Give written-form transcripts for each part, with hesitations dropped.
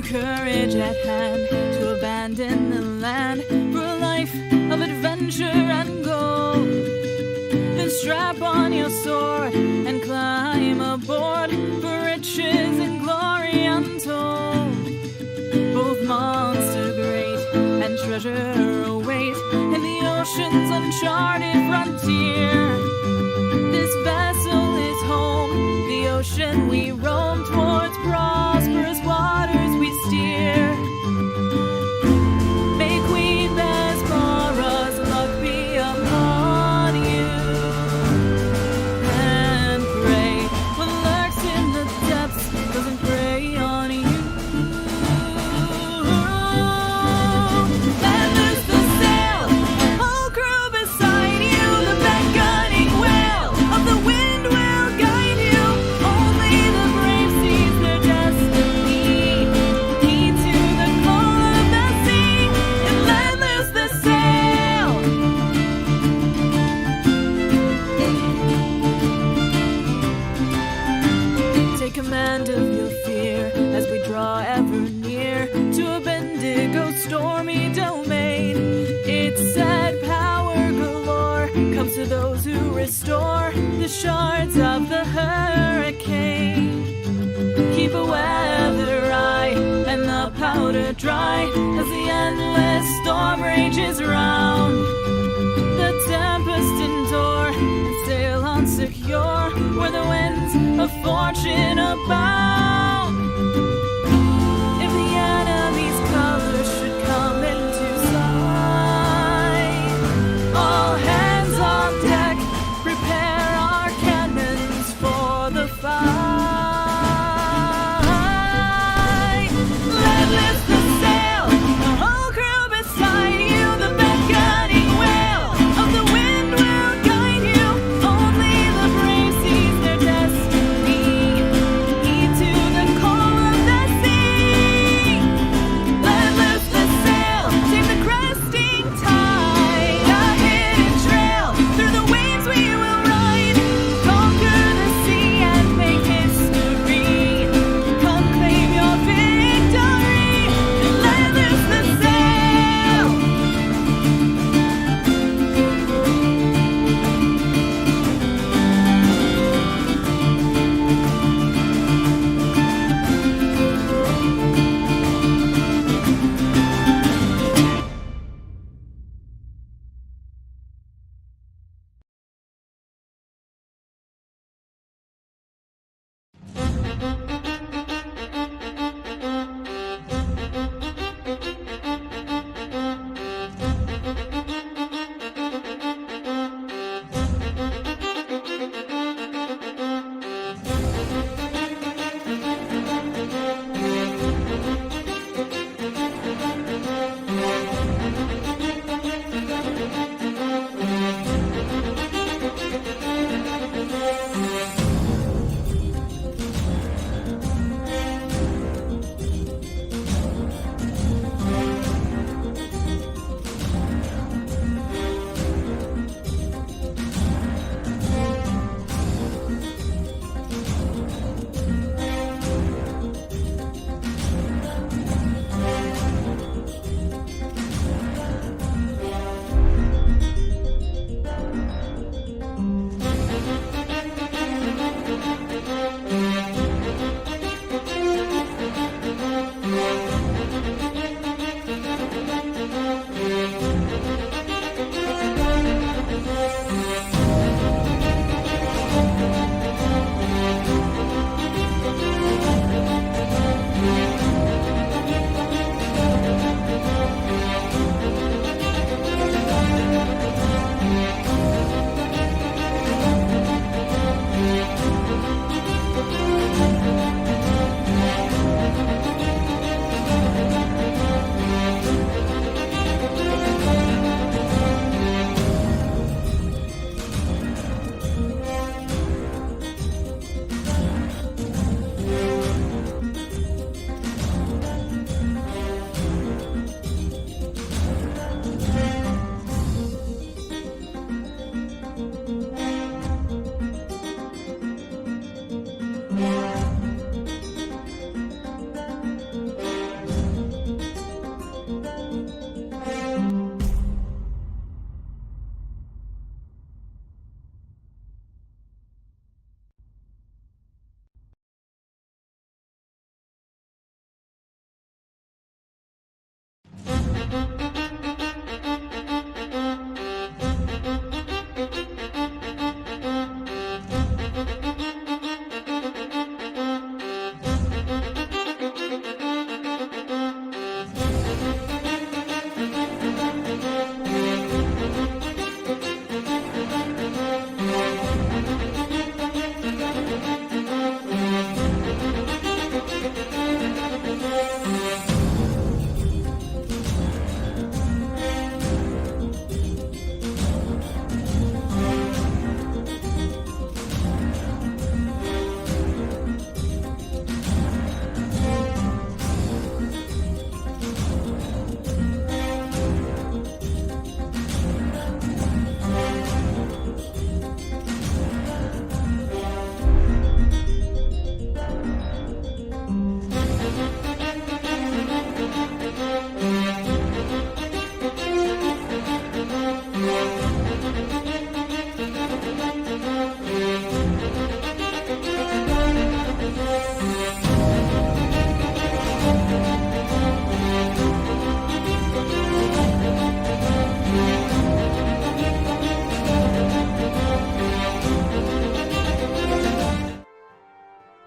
Courage at hand to abandon the land for a life of adventure and gold. Then strap on your sword and climb aboard for riches and glory untold. Both monster great and treasure await in the ocean's uncharted frontier. This vessel is home, the ocean we roam towards prosperous waters we steer. May Queen Vesmara's luck be upon you, and pray what lurks in the depths doesn't prey on you. And loose the sail, whole crew beside you, the beckoning wail of the wind will guide you. Only the brave seize their destiny, heed to the call of the sea, and let loose the sail. Take command of your fear as we draw ever near to a Bendigo stormy domain. Its said power galore comes to those who restore the shards of the hurricane. Keep a weather eye and the powder dry as the endless storm rages round. The tempest endure and sail on secure where the winds of fortune abound. If the enemy's colors should come into sight, all hands on deck, prepare our cannons for the fight. Let loose the sail, the whole crew beside you, the beckoning wail of the wind will guide you. Only the brave seize their destiny, heed to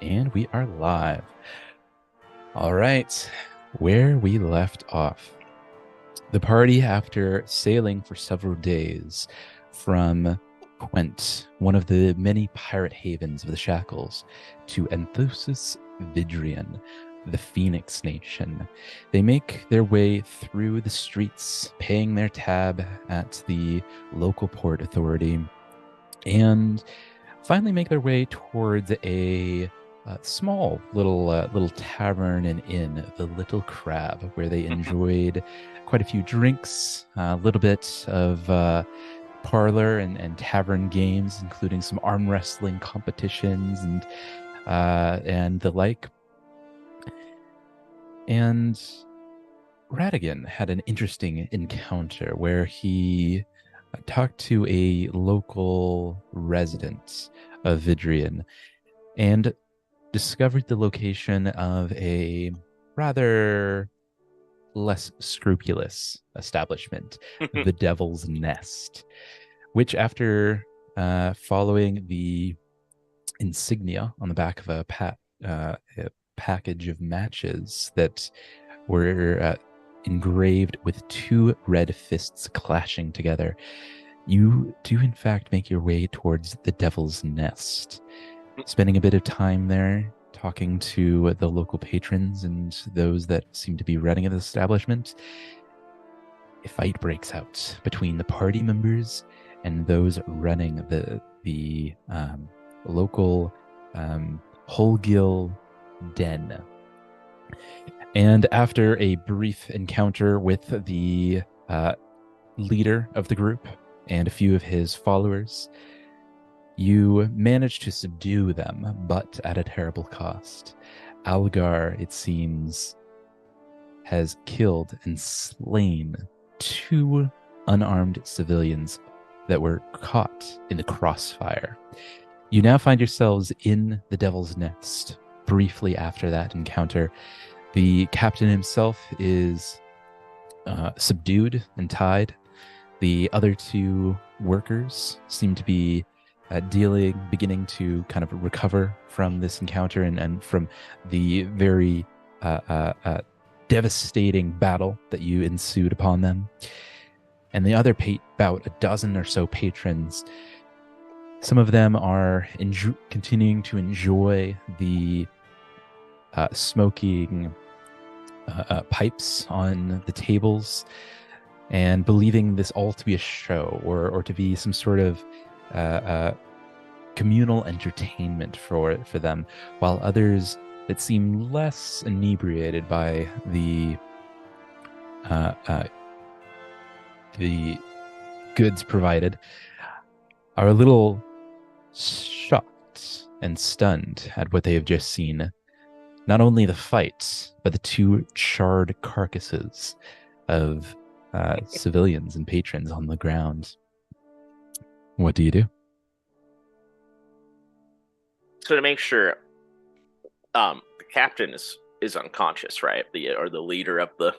And we are live. All right, where we left off. The party, after sailing for several days from Quent, one of the many pirate havens of the Shackles, to Enthusis Vidrian, the Phoenix Nation, they make their way through the streets, paying their tab at the local port authority, and finally make their way towards a small little tavern and inn, the Little Crab, where they enjoyed quite a few drinks, a little bit of parlor and tavern games, including some arm wrestling competitions and the like. And Radigan had an interesting encounter where he talked to a local resident of Vidrian and discovered the location of a rather less scrupulous establishment, the Devil's Nest, which, after following the insignia on the back of a package of matches that were engraved with two red fists clashing together, you do in fact make your way towards the Devil's Nest, spending a bit of time there talking to the local patrons and those that seem to be running the establishment. A fight breaks out between the party members and those running the local Holgill den. And after a brief encounter with the leader of the group and a few of his followers, you manage to subdue them, but at a terrible cost. Algar, it seems, has killed and slain 2 unarmed civilians that were caught in the crossfire. You now find yourselves in the Devil's Nest. Briefly after that encounter, the captain himself is subdued and tied. The other 2 workers seem to be beginning to kind of recover from this encounter and from the very devastating battle that you ensued upon them. And the other about a dozen or so patrons, some of them are continuing to enjoy the smoking pipes on the tables and believing this all to be a show or to be some sort of communal entertainment for them, while others that seem less inebriated by the goods provided are a little shocked and stunned at what they have just seen. Not only the fight, but the 2 charred carcasses of civilians and patrons on the ground. What do you do? So to make sure, the captain is unconscious, right? Or the leader of the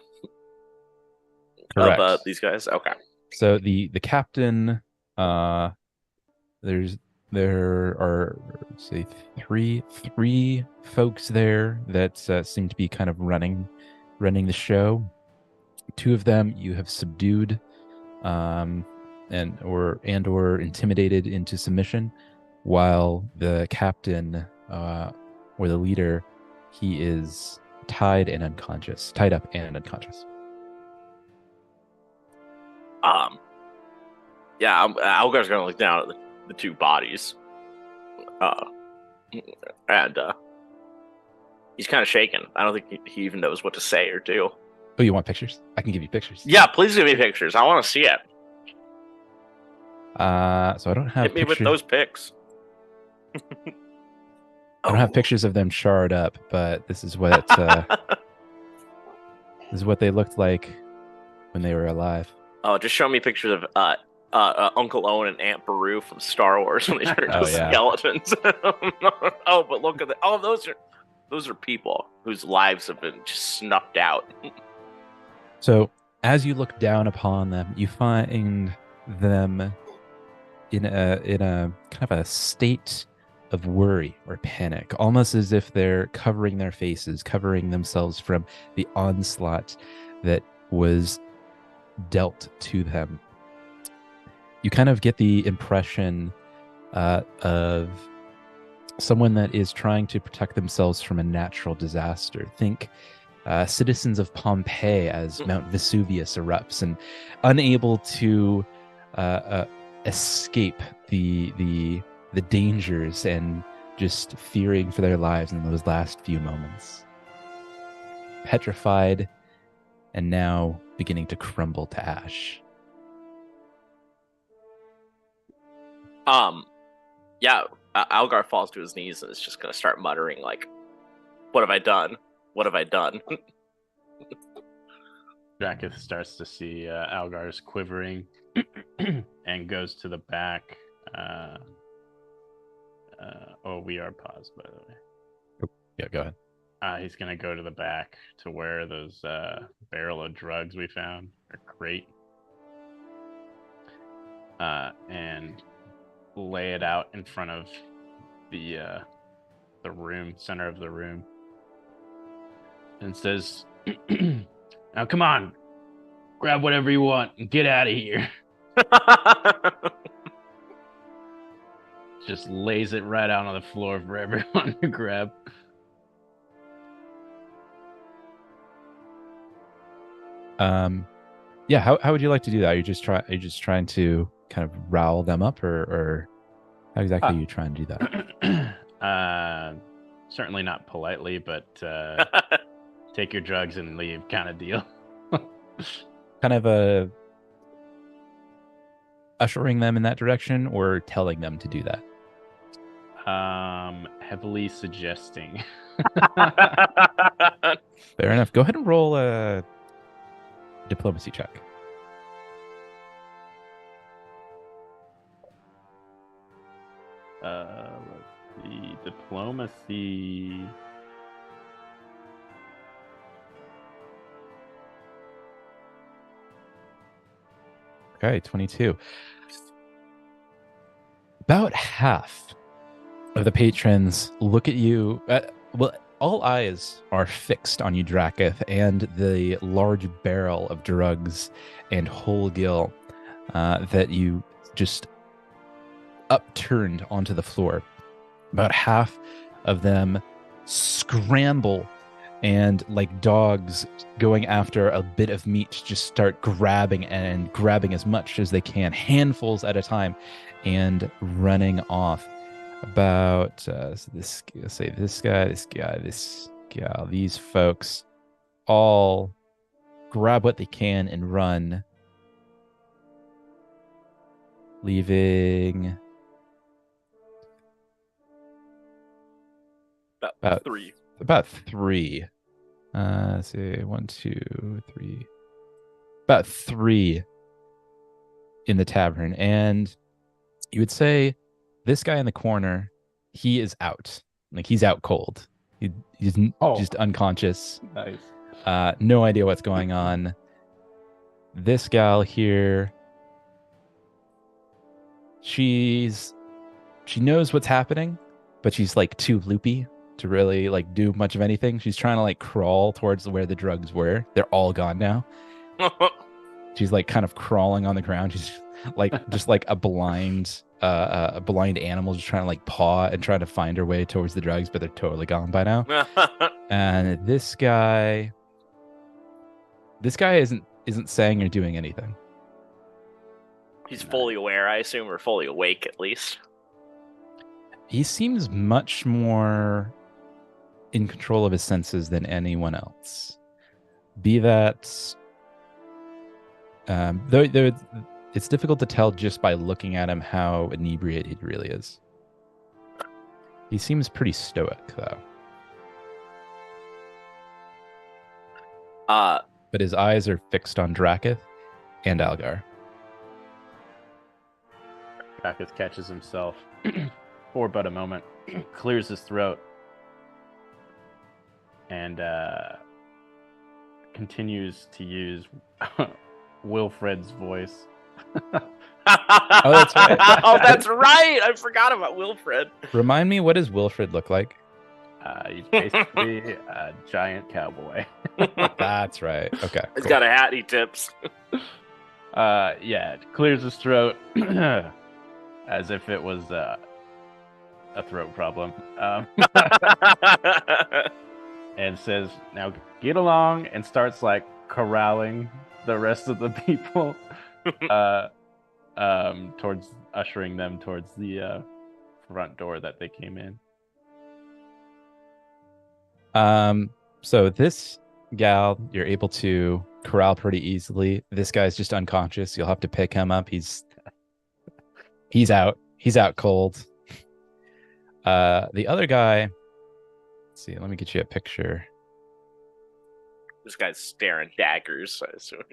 Correct. these guys? Okay. So the captain, there are, say, three folks there that seem to be kind of running the show. Two of them you have subdued, and or intimidated into submission, while the captain, or the leader, he is tied up and unconscious. Yeah, Algar's gonna look down at the two bodies, and he's kind of shaken. I don't think he even knows what to say or do. Oh, you want pictures? I can give you pictures. Yeah, please give me pictures. I want to see it. So I don't have Hit me with those pics. I don't have pictures of them charred up, but this is what this is what they looked like when they were alive. Oh, just show me pictures of Uncle Owen and Aunt Beru from Star Wars when they turned into skeletons. Oh, but look at that! Oh, those are people whose lives have been just snuffed out. So as you look down upon them, you find them in a kind of a state of worry or panic, almost as if they're covering their faces, covering themselves from the onslaught that was dealt to them. You kind of get the impression of someone that is trying to protect themselves from a natural disaster. Think citizens of Pompeii as Mount Vesuvius erupts and unable to escape the dangers and just fearing for their lives in those last few moments. Petrified and now beginning to crumble to ash. Yeah, Algar falls to his knees and is just going to start muttering, like, what have I done? What have I done? Drakus starts to see Algar's quivering and goes to the back. We are paused, by the way. Yeah, go ahead. He's going to go to the back to where those barrel of drugs we found, or crate, and lay it out in front of the room, center of the room, and says, now come on, grab whatever you want and get out of here. Just lays it right out on the floor for everyone to grab. Yeah, how would you like to do that? Are you just trying to kind of rile them up, or how exactly are you trying to do that? Certainly not politely, but take your drugs and leave kind of deal. Kind of ushering them in that direction, or telling them to do that? Heavily suggesting. Fair enough. Go ahead and roll a diplomacy check. Let's see. Diplomacy. Okay, 22. About half of the patrons look at you. Well, all eyes are fixed on you, Drakus, and the large barrel of drugs and whole gill that you just upturned onto the floor. About half of them scramble and, like dogs going after a bit of meat, just start grabbing as much as they can, handfuls at a time, and running off. About this guy, these folks all grab what they can and run, leaving about three. About three. Let's see, 1, 2, 3. About three in the tavern, and you would say this guy in the corner, he is out. Like, he's out cold. He's just unconscious. Nice. No idea what's going on. This gal here, she knows what's happening, but she's like too loopy to really like do much of anything. She's trying to like crawl towards where the drugs were. They're all gone now. She's like kind of crawling on the ground. She's like just like a blind animal, just trying to like paw and try to find her way towards the drugs, but they're totally gone by now. And this guy isn't saying or doing anything. He's fully aware, I assume, or fully awake at least. He seems much more in control of his senses than anyone else. Be that though it's difficult to tell just by looking at him how inebriated he really is. He seems pretty stoic, though. But his eyes are fixed on Draketh and Algar. Draketh catches himself for but a moment, clears his throat, and continues to use Wilfred's voice. Oh, that's right. Oh, that's right. I forgot about Wilfred. Remind me, what does Wilfred look like? He's basically a giant cowboy. That's right. Okay. He's Cool. got a hat he tips. Yeah, clears his throat as if it was a throat problem. And says, "Now get along," and starts like corralling the rest of the people towards ushering them towards the front door that they came in. So this gal, you're able to corral pretty easily. This guy's just unconscious. You'll have to pick him up. He's out. He's out cold. The other guy, let's see, let me get you a picture. This guy's staring daggers, I assume.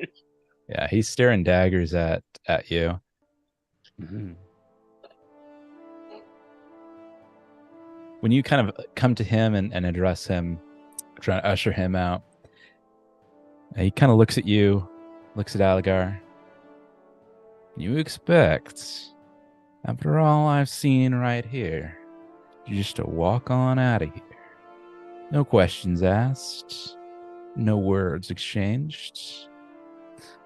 Yeah, he's staring daggers at you. Mm-hmm. When you kind of come to him and address him, trying to usher him out, he kind of looks at you, looks at Algar. You expect, after all I've seen right here, just to walk on out of here. No questions asked, no words exchanged.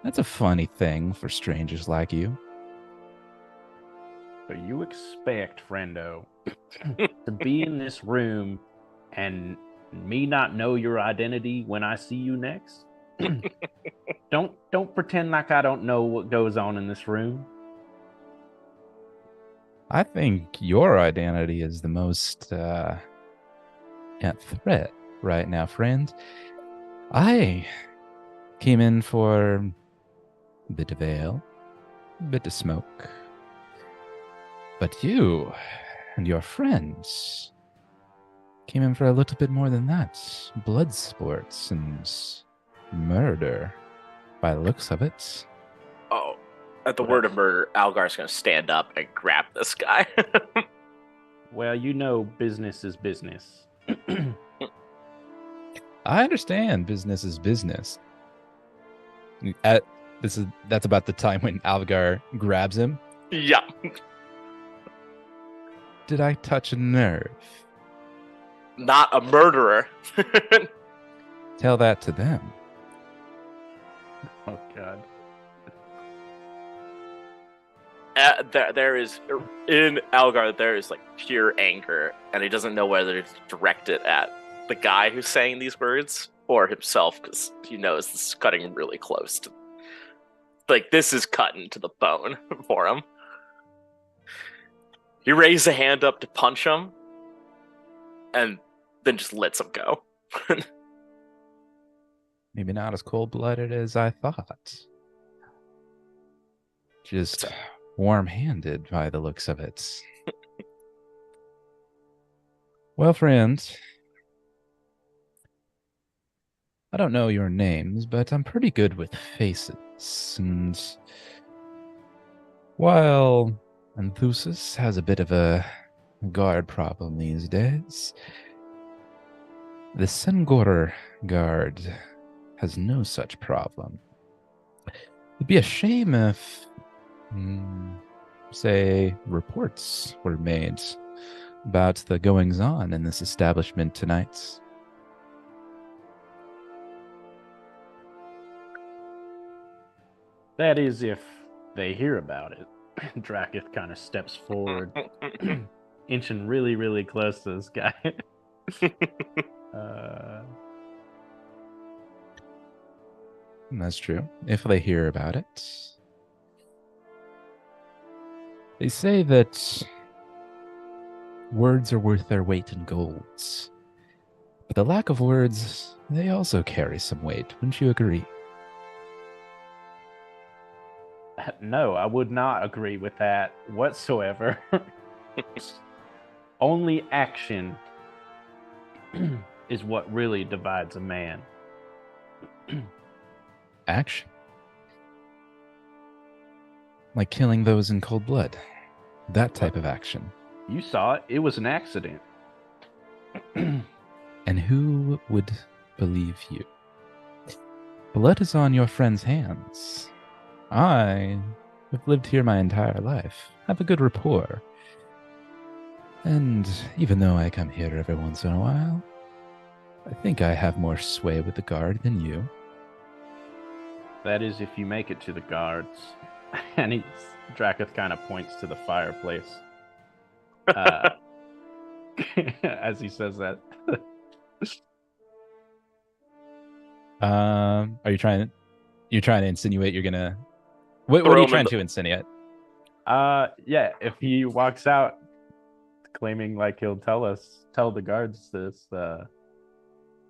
That's a funny thing for strangers like you. So you expect, friendo, to be in this room and me not know your identity when I see you next? Don't pretend like I don't know what goes on in this room. I think your identity is the most at threat right now, friend. I came in for a bit of ale, a bit of smoke. But you and your friends came in for a little bit more than that. Blood sports and murder, by the looks of it. Oh, at the word of murder, Algar's going to stand up and grab this guy. Well, you know business is business. I understand business is business. That's about the time when Algar grabs him. Yeah. Did I touch a nerve? Not a murderer. Tell that to them. Oh, God. There is, in Algar, there is like pure anger, and he doesn't know whether to direct it at the guy who's saying these words or himself, because he knows this is cutting really close to, like, this is cutting to the bone for him. He raised a hand up to punch him, and then just lets him go. Maybe not as cold-blooded as I thought. Just warm-handed by the looks of it. Well, friend, I don't know your names, but I'm pretty good with faces. And while Enthusis has a bit of a guard problem these days, the Sengor guard has no such problem. It'd be a shame if, say, reports were made about the goings-on in this establishment tonight. That is, if they hear about it. Drakus kind of steps forward, inching really, really close to this guy. That's true. If they hear about it. They say that words are worth their weight in golds. But the lack of words, they also carry some weight. Wouldn't you agree? No, I would not agree with that whatsoever. Only action is what really divides a man. Action? Like killing those in cold blood. That type of action. You saw it. It was an accident. And who would believe you? Blood is on your friend's hands. I have lived here my entire life, have a good rapport. And even though I come here every once in a while, I think I have more sway with the guard than you. That is if you make it to the guards. And Drakus kind of points to the fireplace. As he says that. Are you trying to insinuate you're gonna... What are you trying to insinuate? Yeah, if he walks out claiming like he'll tell the guards this,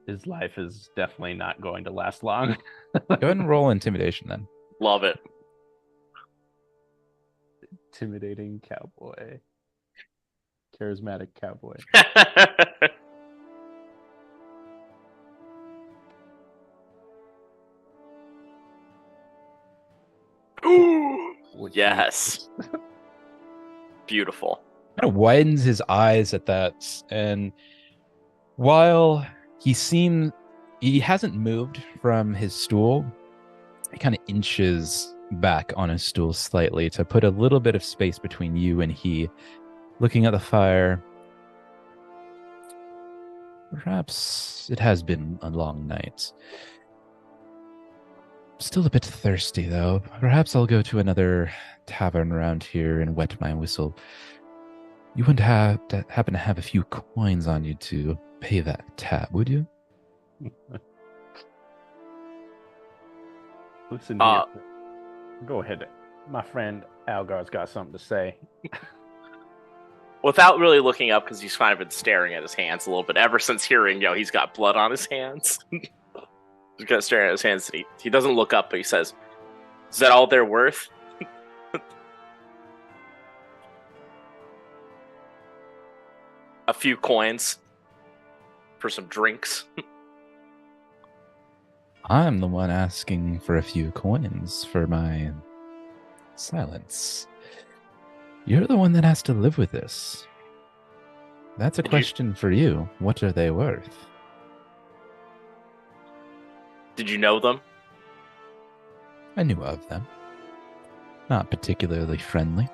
his life is definitely not going to last long. Go ahead and roll intimidation then. Love it. Intimidating cowboy. Charismatic cowboy. Yes. Beautiful. Kind of widens his eyes at that, and while he hasn't moved from his stool, he kind of inches back on his stool slightly to put a little bit of space between you and he, looking at the fire. Perhaps it has been a long night. Still a bit thirsty, though. Perhaps I'll go to another tavern around here and wet my whistle. You wouldn't happen to have a few coins on you to pay that tab, would you? Listen here. Go ahead. My friend Algar's got something to say. Without really looking up, because he's kind of been staring at his hands a little bit ever since hearing, he's got blood on his hands. He's kind of staring at his hands. And he doesn't look up, but he says, "Is that all they're worth?" A few coins for some drinks. I'm the one asking for a few coins for my silence. You're the one that has to live with this. That's a question for you. What are they worth? Did you know them? I knew of them. Not particularly friendly.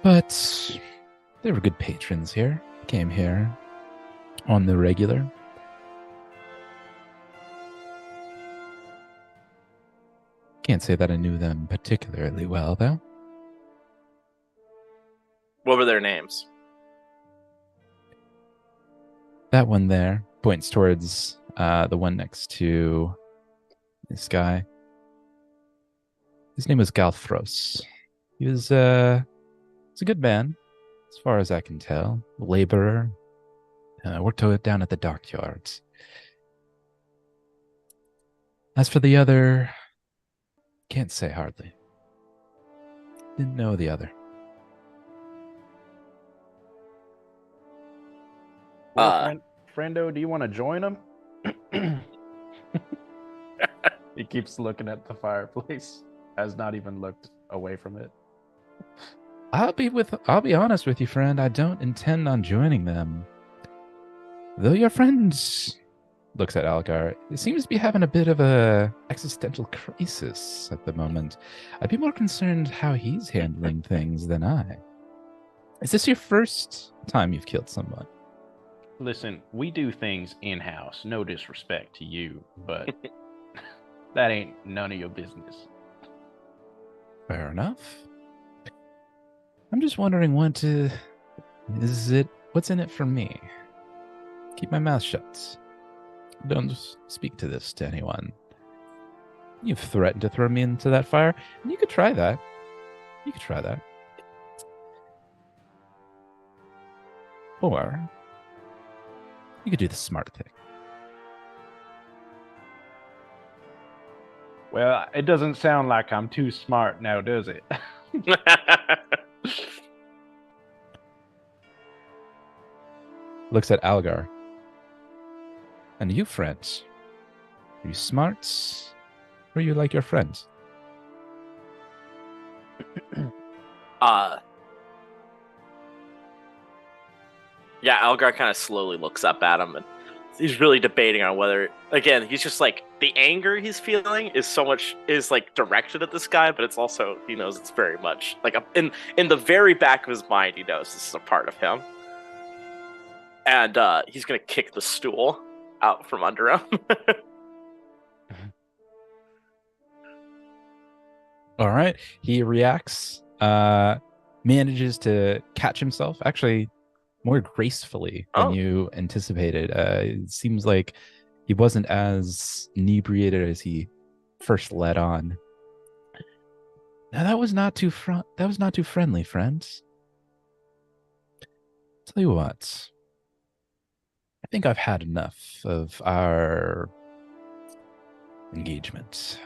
But they were good patrons here. Came here on the regular. Can't say that I knew them particularly well, though. What were their names? That one there points towards the one next to this guy. His name was Galthros. He was a good man, as far as I can tell. Laborer. Worked down at the dockyards. As for the other, can't say hardly. Didn't know the other. Well, Friendo, do you want to join him? He keeps looking at the fireplace. Has not even looked away from it. I'll be honest with you, friend. I don't intend on joining them. Though your friend looks at Algar. It seems to be having a bit of a existential crisis at the moment. I'd be more concerned how he's handling things than I. Is this your first time you've killed someone? Listen, we do things in-house. No disrespect to you, but that ain't none of your business. Fair enough. I'm just wondering what's in it for me? Keep my mouth shut. Don't speak to this to anyone. You've threatened to throw me into that fire, and you could try that. Or you could do the smart thing. Well, it doesn't sound like I'm too smart now, does it? Looks at Algar. And you, friends, are you smart, or are you like your friends? Yeah, Algar kind of slowly looks up at him, and he's really debating on whether, again, he's just like, the anger he's feeling is like directed at this guy, but it's also, he knows it's very much like in the very back of his mind, he knows this is a part of him. And he's gonna kick the stool out from under him. All right. He reacts, manages to catch himself, actually more gracefully than you anticipated. It seems like he wasn't as inebriated as he first led on. Now that was not too friendly, friends. Tell you what, I think I've had enough of our engagement.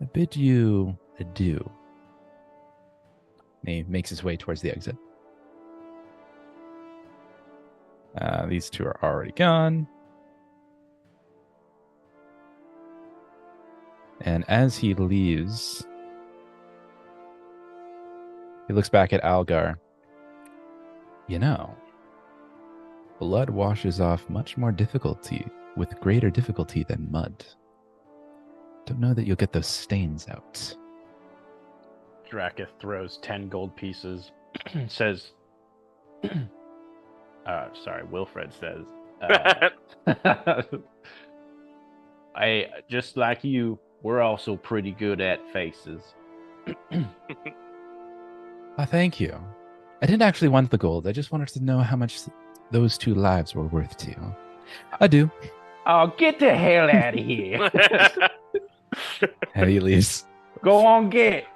I bid you adieu. And he makes his way towards the exit. These two are already gone. And as he leaves, he looks back at Algar. You know, blood washes off much more difficulty, with greater difficulty than mud. Don't know that you'll get those stains out. Drakith throws 10 gold pieces, says, Wilfred says, I, just like you, we're also pretty good at faces. Thank you. I didn't actually want the gold. I just wanted to know how much those 2 lives were worth to you. I do. Oh, get the hell out of here. And he leaves. Go on, get.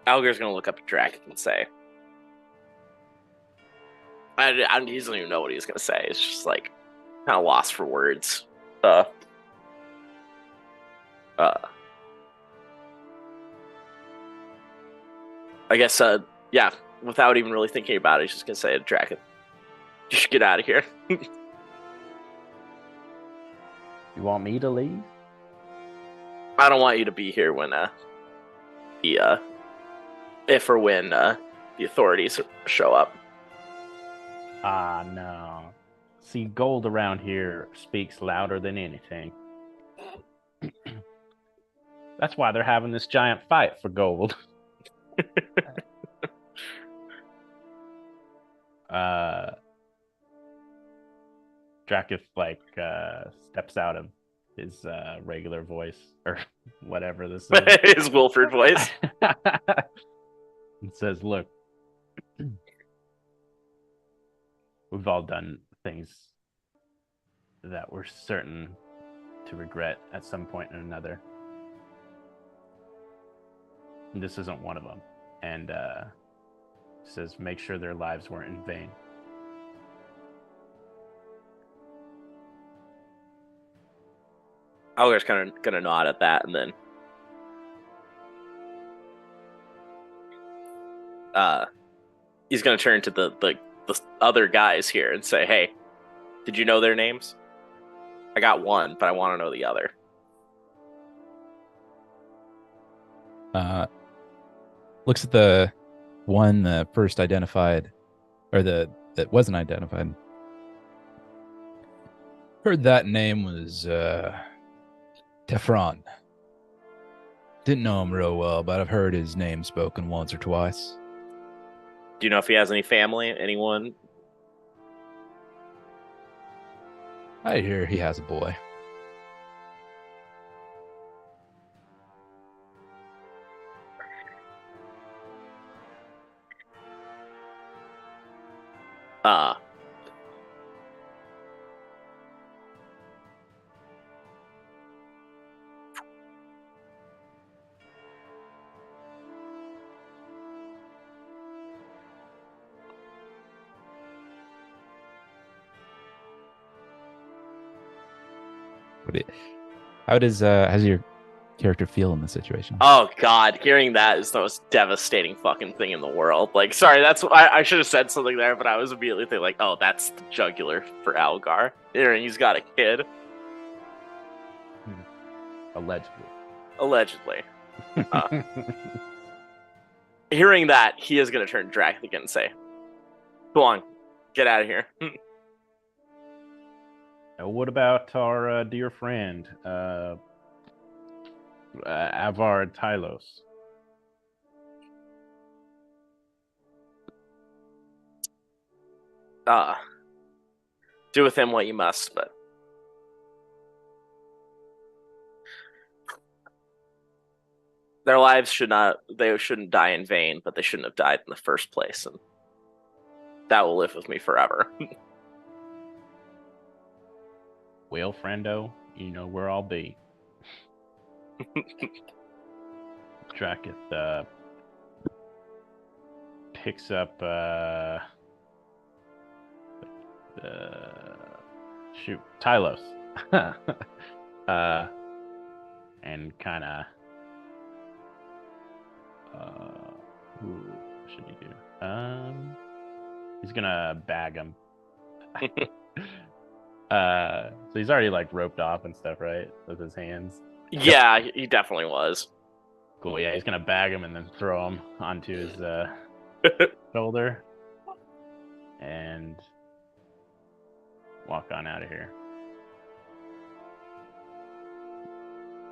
Algar's gonna look up at Drakith and say, he doesn't even know what he's gonna say. It's just like kind of lost for words. I guess, yeah, without even really thinking about it, he's just gonna say to Drakith, you should get out of here. You want me to leave? I don't want you to be here when if or when the authorities show up. No. See, gold around here speaks louder than anything. That's why they're having this giant fight for gold. Drakith steps out of his regular voice or whatever this is. His Wilfred voice. And says, look, we've all done things that we're certain to regret at some point or another. And this isn't one of them. And says, make sure their lives weren't in vain. Algar's kind of gonna nod at that, and then he's gonna turn to the other guys here and say, "Hey, did you know their names? I got one, but I want to know the other." Looks at the one first identified, or that wasn't identified. Heard that name was Tefron. Didn't know him real well, but I've heard his name spoken once or twice. Do you know if he has any family? Anyone? I hear he has a boy. How's your character feel in the situation? Oh God, hearing that is the most devastating fucking thing in the world. Like, sorry, that's I should have said something there, but I was immediately thinking like, oh, that's the jugular for Algar. Here, he's got a kid. Allegedly. Hearing that, he is going to turn Drac again and say, "Go on, get out of here." What about our dear friend, Avar Tylos? Do with him what you must, but their lives shouldn't die in vain, but they shouldn't have died in the first place, and that will live with me forever. Well, friendo, you know where I'll be. Draketh picks up Tylos. And kind of what should he do? He's gonna bag him. So he's already like roped off and stuff, right? With his hands. Yeah, he definitely was. Cool. Yeah, he's gonna bag him and then throw him onto his shoulder and walk on out of here.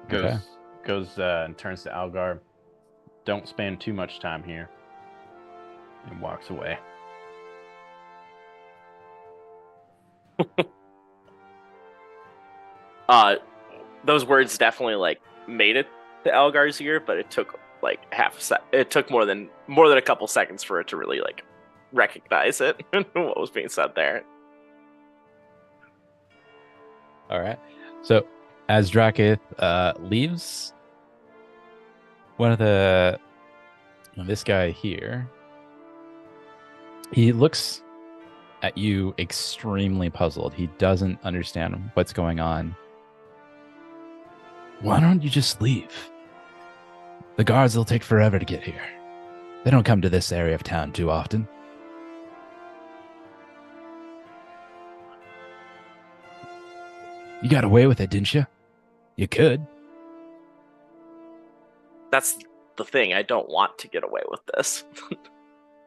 Goes and turns to Algar. Don't spend too much time here. And walks away. Those words definitely like made it to Algar's ear, but it took like it took more than a couple seconds for it to really like recognize it. What was being said there. All right. So as Draketh leaves, this guy here, he looks at you extremely puzzled. He doesn't understand what's going on. Why don't you just leave? The guards will take forever to get here. They don't come to this area of town too often. You got away with it, didn't you? You could. That's the thing. I don't want to get away with this.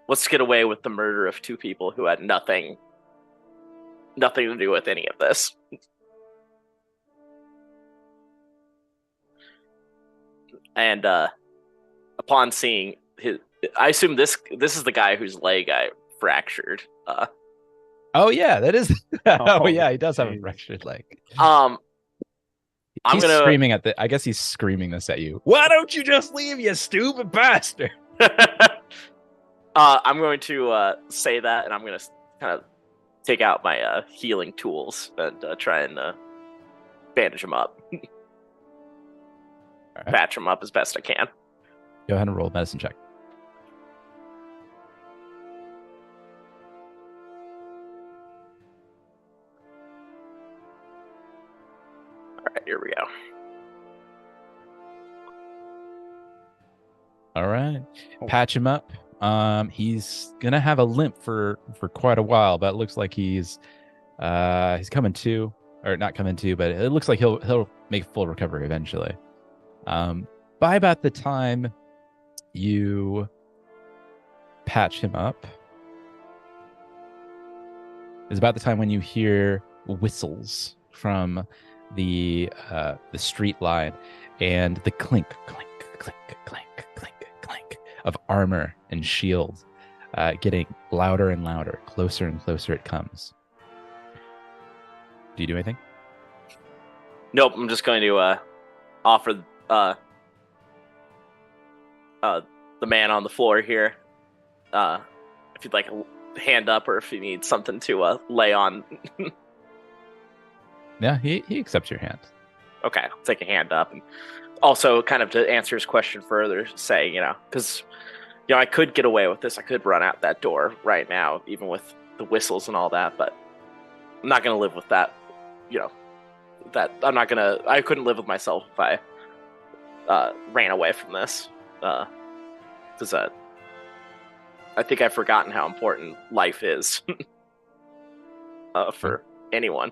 Let's get away with the murder of two people who had nothing to do with any of this. And upon seeing I assume this is the guy whose leg I fractured. Oh yeah, that is. Oh yeah, he does have a fractured leg. He's screaming at I guess he's screaming this at you. Why don't you just leave, you stupid bastard? I'm going to say that, and I'm going to kind of take out my healing tools and try and bandage him up. Right. Patch him up as best I can. Go ahead and roll a medicine check. All right, here we go. All right. Patch him up. He's gonna have a limp for quite a while, but it looks like he's coming to, or not coming to, but it looks like he'll make full recovery eventually. By about the time you patch him up. It's about the time when you hear whistles from the street line and the clink, clink, clink, clink, clink, clink of armor and shield getting louder and louder, closer and closer it comes. Do you do anything? Nope, I'm just going to offer the man on the floor here, if you'd like a hand up or if you need something to lay on. Yeah, he accepts your hand. Okay, I'll take a hand up. And also, kind of to answer his question further, say, because, I could get away with this. I could run out that door right now, even with the whistles and all that, but I'm not going to live with that, I couldn't live with myself if I ran away from this. Because I think I've forgotten how important life is for anyone.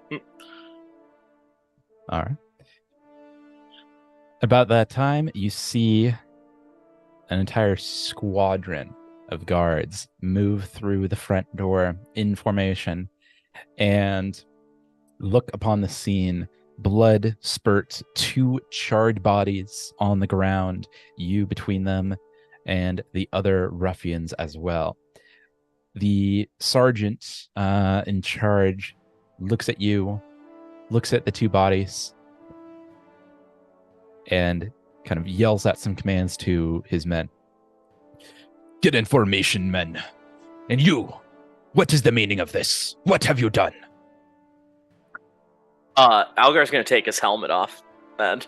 All right. About that time, you see an entire squadron of guards move through the front door in formation and look upon the scene. Blood spurts, 2 charred bodies on the ground, you between them and the other ruffians as well. The sergeant in charge looks at you, looks at the 2 bodies, and kind of yells out some commands to his men. Get in formation, men. And you, what is the meaning of this? What have you done? Algar's going to take his helmet off and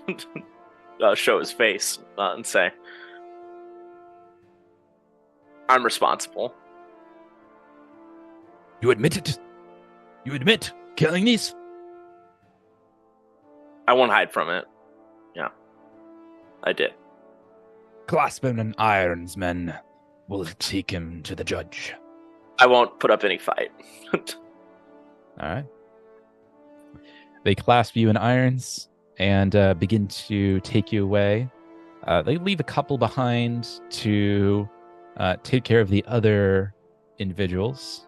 show his face and say, I'm responsible. You admit it? You admit killing these? I won't hide from it. Yeah, I did. Clasp him in irons, men. We'll take him to the judge. I won't put up any fight. All right. They clasp you in irons and begin to take you away. They leave a couple behind to take care of the other individuals,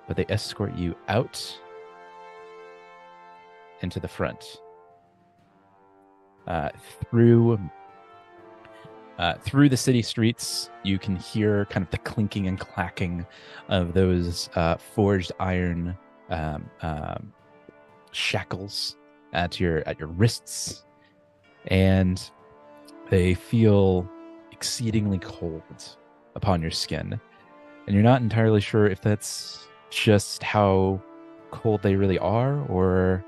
but they escort you out into the front. Through the city streets, you can hear kind of the clinking and clacking of those forged iron shackles at your wrists, and they feel exceedingly cold upon your skin, and you're not entirely sure if that's just how cold they really are or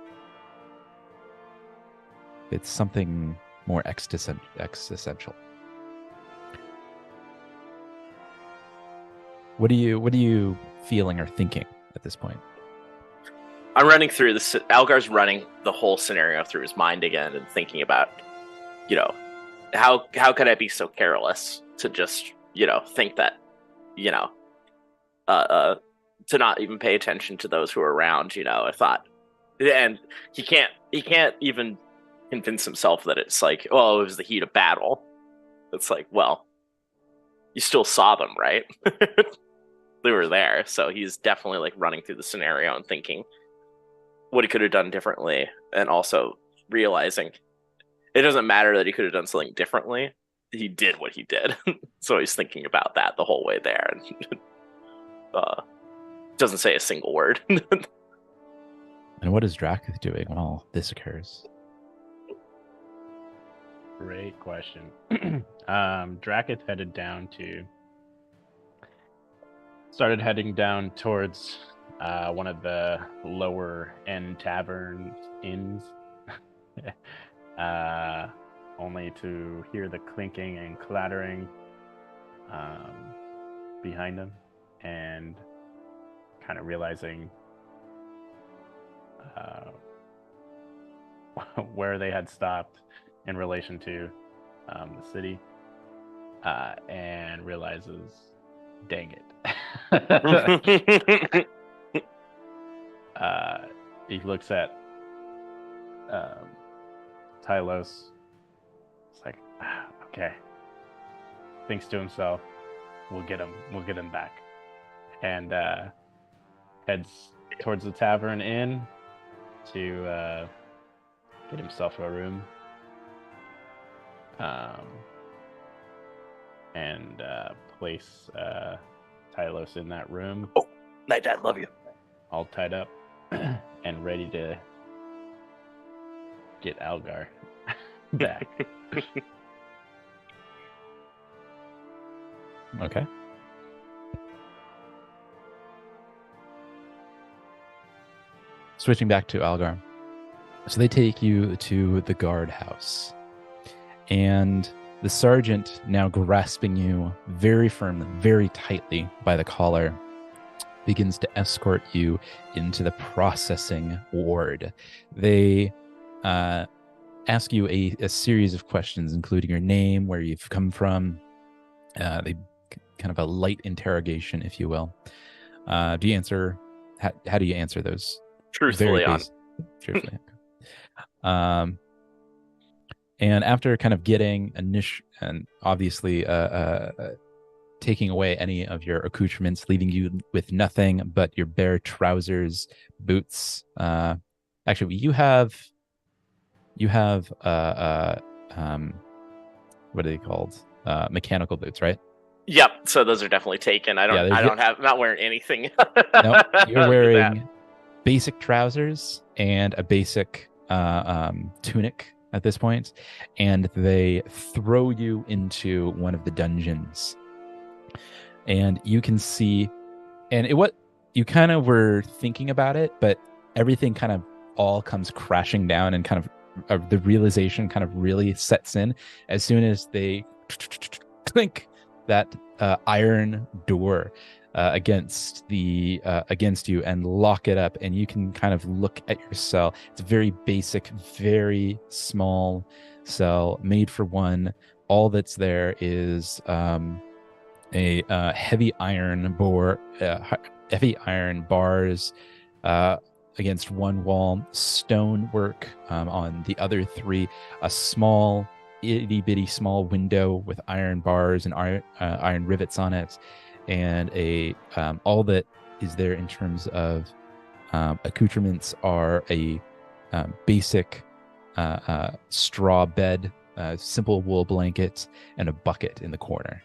it's something more existential. What are you feeling or thinking at this point? I'm running through this. Algar's running the whole scenario through his mind again and thinking about, how could I be so careless to just, think that, to not even pay attention to those who are around, I thought, and he can't even convince himself that it's like, oh, it was the heat of battle. It's like, well, you still saw them, right? They were there. So he's definitely like running through the scenario and thinking what he could have done differently, and also realizing it doesn't matter that he could have done something differently. He did what he did. So he's thinking about that the whole way there, and doesn't say a single word. And what is Dracith doing while this occurs? Great question. Dracith started heading down towards one of the lower end tavern inns, only to hear the clinking and clattering behind him, and kind of realizing where they had stopped in relation to the city, and realizes, dang it. He looks at Tylos. It's like, okay, thinks to himself, we'll get him back. And heads towards the tavern inn to get himself a room. And place Tylos in that room. Oh, night, Dad. Love you. All tied up and ready to get Algar back. Okay. Switching back to Algar. So they take you to the guardhouse. And the sergeant, now grasping you very firmly, very tightly by the collar, begins to escort you into the processing ward. They ask you a series of questions, including your name, where you've come from. They kind of a light interrogation, if you will. Do you answer? How do you answer those? Truthfully, Truthfully. And after kind of getting and obviously taking away any of your accoutrements, leaving you with nothing but your bare trousers, boots. Actually, you have what are they called? Mechanical boots, right? Yep. So those are definitely taken. I'm not wearing anything. No, you're wearing basic trousers and a basic tunic at this point, and they throw you into one of the dungeons. And you can see, what you kind of were thinking about it, but everything kind of all comes crashing down, and kind of the realization kind of really sets in as soon as they clink that iron door against you and lock it up, and you can kind of look at your cell. It's a very basic, very small cell made for one. All that's there is a heavy iron bars against one wall, stonework on the other three, a small itty bitty small window with iron bars and iron rivets on it, and all that is there in terms of accoutrements are a basic straw bed, simple wool blanket, and a bucket in the corner.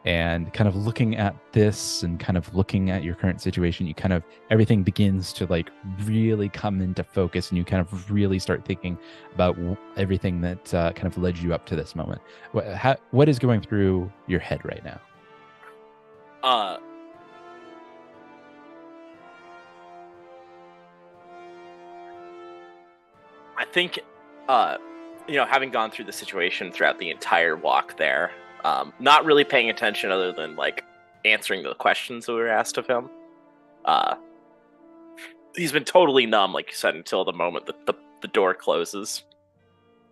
And kind of looking at this and kind of looking at your current situation, everything begins to like really come into focus, and you kind of really start thinking about everything that kind of led you up to this moment. What is going through your head right now? I think, having gone through the situation throughout the entire walk there, not really paying attention other than like answering the questions that were asked of him. He's been totally numb, like you said, until the moment that the door closes,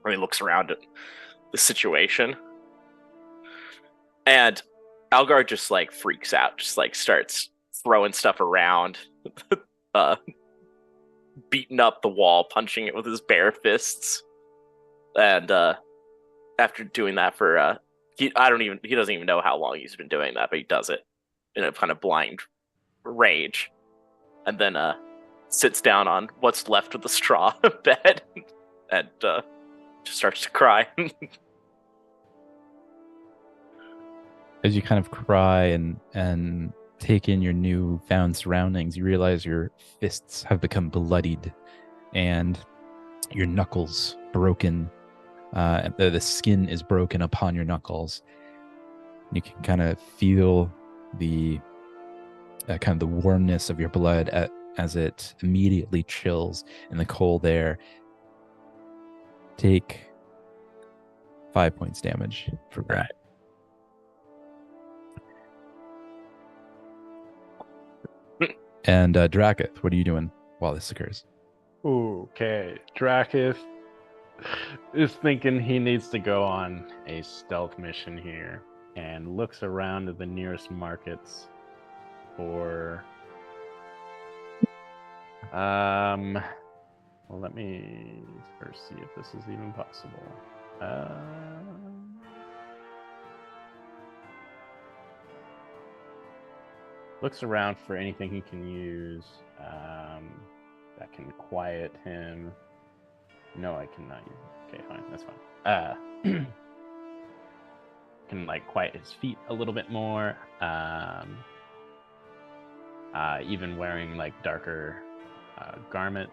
when he looks around at the situation. And Algar just like freaks out, just like starts throwing stuff around, beating up the wall, punching it with his bare fists. And after doing that for he doesn't even know how long he's been doing that, but he does it in a kind of blind rage, and then sits down on what's left of the straw bed and just starts to cry. As you kind of cry and take in your newfound surroundings, you realize your fists have become bloodied and your knuckles broken. The skin is broken upon your knuckles. You can kind of feel the kind of the warmness of your blood as it immediately chills in the cold air. Take 5 points damage for that. Right. And Drakith, what are you doing while this occurs? Okay, Drakith is thinking he needs to go on a stealth mission here, and looks around at the nearest markets for well, let me first see if this is even possible. looks around for anything he can use that can quiet him. No, I cannot use it. Okay, fine, that's fine. Can like quiet his feet a little bit more. Even wearing like darker garments,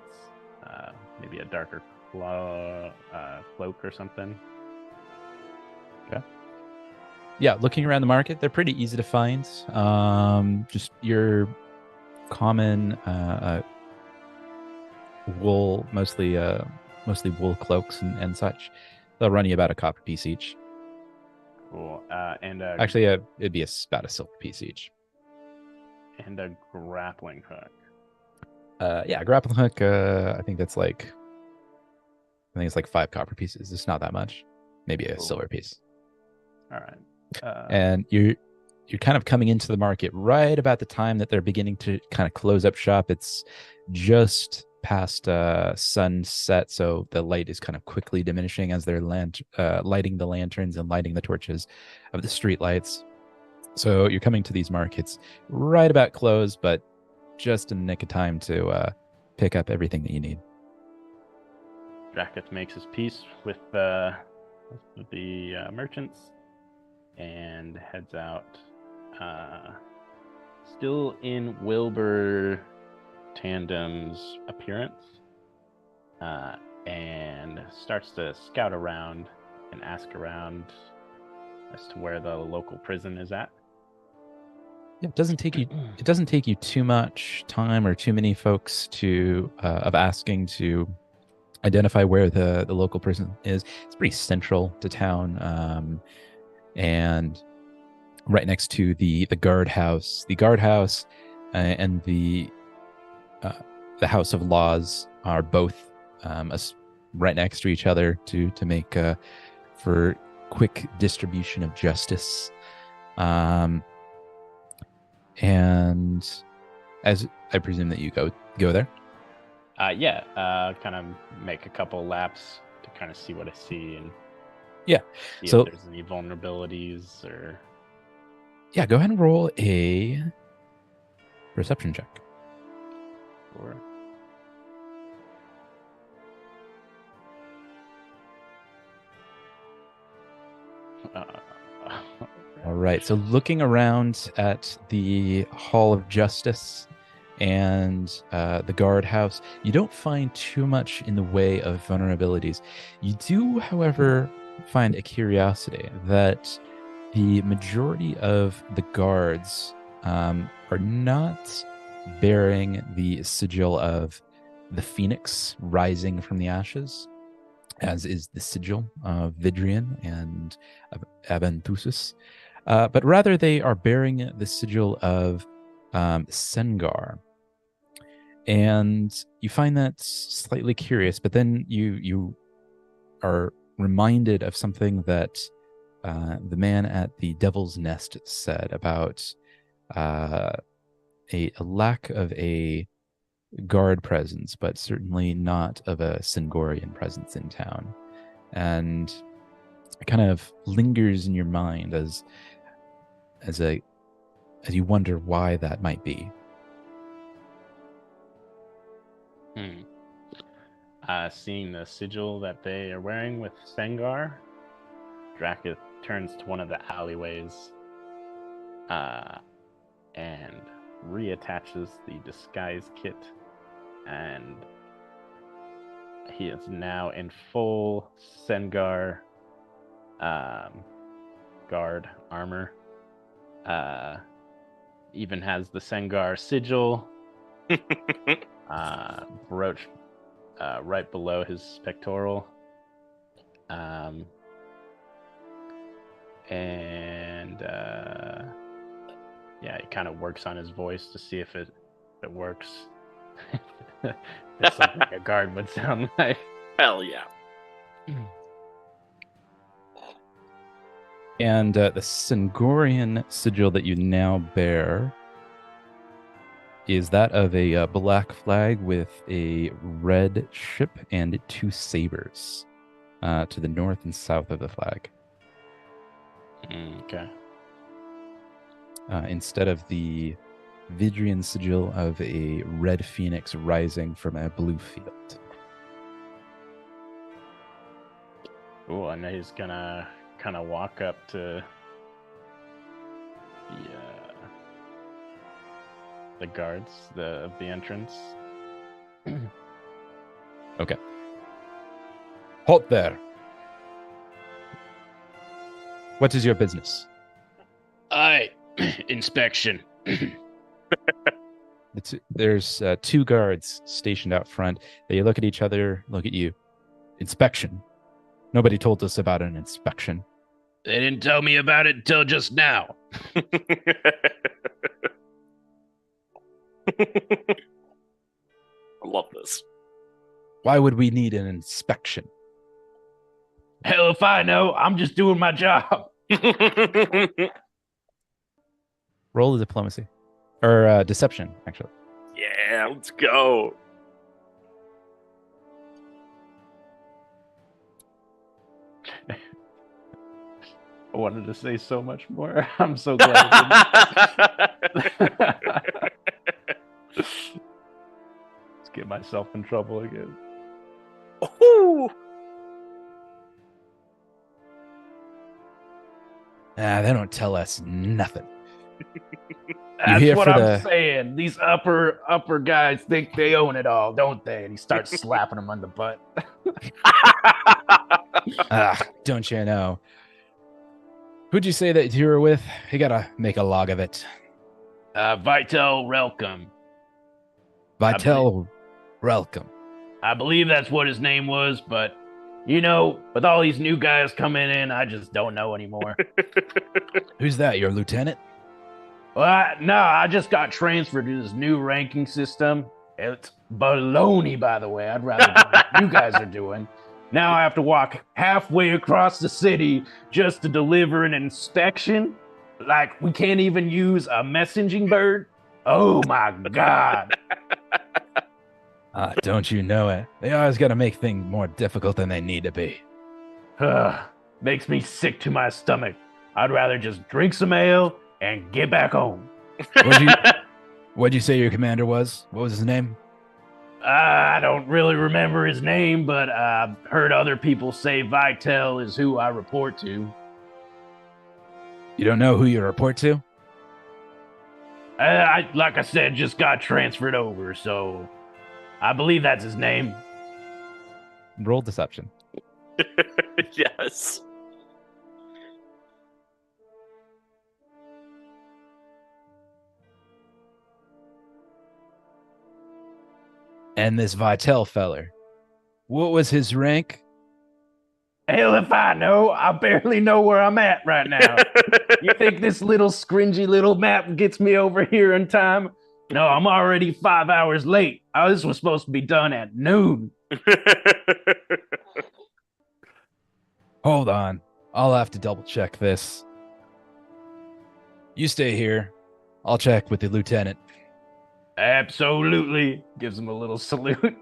maybe a darker cloak or something. Okay. Yeah, looking around the market, they're pretty easy to find. Just your common wool, mostly wool cloaks and such. They'll run you about a copper piece each. Cool. Actually, it'd be about a silver piece each. And a grappling hook. Yeah, grappling hook. I think it's like 5 copper pieces. It's not that much. Maybe a silver piece. All right. And you're kind of coming into the market right about the time that they're beginning to kind of close up shop. It's just past sunset, so the light is kind of quickly diminishing as they're lighting the lanterns and lighting the torches of the street lights. So you're coming to these markets right about close, but just in the nick of time to pick up everything that you need. Dracketh makes his peace with the merchants and heads out. Still in Wilbur Tandem's appearance, and starts to scout around and ask around as to where the local prison is at. Yeah, it doesn't take you too much time or too many folks of asking to identify where the local prison is. It's pretty central to town, and right next to the guardhouse. The guardhouse and the House of Laws are both right next to each other to make for quick distribution of justice. And as I presume that you go there. Kind of make a couple laps to kind of see what I see and see so if there's any vulnerabilities or. Yeah, go ahead and roll a perception check. Sure. All right. So looking around at the Hall of Justice and the guardhouse, you don't find too much in the way of vulnerabilities. You do, however, find a curiosity that the majority of the guards are not bearing the sigil of the phoenix rising from the ashes, as is the sigil of Vidrian and Abenthusis, but rather they are bearing the sigil of Sengar. And you find that slightly curious, but then you are reminded of something that the man at the Devil's Nest said about a lack of a guard presence, but certainly not of a Sengorian presence in town. And it kind of lingers in your mind as you wonder why that might be. Seeing the sigil that they are wearing with Sengar, Dracketh turns to one of the alleyways and reattaches the disguise kit, and he is now in full Sengar guard armor. Even has the Sengar sigil brooch right below his pectoral. He kind of works on his voice to see if it works. That's something a guard would sound like. Hell yeah. And the Sengorian sigil that you now bear is that of a black flag with a red ship and 2 sabers to the north and south of the flag. Okay. Instead of the Vidrian sigil of a red phoenix rising from a blue field. Cool, and he's gonna kind of walk up to the guards of the entrance. Okay. Halt there. What is your business? Inspection. There's two guards stationed out front. They look at each other, look at you. Inspection. Nobody told us about an inspection. They didn't tell me about it until just now. I love this. Why would we need an inspection? Hell if I know. I'm just doing my job. Roll the diplomacy. Or deception, actually. Yeah, let's go. I wanted to say so much more. I'm so glad I didn't. Let's get myself in trouble again. Ooh. They don't tell us nothing. That's what I'm saying. These upper guys think they own it all, don't they? And he starts slapping him on the butt. Don't you know? Who'd you say that you were with? You gotta make a log of it. Vitel Relcom. Vitel Relcom. I believe that's what his name was, but you know, with all these new guys coming in, I just don't know anymore. Who's that? Your lieutenant? Well, no, I just got transferred to this new ranking system. It's baloney, by the way. I'd rather do what you guys are doing. Now I have to walk halfway across the city just to deliver an inspection. Like, we can't even use a messaging bird. Oh, my God. Don't you know it? They always got to make things more difficult than they need to be. Makes me sick to my stomach. I'd rather just drink some ale and get back home. What'd you say your commander was? What was his name? I don't really remember his name, but I've heard other people say Vitel is who I report to. You don't know who you report to? I like I said, just got transferred over, so I believe that's his name. Roll deception. Yes. And this Vitel feller, what was his rank? Hell if I know. I barely know where I'm at right now. You think this little scringy little map gets me over here in time? No, I'm already 5 hours late. This was supposed to be done at noon. Hold on. I'll have to double check this. You stay here. I'll check with the lieutenant. Absolutely. Gives him a little salute.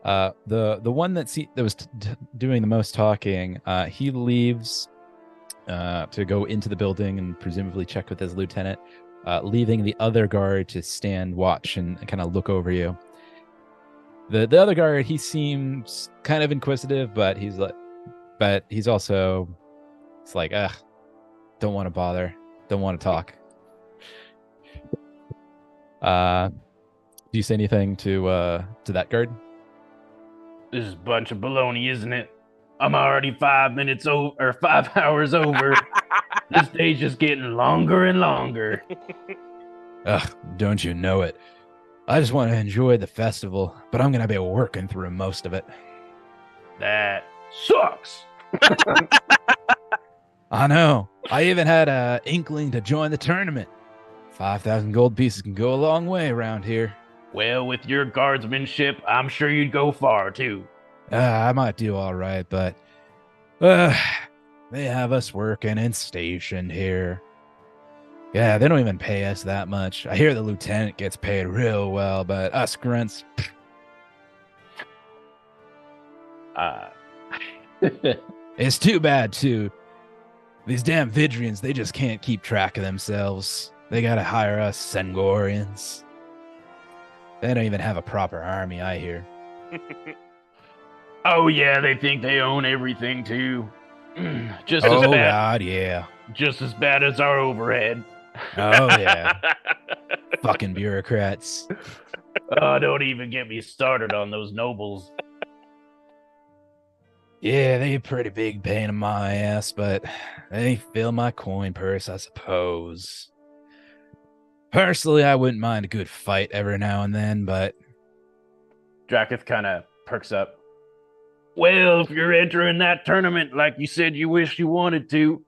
The one that was doing the most talking, he leaves to go into the building and presumably check with his lieutenant, leaving the other guard to stand watch and kind of look over you. The other guard, he seems kind of inquisitive, but he's also, it's like, don't want to bother, don't want to talk. Do you say anything to that guard? This is a bunch of baloney, isn't it? I'm already 5 hours over. This day's just getting longer and longer. Don't you know it? I just want to enjoy the festival, but I'm going to be working through most of it. That sucks. I know. I even had an inkling to join the tournament. 5,000 gold pieces can go a long way around here. Well, with your guardsmanship, I'm sure you'd go far, too. I might do all right, but they have us working in station here. Yeah, they don't even pay us that much. I hear the lieutenant gets paid real well, but us grunts... It's too bad, too. These damn Vidrians, they just can't keep track of themselves. They gotta hire us Sengorians. They don't even have a proper army, I hear. Oh, yeah, they think they own everything, too. Just Oh, as bad, God, yeah. just as bad as our overhead. Oh, yeah. Fucking bureaucrats. Oh, don't even get me started on those nobles. Yeah, they a pretty big pain in my ass, but they fill my coin purse, I suppose. Personally, I wouldn't mind a good fight every now and then, but... Drakus kind of perks up. Well, if you're entering that tournament like you said you wish you wanted to,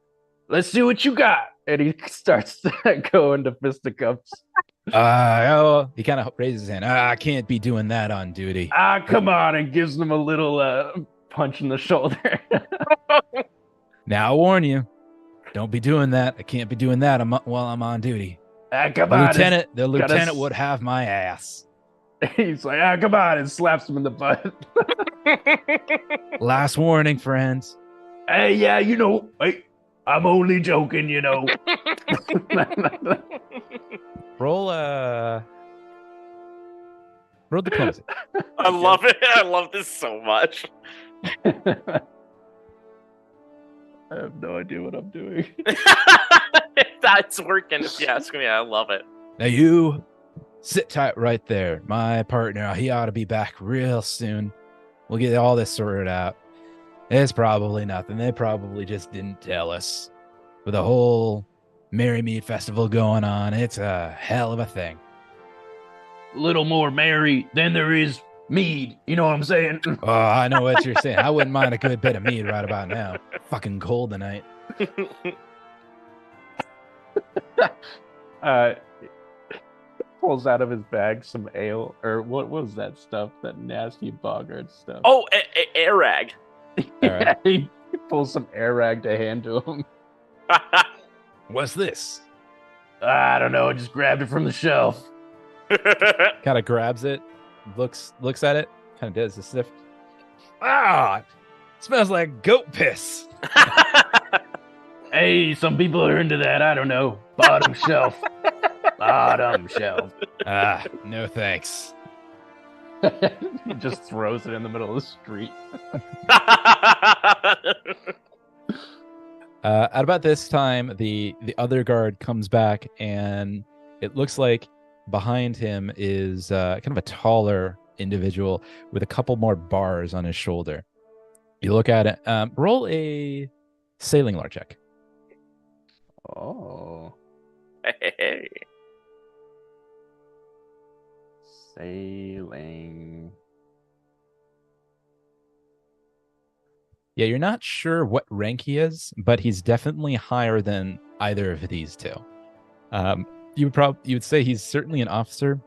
let's see what you got. And he starts to go into fisticuffs. he kind of raises his hand. I can't be doing that on duty. Come on, and gives him a little punch in the shoulder. Now, I warn you, don't be doing that. I can't be doing that while I'm on duty. Come the on. lieutenant would have my ass. He's like, come on, and slaps him in the butt. Last warning, friends. Hey, yeah, hey, I'm only joking, Roll diplomacy. I love it. I love this so much. I have no idea what I'm doing. That's working, if you ask me. I love it. Now you sit tight right there. My partner, he ought to be back real soon. We'll get all this sorted out. It's probably nothing. They probably just didn't tell us. With the whole Merry Mead Festival going on, it's a hell of a thing. Little more merry than there is mead. You know what I'm saying? Oh, I know what you're saying. I wouldn't mind a good bit of mead right about now. Fucking cold tonight. Pulls out of his bag some ale, or what was that stuff? That nasty boggart stuff. Oh, air rag. Yeah, he pulls some air rag to hand to him. What's this? I don't know. I just grabbed it from the shelf. Kind of grabs it, looks at it, kind of does a sniff. Ah, smells like goat piss. Hey, some people are into that. I don't know. Bottom shelf. Bottom shelf. Ah, no thanks. He just throws it in the middle of the street. At about this time, the other guard comes back, and it looks like behind him is kind of a taller individual with a couple more bars on his shoulder. You look at it. Roll a sailing lore check. Oh. Hey. Sailing. Yeah, you're not sure what rank he is, but he's definitely higher than either of these two. You would say he's certainly an officer.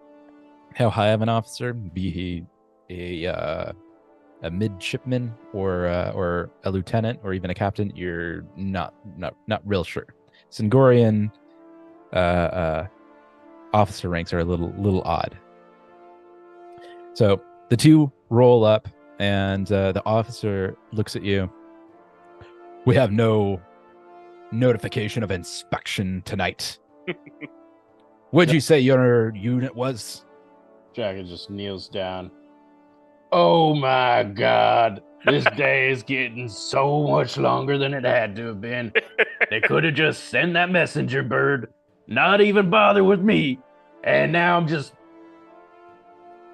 How high of an officer? Be he a midshipman or a lieutenant or even a captain? You're not real sure. Sengorian officer ranks are a little odd. So the two roll up, and the officer looks at you. We have no notification of inspection tonight. What'd you say your unit was? Dragon just kneels down. Oh my God. This day is getting so much longer than it had to have been. They could have just sent that messenger bird, not even bother with me. And now I'm just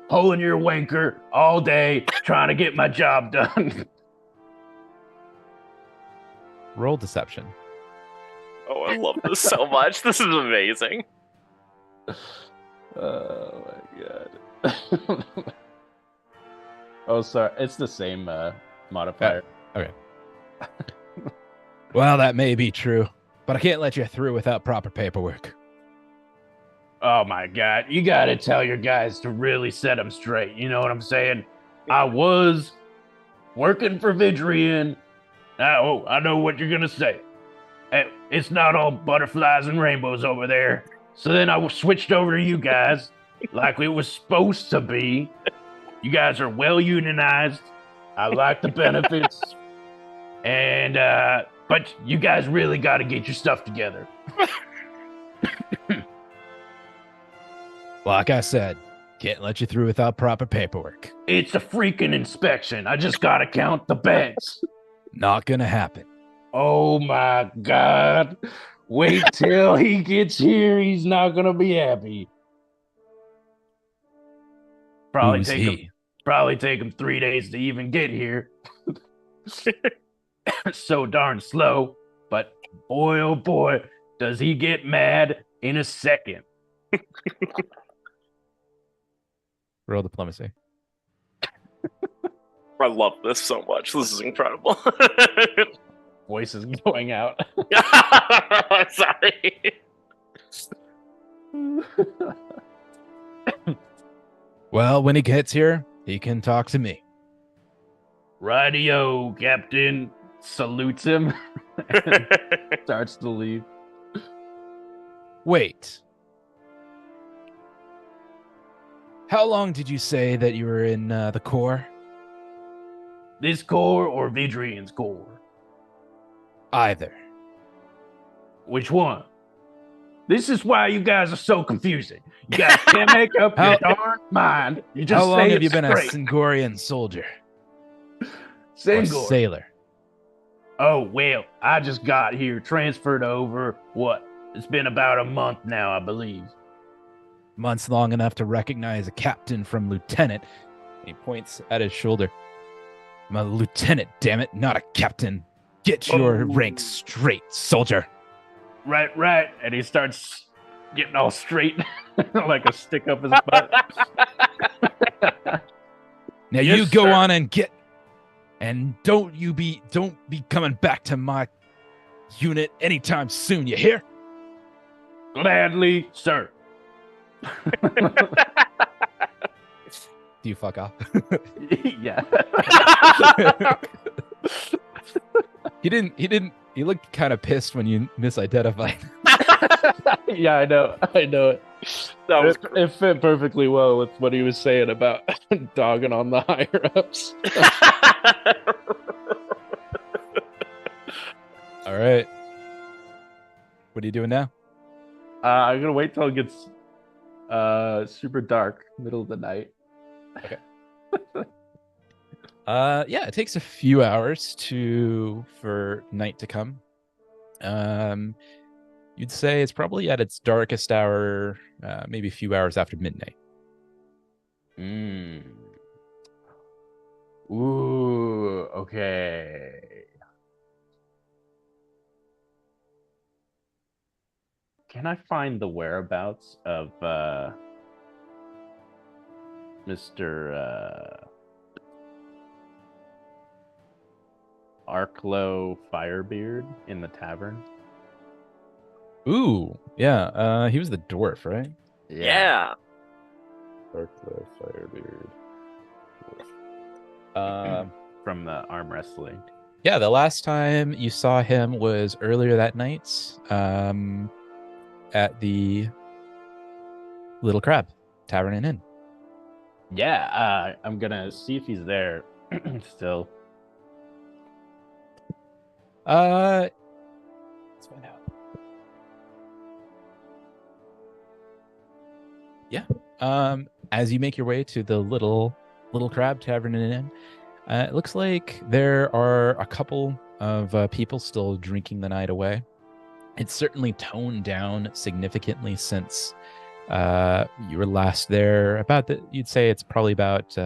pulling your wanker all day trying to get my job done. Roll deception. Oh, I love this so much. This is amazing. Oh my God. Oh, sorry. It's the same modifier. Okay. Well, that may be true, but I can't let you through without proper paperwork. Oh my God. You got to tell your guys to really set them straight. You know what I'm saying? I was working for Vidrian. I know what you're going to say. It's not all butterflies and rainbows over there. So then I switched over to you guys like it was supposed to be. You guys are well unionized. I like the benefits. And But you guys really got to get your stuff together. Like I said, can't let you through without proper paperwork. It's a freaking inspection. I just got to count the beds. Not gonna happen. Oh my God. Wait till he gets here. He's not going to be happy. Who's he? Probably take him 3 days to even get here. So darn slow. But boy, oh boy, does he get mad in a second. Roll diplomacy. I love this so much. This is incredible. Voice is going out. Sorry. Well, when he gets here, he can talk to me. Radio, Captain. Salutes him. And starts to leave. Wait. How long did you say that you were in the Corps? This Corps or Vidrian's Corps? Either. Which one? This is why you guys are so confusing. You guys can't make up your darn mind. You just How long say have you it's been straight. a Singorian soldier? Or Singor. sailor? Oh, well, I just got here, transferred over. What? It's been about a month now, I believe. Months long enough to recognize a captain from lieutenant. He points at his shoulder. I'm a lieutenant, damn it, not a captain. Get your rank straight, soldier. Right. And he starts getting all straight like a stick up his butt. Now Yes, you go sir. on and get, and don't be coming back to my unit anytime soon, you hear? Gladly, sir. Do you fuck off? Yeah. He looked kind of pissed when you misidentified. Yeah, I know it. That was It fit perfectly well with what he was saying about dogging on the higher ups. All right. What are you doing now? I'm gonna wait till it gets super dark, middle of the night. Yeah, it takes a few hours for night to come. You'd say it's probably at its darkest hour, maybe a few hours after midnight. Ooh, okay. Can I find the whereabouts of Mr. Arklow Firebeard in the tavern? Ooh, yeah. He was the dwarf, right? yeah. Arklow Firebeard. From the arm wrestling. Yeah, the last time you saw him was earlier that night, at the Little Crab Tavern and Inn. Yeah, I'm gonna see if he's there still. Let's find out. Yeah. As you make your way to the Little Crab Tavern and Inn, it looks like there are a couple of people still drinking the night away. It's certainly toned down significantly since you were last there. You'd say it's probably about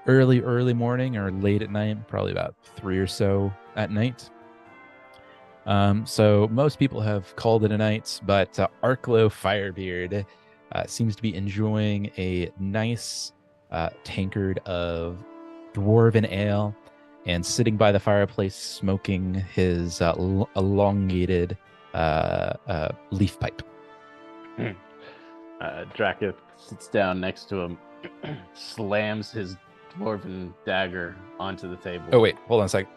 early morning or late at night, probably about 3 or so at night. So most people have called it a night, but Arklow Firebeard seems to be enjoying a nice tankard of dwarven ale and sitting by the fireplace smoking his elongated leaf pipe. Draca sits down next to him, slams his dwarven dagger onto the table. Oh, wait, hold on a sec.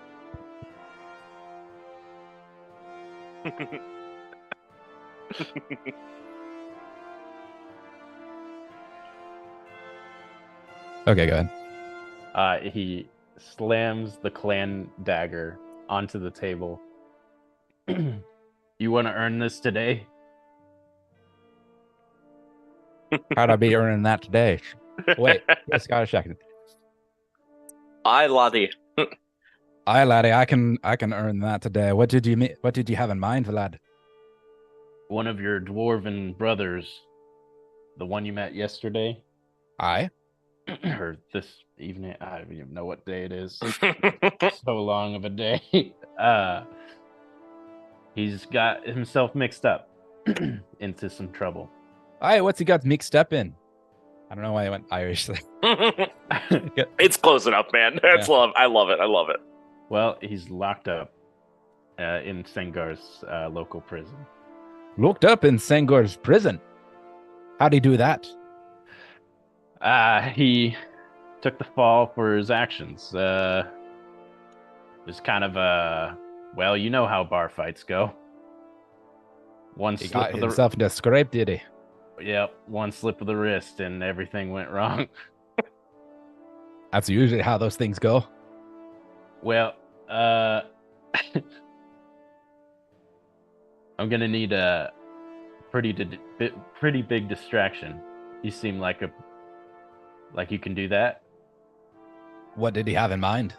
Okay, go ahead. He slams the clan dagger onto the table. You want to earn this today? How'd I be earning that today? Wait, just got a second. Aye, laddie. Aye, laddie, I can earn that today. What did you have in mind, lad? One of your dwarven brothers, the one you met yesterday, Aye. or this evening. I don't even know what day it is. So long of a day. He's got himself mixed up into some trouble. Aye, what's he got mixed up in? I don't know why I went Irish. It's close enough, man. That's love. I love it. I love it. Well, he's locked up in Sengar's local prison. Locked up in Sengar's prison? How'd he do that? He took the fall for his actions. It was kind of well, you know how bar fights go. He got himself into a scrape, did he? Yep, one slip of the wrist and everything went wrong. That's usually how those things go. Well, I'm gonna need a pretty big distraction. You seem like you can do that. What did he have in mind?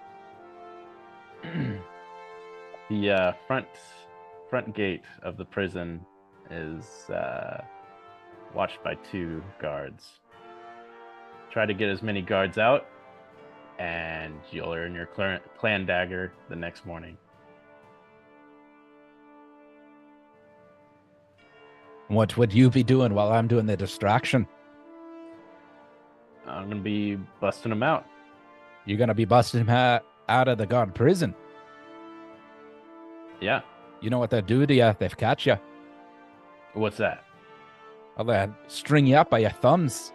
The front gate of the prison is watched by 2 guards. Try to get as many guards out, and you'll earn your clan dagger the next morning. What would you be doing while I'm doing the distraction? I'm going to be busting them out. You're going to be busting him out of the guard prison? Yeah. You know what they'll do to you if they've catch you? What's that? Well, they'll string you up by your thumbs.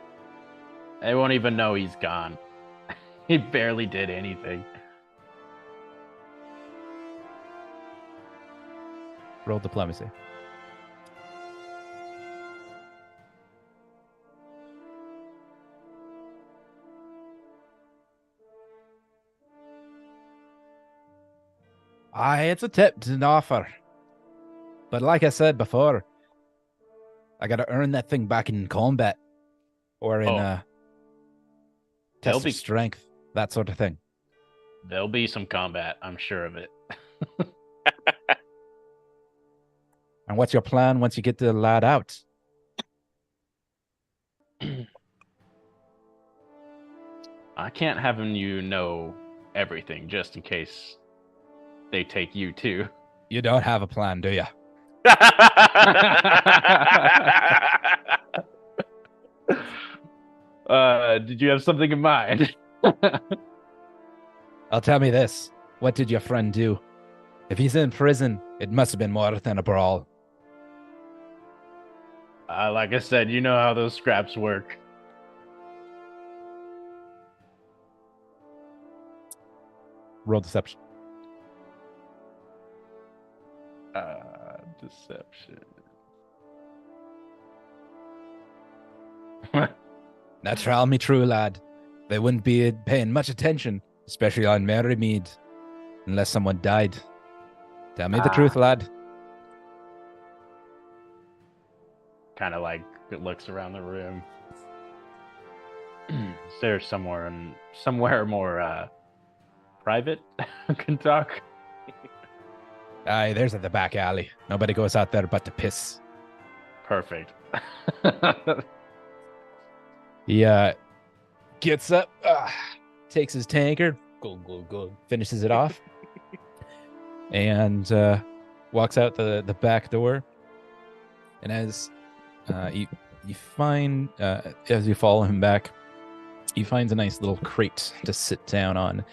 They won't even know he's gone. He barely did anything. Roll diplomacy. Aye, it's a tip to an offer. But like I said before, I gotta earn that thing back in combat. Or in test of strength. That sort of thing. There'll be some combat, I'm sure of it. And what's your plan once you get the lad out? I can't have you know everything just in case they take you too. You don't have a plan, do you? Did you have something in mind? I'll tell me this. What did your friend do? If he's in prison, it must have been more than a brawl. Like I said, you know how those scraps work. Roll deception. Deception. Natural me true, lad. They wouldn't be paying much attention, especially on Merrymead, unless someone died. Tell me the truth, lad. Kind of like it looks around the room. Is there somewhere more private can talk? Aye, there's at the back alley. Nobody goes out there but to piss. Perfect. He gets up, takes his tankard, go, finishes it off, and walks out the back door. And as you find, as you follow him back, he finds a nice little crate to sit down on.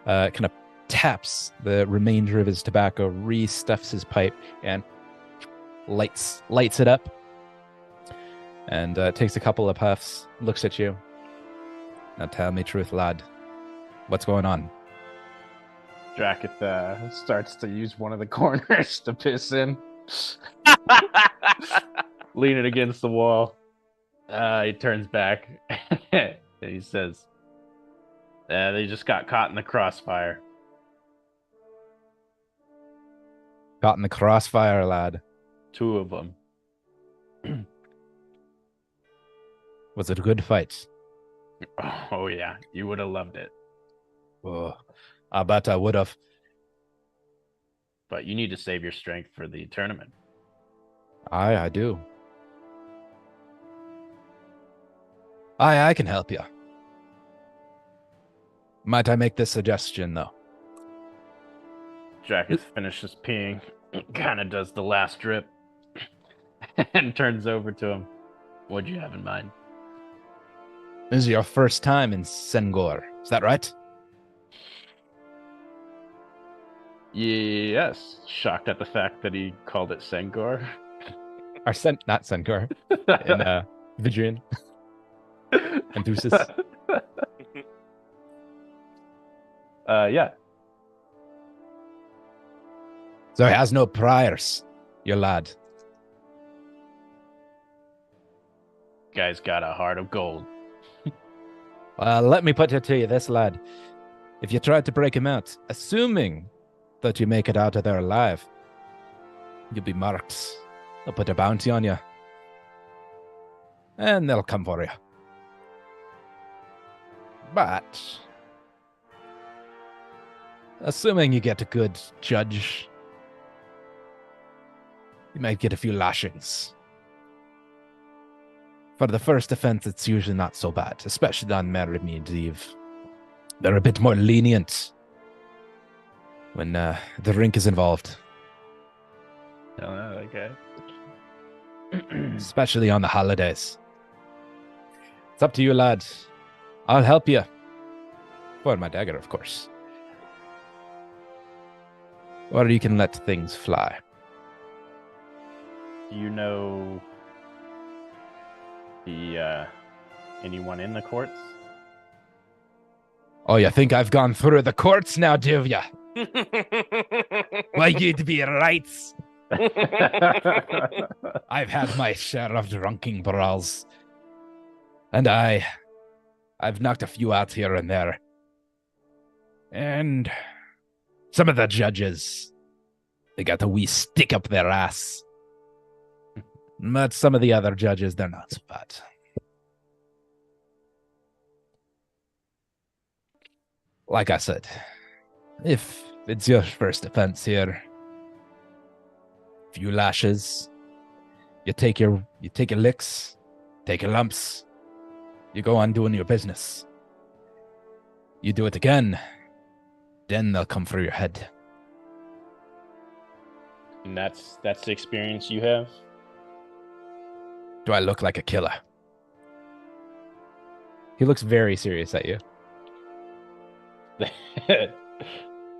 Kind of taps the remainder of his tobacco, restuffs his pipe, and lights it up. And takes a couple of puffs, looks at you. Now tell me truth, lad. What's going on? Dracket starts to use one of the corners to piss in. Leaning against the wall. He turns back. And he says, they just got caught in the crossfire. Caught in the crossfire, lad. 2 of them. Was it a good fight? Oh, yeah. You would have loved it. Oh, I bet I would have. But you need to save your strength for the tournament. I do. I can help you. Might I make this suggestion, though? Drakus finishes peeing, kind of does the last drip, and turns over to him. What'd you have in mind? This is your first time in Sengor. Is that right? Yes. Shocked at the fact that he called it Sengor. Or not Sengor. In Vidrian. Enthusis. Yeah. So he has no priors, your lad. Guy's got a heart of gold. Well, let me put it to you this, lad. If you try to break him out, assuming that you make it out of there alive, you'll be marked. They'll put a bounty on you. And they'll come for you. But assuming you get a good judge, you might get a few lashings. For the first offense, it's usually not so bad, especially on Merrymead Eve. They're a bit more lenient when the rink is involved. Oh, okay. Especially on the holidays. It's up to you, lad. I'll help you. For my dagger, of course. Or you can let things fly. Do you know anyone in the courts? Oh, you think I've gone through the courts now, do ya? Why, you'd be right. I've had my share of drunken brawls. And I've knocked a few out here and there. And some of the judges, they got a wee stick up their ass. But some of the other judges, they're not so bad. Like I said, if it's your first offense here, few lashes, you take your licks, take your lumps, you go on doing your business. You do it again, then they'll come for your head. And that's the experience you have? Do I look like a killer? He looks very serious at you.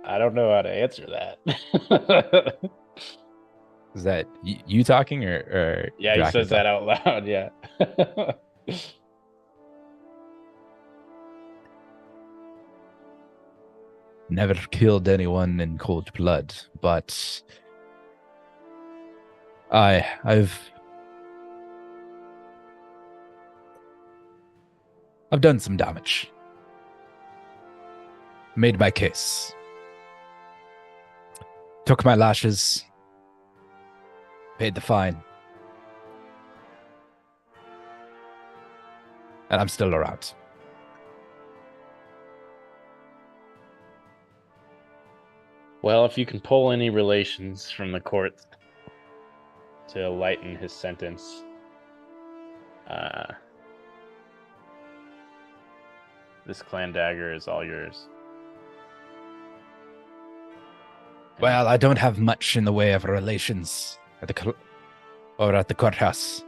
I don't know how to answer that. Is that you talking or yeah, Draken he says talking? that out loud, yeah. Never killed anyone in cold blood, but I've done some damage. Made my case. Took my lashes. Paid the fine. And I'm still around. Well, if you can pull any relations from the court to lighten his sentence, this clan dagger is all yours. Well, I don't have much in the way of relations at the courthouse.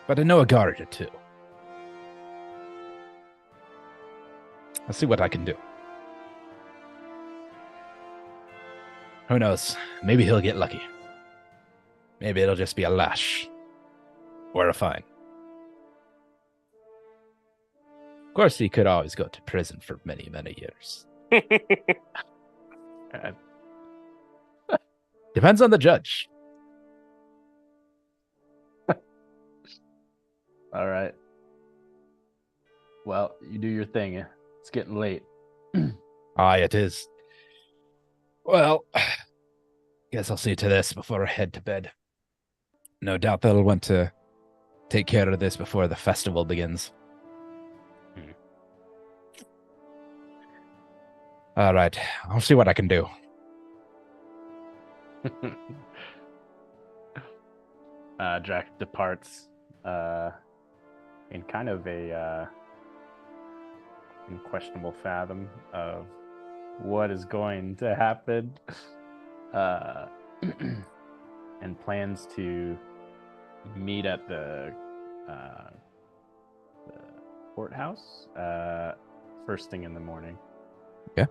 But I know a guard or two. I'll see what I can do. Who knows? Maybe he'll get lucky. Maybe it'll just be a lash. Or a fine. Of course, he could always go to prison for many, many years. Depends on the judge. All right. Well, you do your thing. It's getting late. Aye, it is. Well, guess I'll see to this before I head to bed. No doubt they'll want to take care of this before the festival begins. All right, I'll see what I can do. Jack departs in kind of a questionable fathom of what is going to happen, and plans to meet at the courthouse first thing in the morning. Yeah.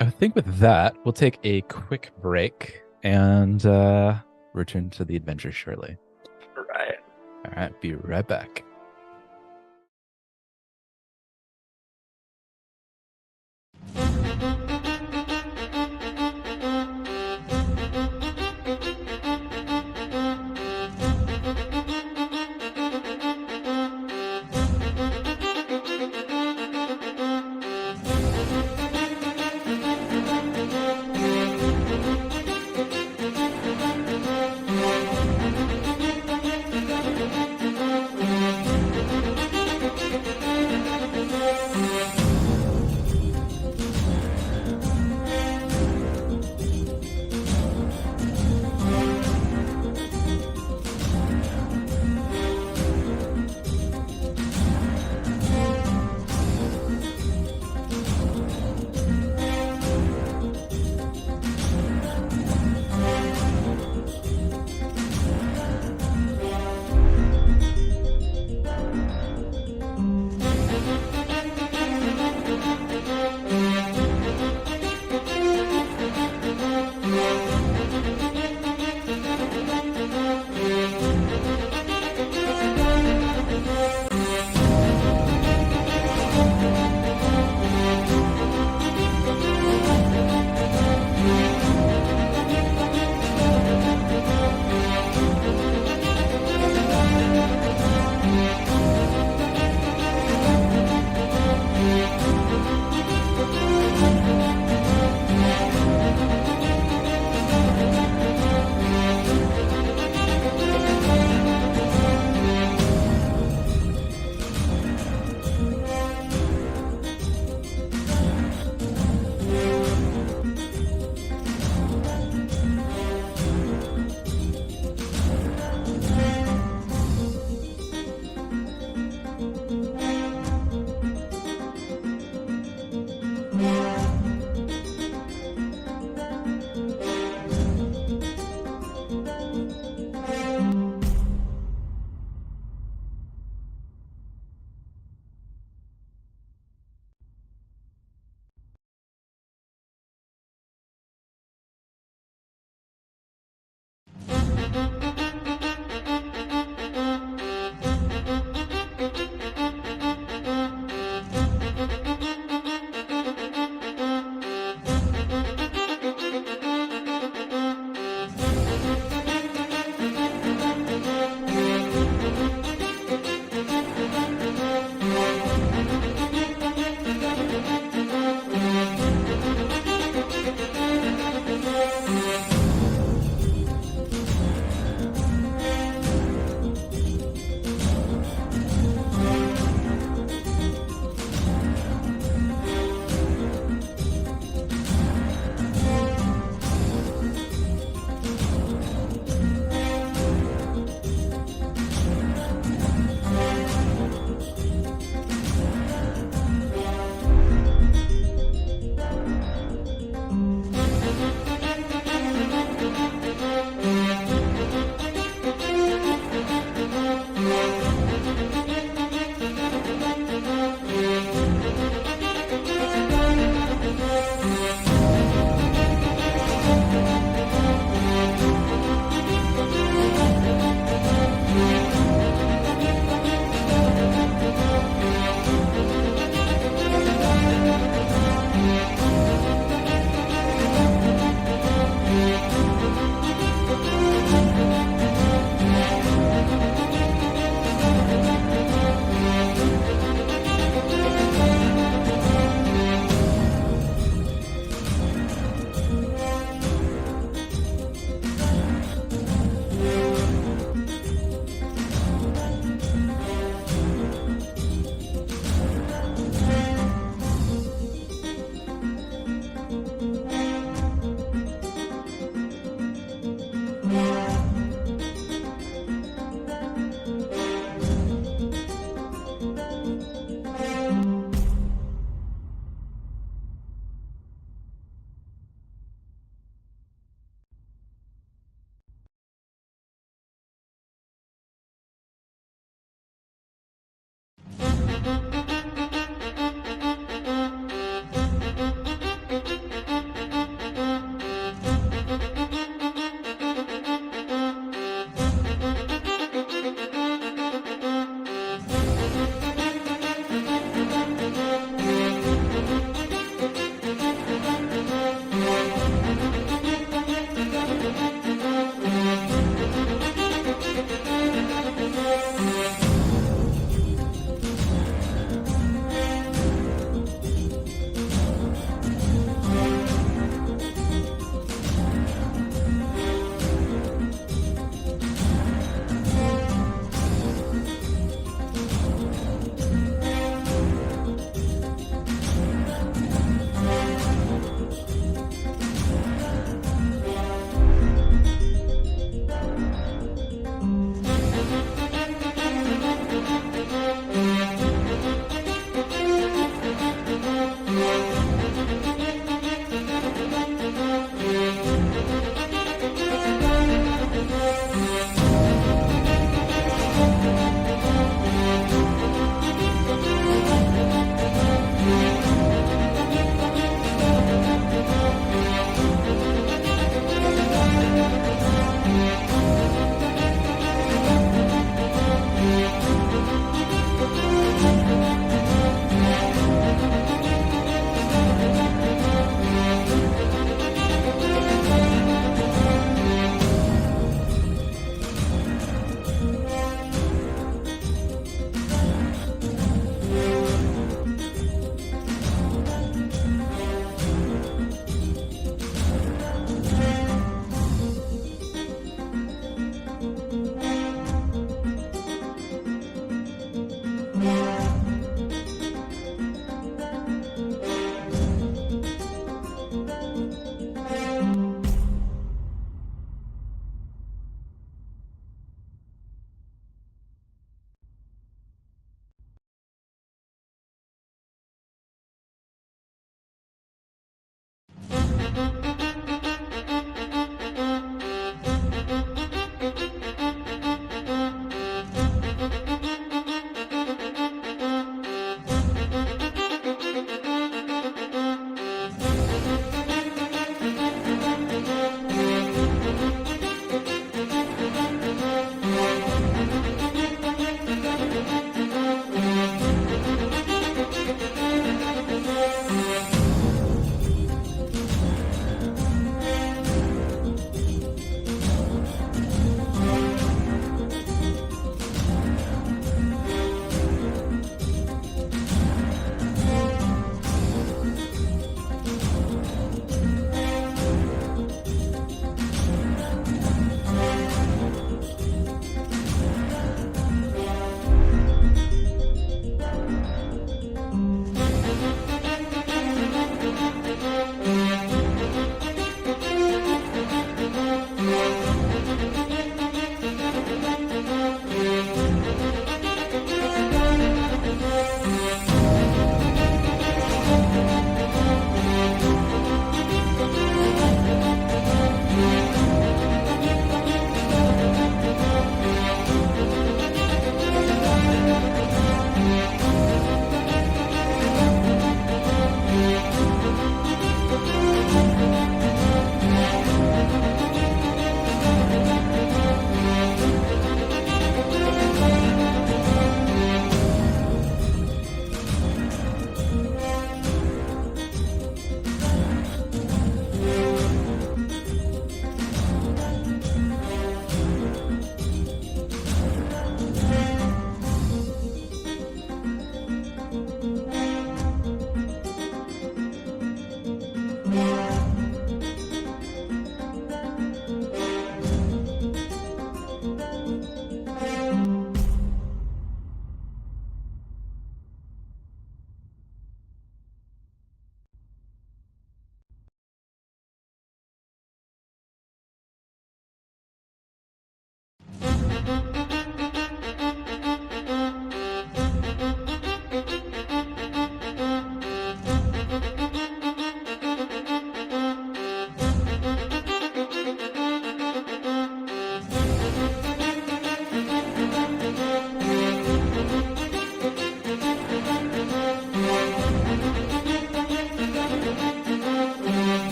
I think with that, we'll take a quick break and return to the adventure shortly. Right. All right, be right back.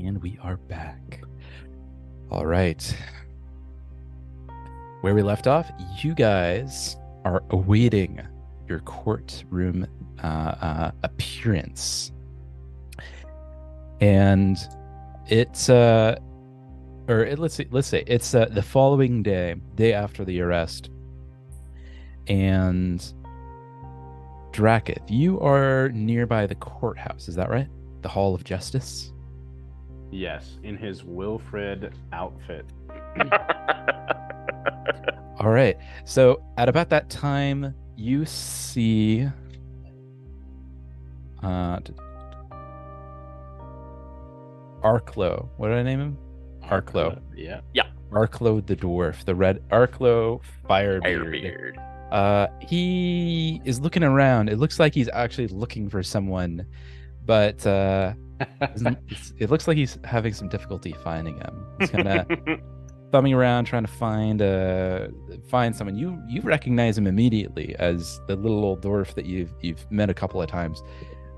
And we are back. All right. Where we left off, you guys are awaiting your courtroom appearance. And it's let's say it's the following day after the arrest. And Drakith, you are nearby the courthouse, is that right? The Hall of Justice? Yes, in his Wilfred outfit. All right. So at about that time, you see Arklo. What did I name him? Arklo. Yeah. Arklo the dwarf, the red Arklo Firebeard. He is looking around. It looks like he's actually looking for someone, but it looks like he's having some difficulty finding him. He's kind of thumbing around trying to find someone. You recognize him immediately as the little old dwarf that you've met a couple of times,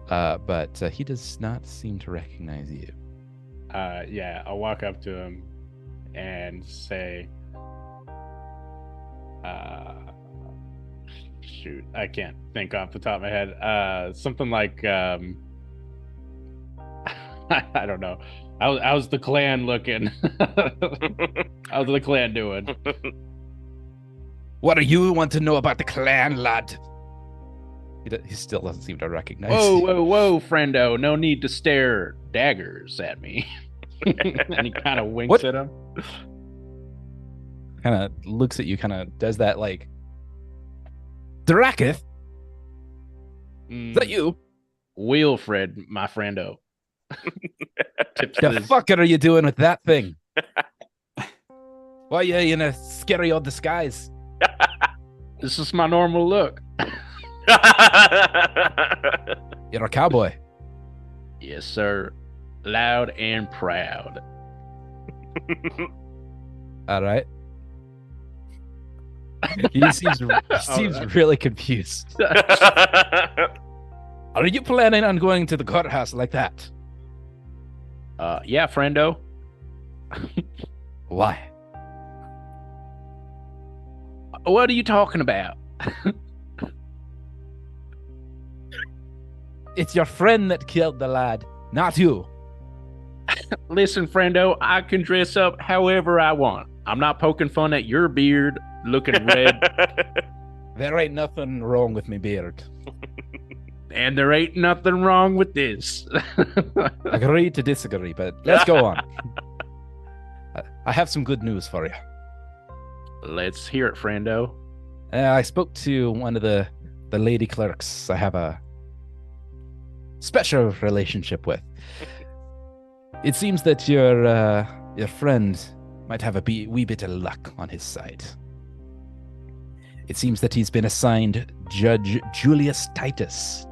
but he does not seem to recognize you. Yeah, I'll walk up to him and say, shoot, I can't think off the top of my head. Something like, I don't know. How's the clan looking? How's the clan doing? What do you want to know about the clan, lad? He still doesn't seem to recognize you. Whoa, friendo. No need to stare daggers at me. And he kind of winks What? at him. Kind of looks at you, kind of does that like, Drakith? Is that you? Wilfred, my friendo. The fuck are you doing with that thing? Why are you in a scary old disguise? This is my normal look. You're a cowboy. Yes, sir. Loud and proud. All right. He seems really confused. Are you planning on going to the courthouse like that? Yeah, friendo. Why? What are you talking about? It's your friend that killed the lad, not you. Listen, friendo, I can dress up however I want. I'm not poking fun at your beard looking red. There ain't nothing wrong with me beard. And there ain't nothing wrong with this. Agree to disagree, but let's go on. I have some good news for you. Let's hear it, friendo. I spoke to one of the lady clerks I have a special relationship with. It seems that your friend might have a wee bit of luck on his side. It seems that he's been assigned Judge Julius Titus.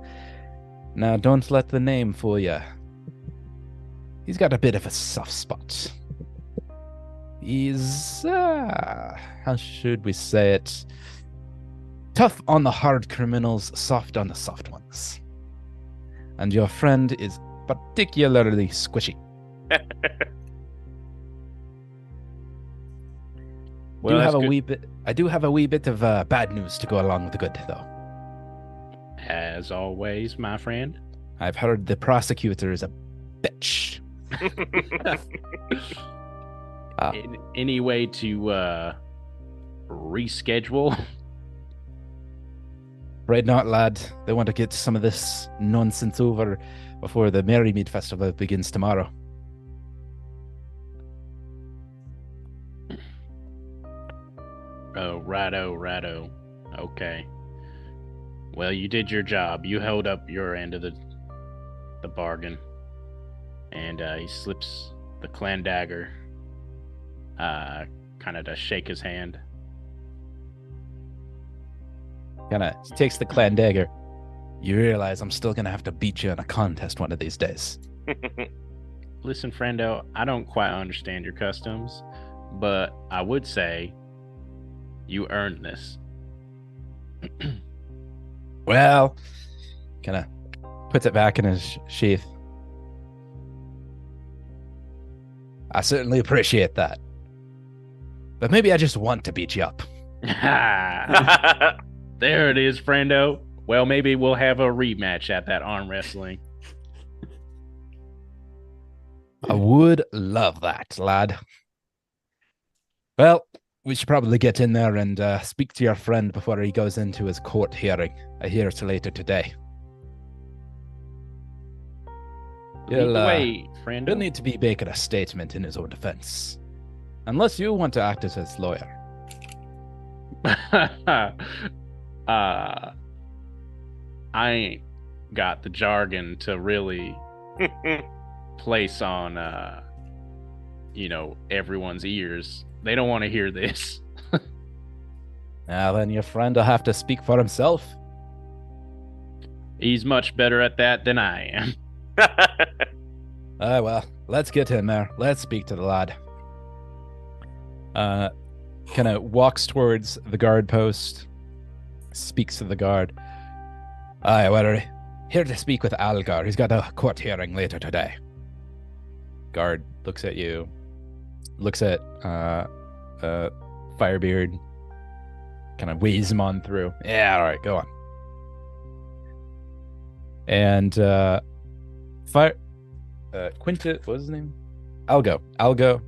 Now, don't let the name fool you. He's got a bit of a soft spot. He's, how should we say it? Tough on the hard criminals, soft on the soft ones. And your friend is particularly squishy. Well, I do have a wee bit of bad news to go along with the good, though. As always, my friend. I've heard the prosecutor is a bitch. Any way to reschedule? Right not, lad. They want to get some of this nonsense over before the Merrymead Festival begins tomorrow. Oh, righto. Okay. Well, you did your job. You held up your end of the bargain. And he slips the clan dagger, kind of to shake his hand. Kind of takes the clan dagger. You realize I'm still going to have to beat you in a contest one of these days. Listen, friendo, I don't quite understand your customs, but I would say you earned this. Well, kind of puts it back in his sheath. I certainly appreciate that. But maybe I just want to beat you up. There it is, friendo. Well, maybe we'll have a rematch at that arm wrestling. I would love that, lad. Well, we should probably get in there and speak to your friend before he goes into his court hearing. I hear it's later today. Lead the way, friend. He'll need to be making a statement in his own defense. Unless you want to act as his lawyer. I ain't got the jargon to really place on, everyone's ears. They don't want to hear this. Now then, your friend will have to speak for himself. He's much better at that than I am. Well, let's get in there. Let's speak to the lad. Kind of walks towards the guard post, speaks to the guard. We're here to speak with Algar. He's got a court hearing later today. Guard looks at you, looks at Firebeard, kind of waves him on through. Yeah, all right, go on. And Quinta, what was his name? Arclo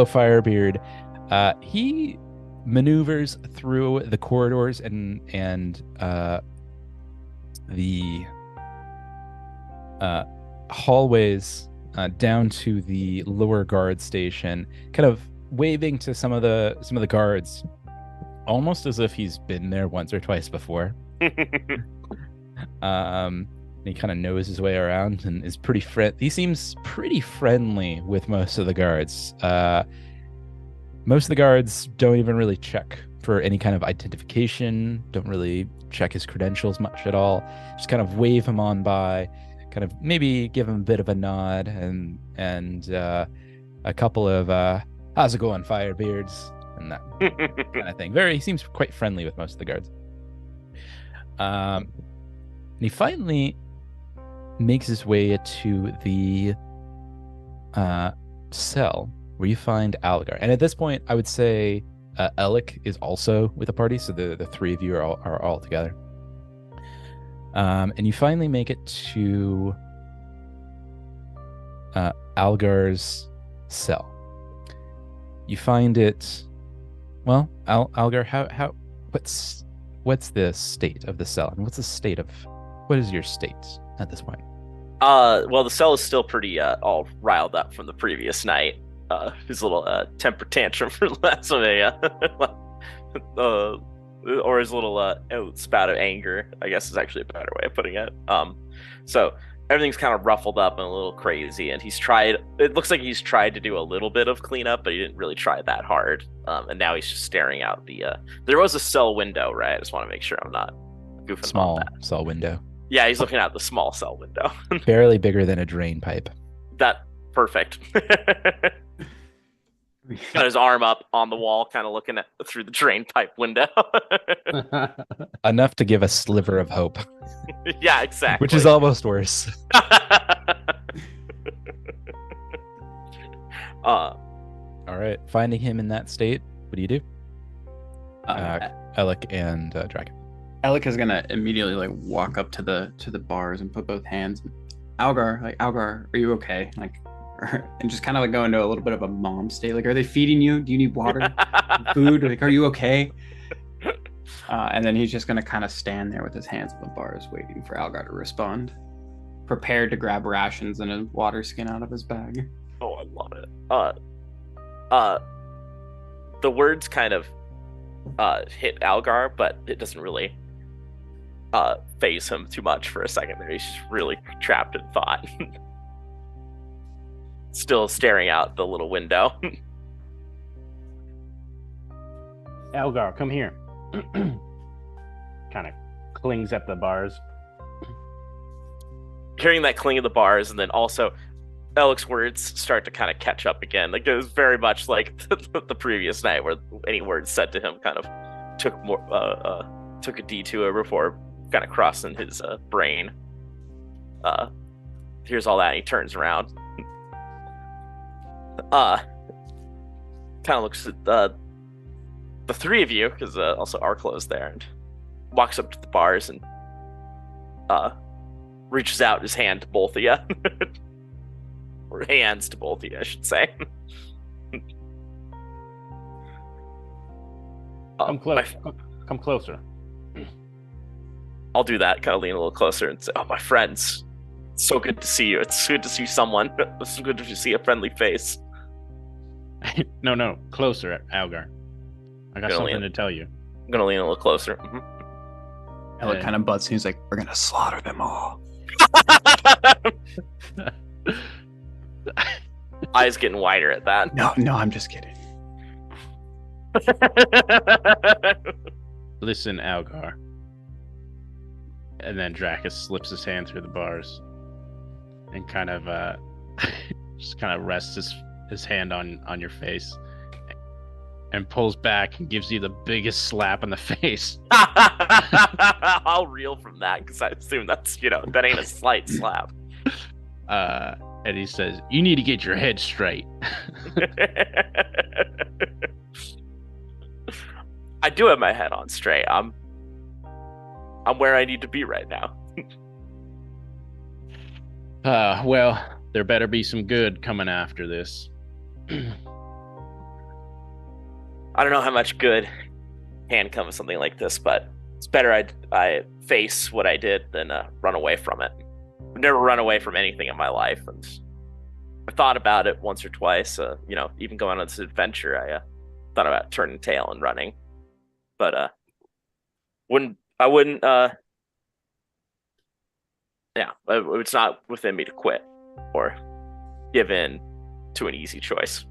Firebeard. He maneuvers through the corridors and the hallways down to the lower guard station, kind of waving to some of the guards, almost as if he's been there once or twice before. He kind of knows his way around and is he seems pretty friendly with most of the guards. Most of the guards don't even really check for any kind of identification, don't really check his credentials much at all. Just kind of wave him on by, kind of maybe give him a bit of a nod and a couple of how's it going, Firebeards, and that kind of thing. He seems quite friendly with most of the guards. And he finally makes his way to the cell where you find Algar. And at this point, I would say Alec is also with the party, so the three of you are all together. And you finally make it to Algar's cell. You find it. Well, Algar, what's the state of the cell? And what is your state at this point? Well, the cell is still pretty all riled up from the previous night. His little temper tantrum for less of a or his little spout of anger, I guess is actually a better way of putting it. So everything's kind of ruffled up and a little crazy, and it looks like he's tried to do a little bit of cleanup, but he didn't really try that hard. And now he's just staring out there was a cell window, right? I just want to make sure I'm not goofing small about that. Cell window. Yeah, he's looking out the small cell window. Barely bigger than a drain pipe. That perfect. Got his arm up on the wall, kind of looking through the drain pipe window. Enough to give a sliver of hope. Yeah, exactly. Which is almost worse. All right. Finding him in that state, what do you do? Alec and Dragon. Alec is gonna immediately walk up to the bars and put both hands. Algar, are you okay? And just kind of go into a little bit of a mom state. Are they feeding you? Do you need water, food? Are you okay? And then he's just gonna kind of stand there with his hands on the bars, waiting for Algar to respond, prepared to grab rations and a water skin out of his bag. Oh, I love it. The words kind of hit Algar, but it doesn't really phase him too much for a second there. He's just really trapped in thought. Still staring out the little window. Algar, come here. Kind of clings at the bars. Hearing that cling of the bars, and then also Alec's words start to kind of catch up again. It was very much like the previous night, where any words said to him kind of took a detour before kind of crossing his brain. Here's all that, and he turns around. Kind of looks at the three of you, because also Arclo's there, and walks up to the bars and reaches out his hand to both of you. Or hands to both of you, I should say. Come close. Come closer. I'll do that. Kind of lean a little closer and say, "Oh, my friends, it's so good to see you. It's good to see someone. It's so good to see a friendly face." No, closer, Algar. I got something to tell you. I'm gonna lean a little closer. Mm-hmm. Alec kind of butts. He's like, "We're gonna slaughter them all." Eyes getting wider at that. No, I'm just kidding. Listen, Algar. And then Dracus slips his hand through the bars and kind of just kind of rests his hand on your face and pulls back and gives you the biggest slap in the face. I'll reel from that because I assume that's, that ain't a slight slap. And he says, "You need to get your head straight." I do have my head on straight. I'm where I need to be right now. Well, there better be some good coming after this. I don't know how much good can come of something like this, but it's better I face what I did than run away from it. I've never run away from anything in my life, and I thought about it once or twice. Even going on this adventure, I thought about turning tail and running, but it's not within me to quit or give in to an easy choice.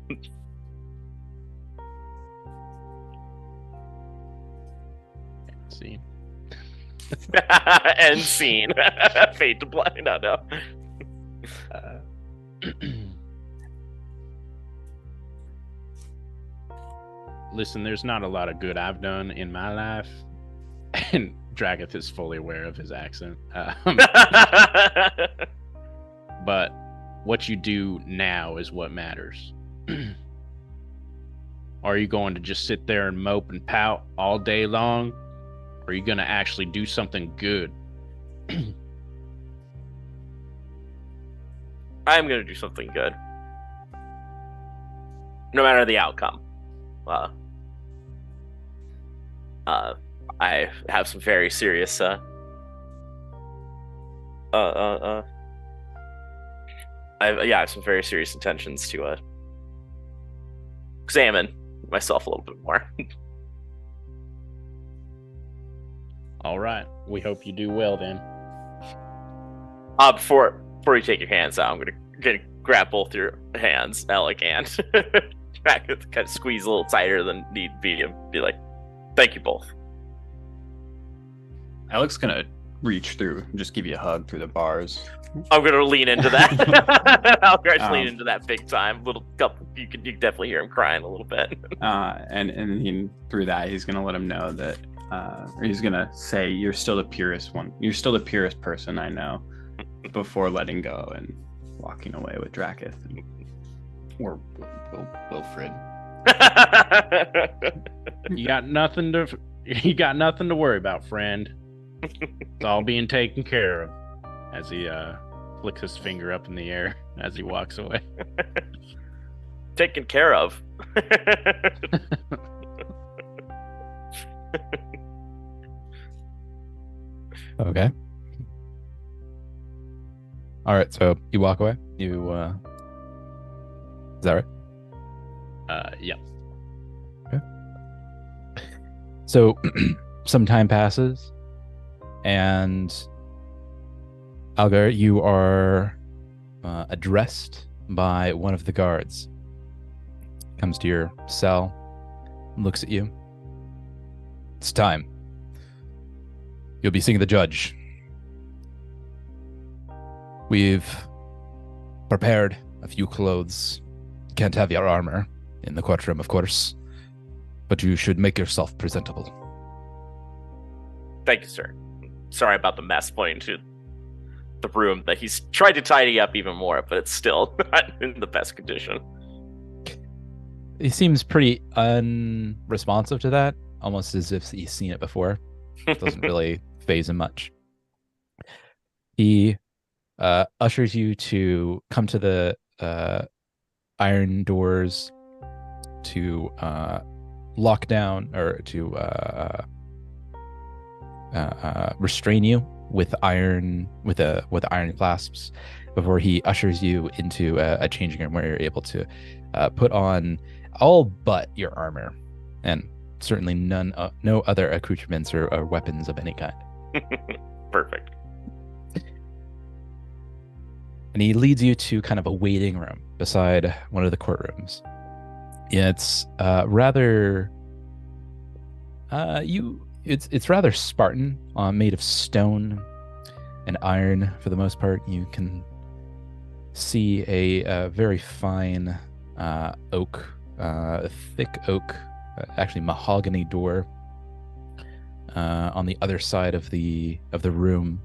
Scene. End scene. Fade to black. No. Listen, there's not a lot of good I've done in my life, and Dragath is fully aware of his accent. But what you do now is what matters. Are you going to just sit there and mope and pout all day long? Or are you going to actually do something good? I'm going to do something good. No matter the outcome. I have some very serious I have some very serious intentions to examine myself a little bit more. All right. We hope you do well then. Before you take your hands out, I'm gonna grab both your hands, Alec, and kind of squeeze a little tighter than need be, and be like, "Thank you both." Alec's gonna reach through and just give you a hug through the bars. I'm gonna lean into that. I'll lean into that big time. You can definitely hear him crying a little bit. And through that, he's gonna let him know that, or he's gonna say, "You're still the purest one. You're still the purest person I know." Before letting go and walking away with Dracus or Wilfred. You got nothing to worry about, friend. It's all being taken care of. As he flicks his finger up in the air as he walks away. Taken care of. Okay. All right, so you walk away. Is that right? Yeah. Okay. So some time passes, and Algar, you are addressed by one of the guards. Comes to your cell, looks at you. It's time. You'll be seeing the judge. We've prepared a few clothes. Can't have your armor in the courtroom, of course, but you should make yourself presentable. Thank you, sir. Sorry about the mess, pointing to the room that he's tried to tidy up even more, but it's still not in the best condition. He seems pretty unresponsive to that, almost as if he's seen it before. It doesn't really faze him much. He ushers you to come to the iron doors to lock down or to restrain you with iron clasps before he ushers you into a changing room where you're able to put on all but your armor and certainly no other accoutrements or weapons of any kind. Perfect. And he leads you to kind of a waiting room beside one of the courtrooms. It's rather it's rather Spartan, made of stone and iron for the most part. You can see a very fine oak, thick oak, actually mahogany door on the other side of the room,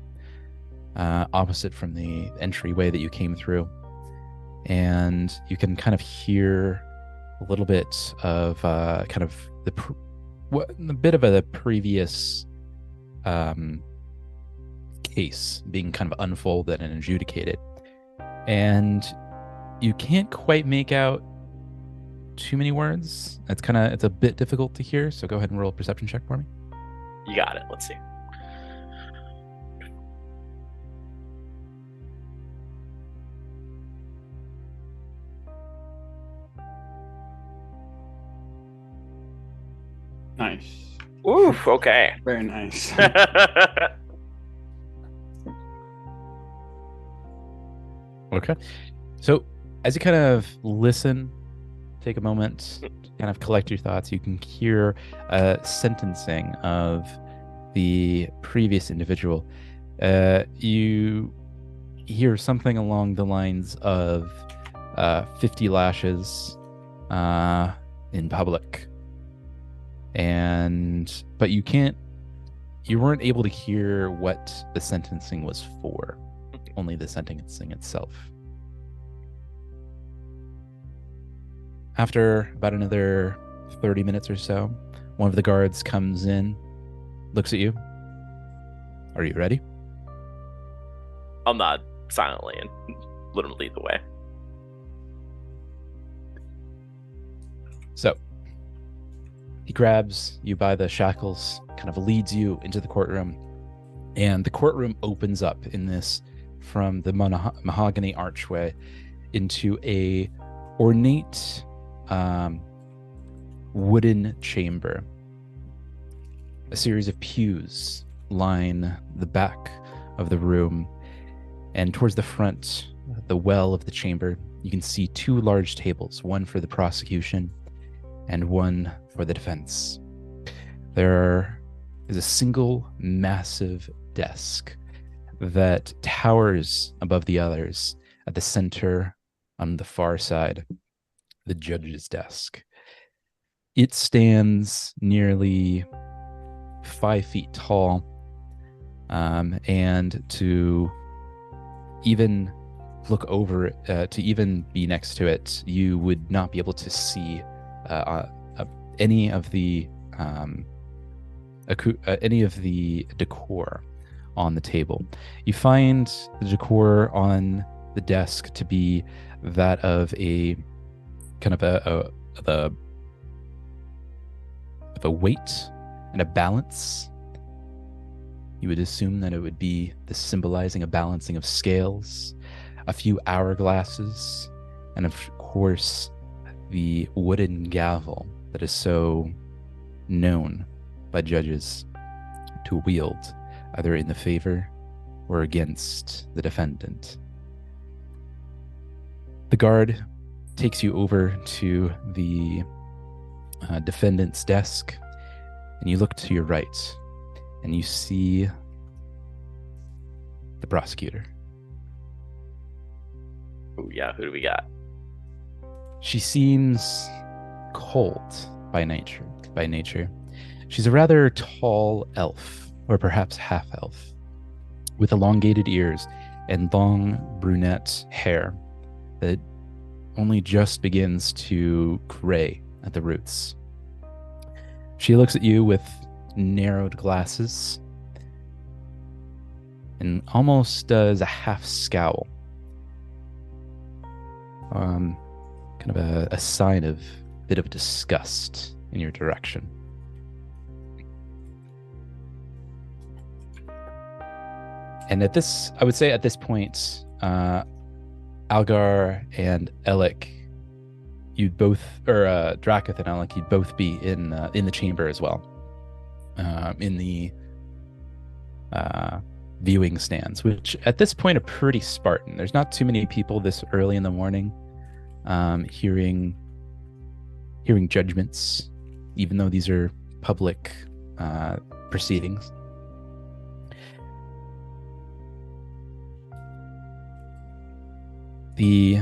opposite from the entryway that you came through. And you can kind of hear a little bit of kind of a bit of a previous case being kind of unfolded and adjudicated. And you can't quite make out too many words. It's a bit difficult to hear, so go ahead and roll a perception check for me. You got it. Let's see. Nice. Oof, okay. Very nice. Okay. So as you kind of listen, take a moment to kind of collect your thoughts, you can hear sentencing of the previous individual. You hear something along the lines of 50 lashes in public. But you weren't able to hear what the sentencing was for, only the sentencing itself. After about another 30 minutes or so, one of the guards comes in, looks at you. Are you ready? I'll nod silently and let him lead the way. So he grabs you by the shackles, kind of leads you into the courtroom, and the courtroom opens up from the mahogany archway into a ornate wooden chamber. A series of pews line the back of the room, and towards the front, the well of the chamber, you can see two large tables, one for the prosecution and one for the defense. There is a single massive desk that towers above the others at the center on the far side, the judge's desk. It stands nearly 5 feet tall, and to even look over it, to even be next to it, you would not be able to see any of the decor on the table. You find the decor on the desk to be that of a kind of a weight and a balance. You would assume that it would be symbolizing a balancing of scales, a few hourglasses, and of course the wooden gavel that is so known by judges to wield either in the favor or against the defendant. The guard takes you over to the defendant's desk, and you look to your right and you see the prosecutor. Oh yeah, who do we got? She seems cold by nature. She's a rather tall elf, or perhaps half-elf, with elongated ears and long brunette hair that only just begins to gray at the roots. She looks at you with narrowed glasses and almost does a half scowl. Kind of a sign of a bit of disgust in your direction. And I would say at this point, Algar and Alec, you'd both, or Dracoth and Alec, you'd both be in the chamber as well, in the viewing stands, which at this point are pretty Spartan. There's not too many people this early in the morning hearing judgments, even though these are public proceedings. The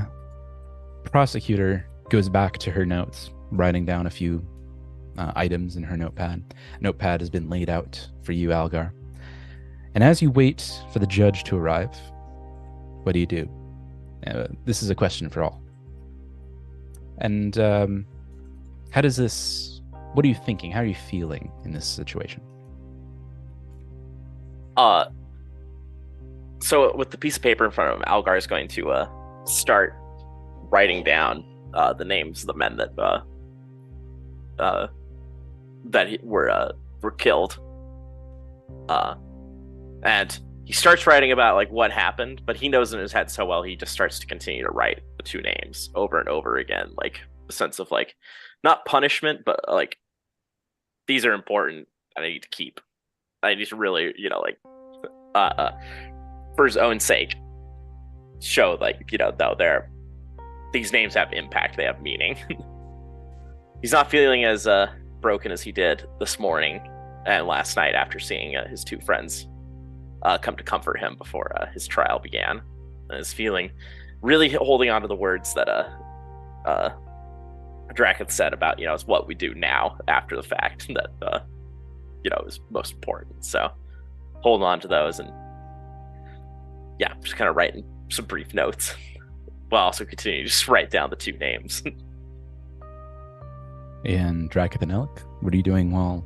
prosecutor goes back to her notes, writing down a few items in her notepad. Notepad has been laid out for you, Algar. And as you wait for the judge to arrive, what do? This is a question for all. And what are you thinking? How are you feeling in this situation? So with the piece of paper in front of him, Algar is going to start writing down the names of the men that were killed. And he starts writing about like what happened, but he knows in his head so well he just starts to continue to write the two names over and over again, like a sense of like not punishment, but like these are important. I need to really, for his own sake, show like, though these names have impact, they have meaning. He's not feeling as broken as he did this morning and last night after seeing his two friends come to comfort him before his trial began, and is feeling really holding on to the words that Dracoth said about it's what we do now after the fact that is most important. So hold on to those, and just kind of writing some brief notes while also continue to just write down the two names. And Dracoth and Alec, what are you doing while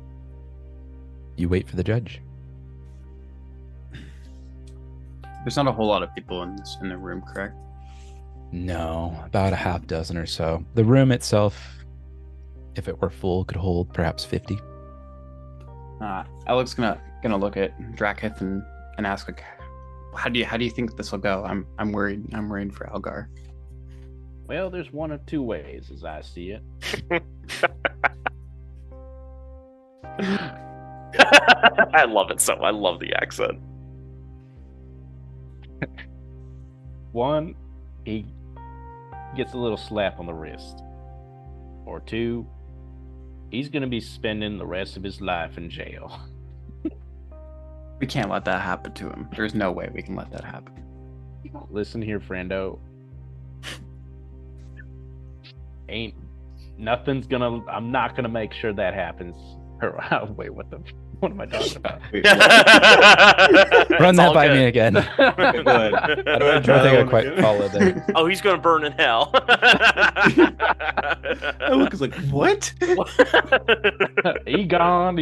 you wait for the judge? There's not a whole lot of people in the room, correct? No, about a half dozen or so. The room itself, if it were full, could hold perhaps 50. Alec's gonna look at Dracoth and ask, like, how do you think this will go? I'm worried. I'm worried for Algar. Well, there's one of two ways as I see it. I love it I love the accent. One, he gets a little slap on the wrist. Or two, he's going to be spending the rest of his life in jail. We can't let that happen to him. There's no way we can let that happen. Listen here, friendo. I'm not gonna make sure that happens. Wait, what am I talking about? Run that by me again. I don't think I quite followed there. Oh, he's gonna burn in hell. Lucas like, what? He gone.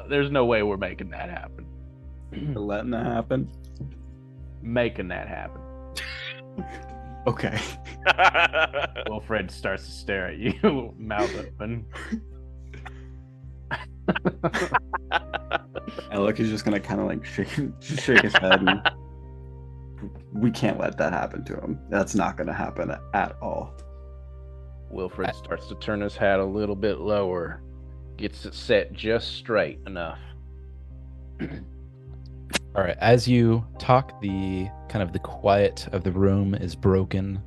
There's no way we're making that happen. We're letting that happen? Making that happen. Okay. Wilfred starts to stare at you, mouth open. Alec is just gonna kind of like shake his head. And we can't let that happen to him. That's not gonna happen at all. Wilfred starts to turn his hat a little bit lower, gets it set just straight enough. All right, as you talk, the quiet of the room is broken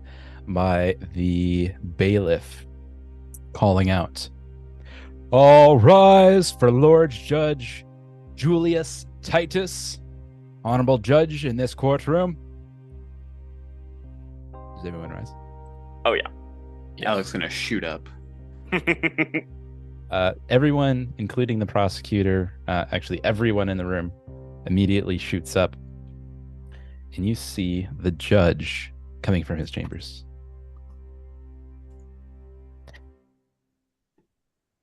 by the bailiff calling out, "All rise for Lord Judge Julius Titus, honorable judge in this courtroom." Does everyone rise? Oh yeah. Alec's gonna shoot up. Everyone, including the prosecutor, actually everyone in the room, immediately shoots up, and you see the judge coming from his chambers.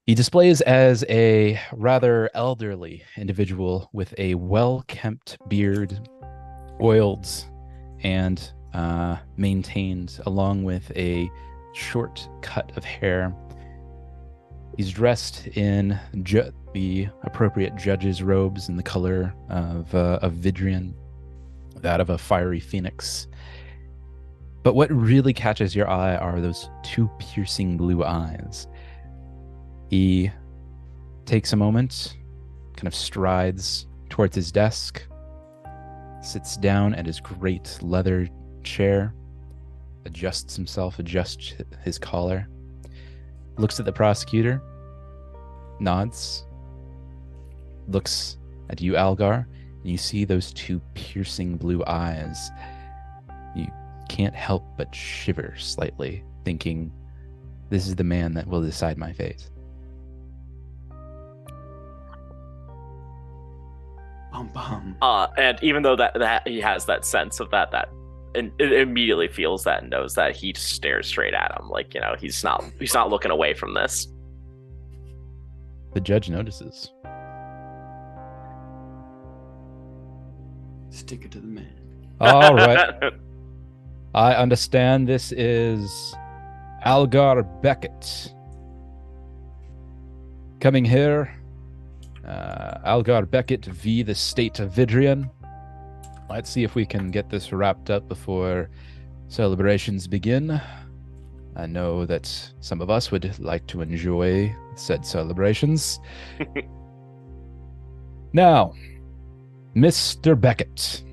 He displays as a rather elderly individual with a well-kept beard, oiled and maintained, along with a short cut of hair. He's dressed in the appropriate judge's robes in the color of Vidrian, that of a fiery phoenix. But what really catches your eye are those two piercing blue eyes. He takes a moment, kind of strides towards his desk, sits down at his great leather chair, adjusts his collar, looks at the prosecutor, nods, looks at you, Algar, and you see those two piercing blue eyes. You can't help but shiver slightly, thinking, this is the man that will decide my fate. And even though that he has that sense of that and it immediately feels that and knows that, he just stares straight at him, like, he's not looking away from this. The judge notices. Stick it to the man. All right. I understand this is Algar Beckett. Coming here, Algar Beckett v. the State of Vidrian. Let's see if we can get this wrapped up before celebrations begin. I know that some of us would like to enjoy said celebrations. Now, Mr. Beckett.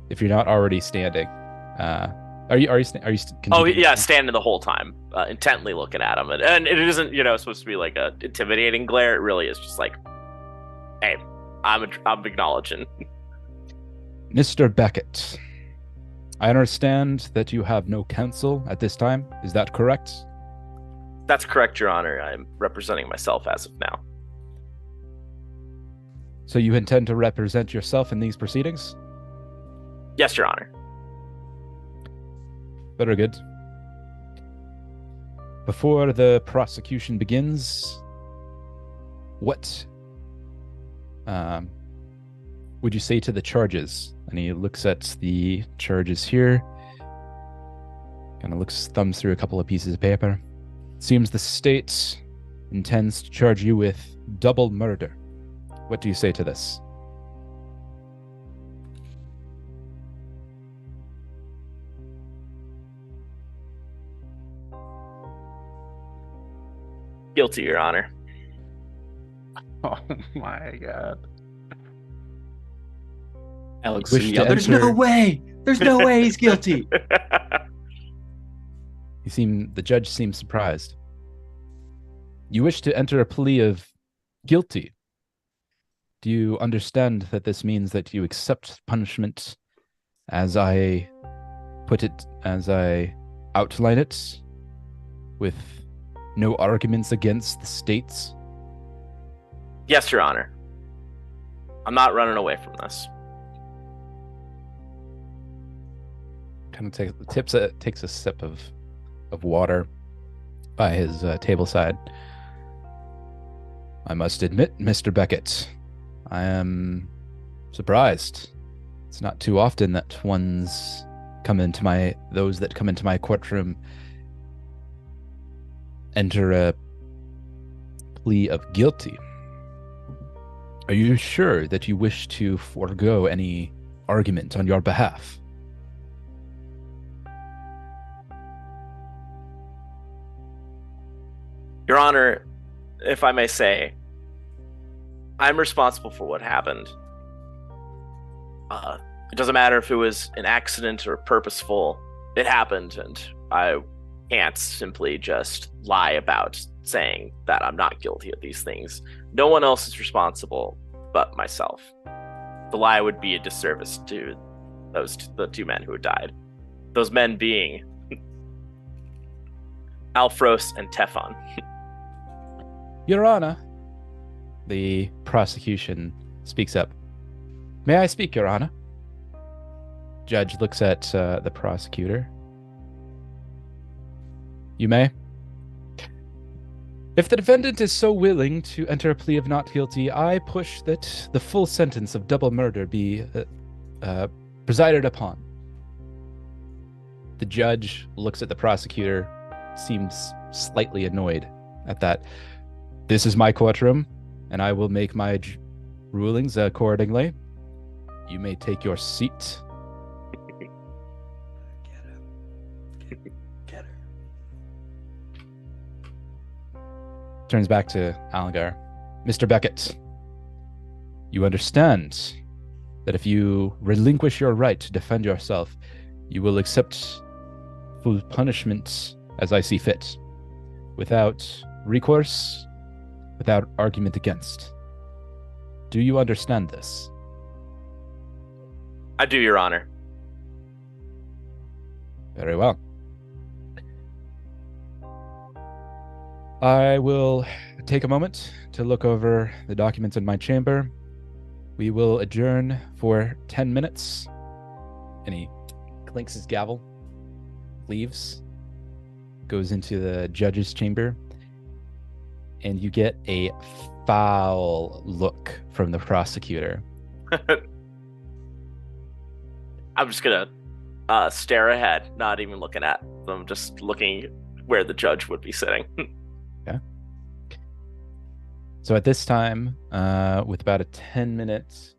If you're not already standing, are you Oh yeah, standing the whole time, intently looking at him, and it isn't supposed to be like a intimidating glare. It really is just like, hey, I'm acknowledging. Mr. Beckett, I understand that you have no counsel at this time. Is that correct? That's correct, Your Honor. I'm representing myself as of now. So you intend to represent yourself in these proceedings? Yes, Your Honor. Very good. Before the prosecution begins, what would you say to the charges? And he looks at the charges here, kind of thumbs through a couple of pieces of paper. Seems the state intends to charge you with double murder. What do you say to this? Guilty, Your Honor. Oh my god. Alex, there's no way! There's no way he's guilty! The judge seems surprised. You wish to enter a plea of guilty. Do you understand that this means that you accept punishment as I put it, as I outline it, with no arguments against the states? Yes, Your Honor. I'm not running away from this. Kind of takes a sip of water by his table side. I must admit, Mr. Beckett, I am surprised. It's not too often that those that come into my courtroom enter a plea of guilty. Are you sure that you wish to forego any argument on your behalf? Your Honor, if I may say, I'm responsible for what happened. It doesn't matter if it was an accident or purposeful. It happened, and I can't simply just lie about saying that I'm not guilty of these things. No one else is responsible but myself. The lie would be a disservice to the two men who had died. Those men being Alphros and Tefon. Your Honor, the prosecution speaks up. May I speak, Your Honor? Judge looks at the prosecutor. You may. If the defendant is so willing to enter a plea of not guilty, I push that the full sentence of double murder be presided upon. The judge looks at the prosecutor, seems slightly annoyed at that. This is my courtroom, and I will make my rulings accordingly. You may take your seat. Get her. Turns back to Algar. Mr. Beckett, you understand that if you relinquish your right to defend yourself, you will accept full punishment as I see fit, without recourse, without argument against. Do you understand this? I do, Your Honor. Very well. I will take a moment to look over the documents in my chamber. We will adjourn for 10 minutes. And he clinks his gavel, leaves, goes into the judge's chamber, and you get a foul look from the prosecutor. I'm just gonna stare ahead, not even looking at them, just looking where the judge would be sitting. Okay. So at this time, with about a 10-minute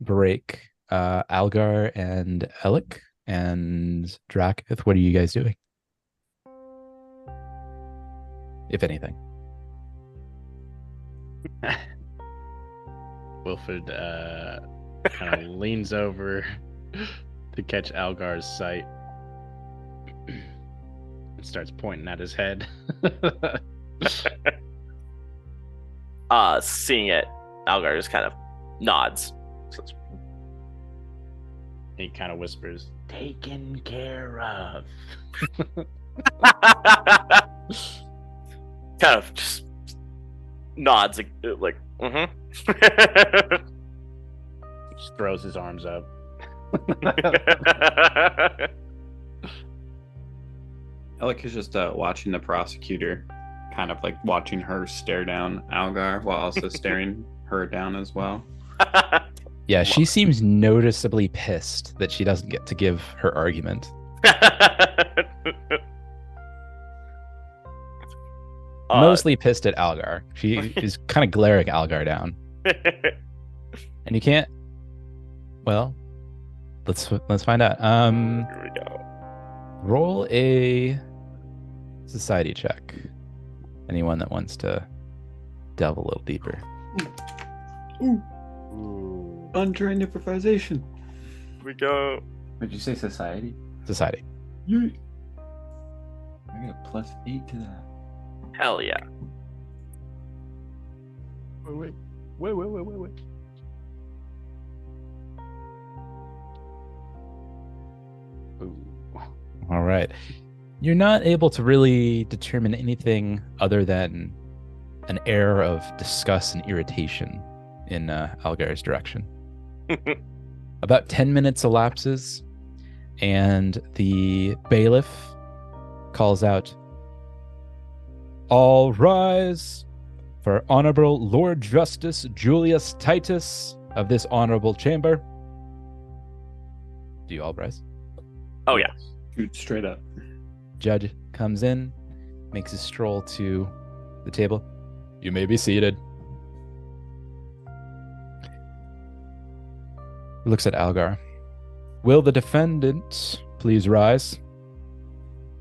break, Algar and Alec and Drakith, what are you guys doing? If anything. Wilfred kind of leans over to catch Algar's sight and starts pointing at his head. Seeing it, Algar just kind of nods. He kind of whispers, "Taken care of." Kind of just nods like mm-hmm. Just throws his arms up. Alec is just watching the prosecutor, kind of like watching her stare down Algar while also staring her down as well. Yeah, she seems noticeably pissed that she doesn't get to give her argument. Mostly pissed at Algar. She is kind of glaring Algar down. And you can't... Well, let's find out. Here we go. Roll a society check. Anyone that wants to delve a little deeper. Ooh. Untrained improvisation. Here we go. Would you say society? Society. Yeah. I got a +8 to that. Hell yeah. Wait. Ooh. All right. You're not able to really determine anything other than an air of disgust and irritation in Algar's direction. About 10 minutes elapses, and the bailiff calls out, "All rise for Honorable Lord Justice Julius Titus of this honorable chamber." Do you all rise? Oh yeah. Shoot straight up. Judge comes in, makes a stroll to the table. You may be seated. Looks at Algar. Will the defendant please rise?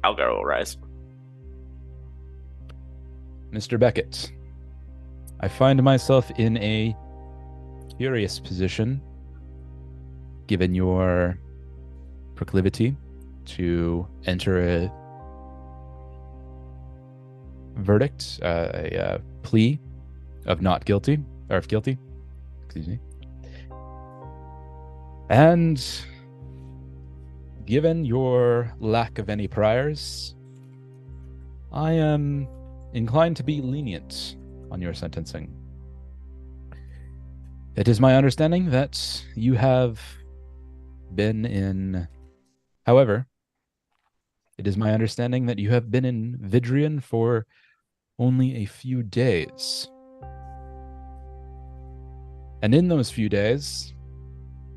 Algar will rise. Mr. Beckett, I find myself in a curious position, given your proclivity to enter a verdict, a plea of not guilty, or of guilty, excuse me. And given your lack of any priors, I am inclined to be lenient on your sentencing. It is my understanding that you have been in... However, it is my understanding that you have been in Vidrian for only a few days. And in those few days,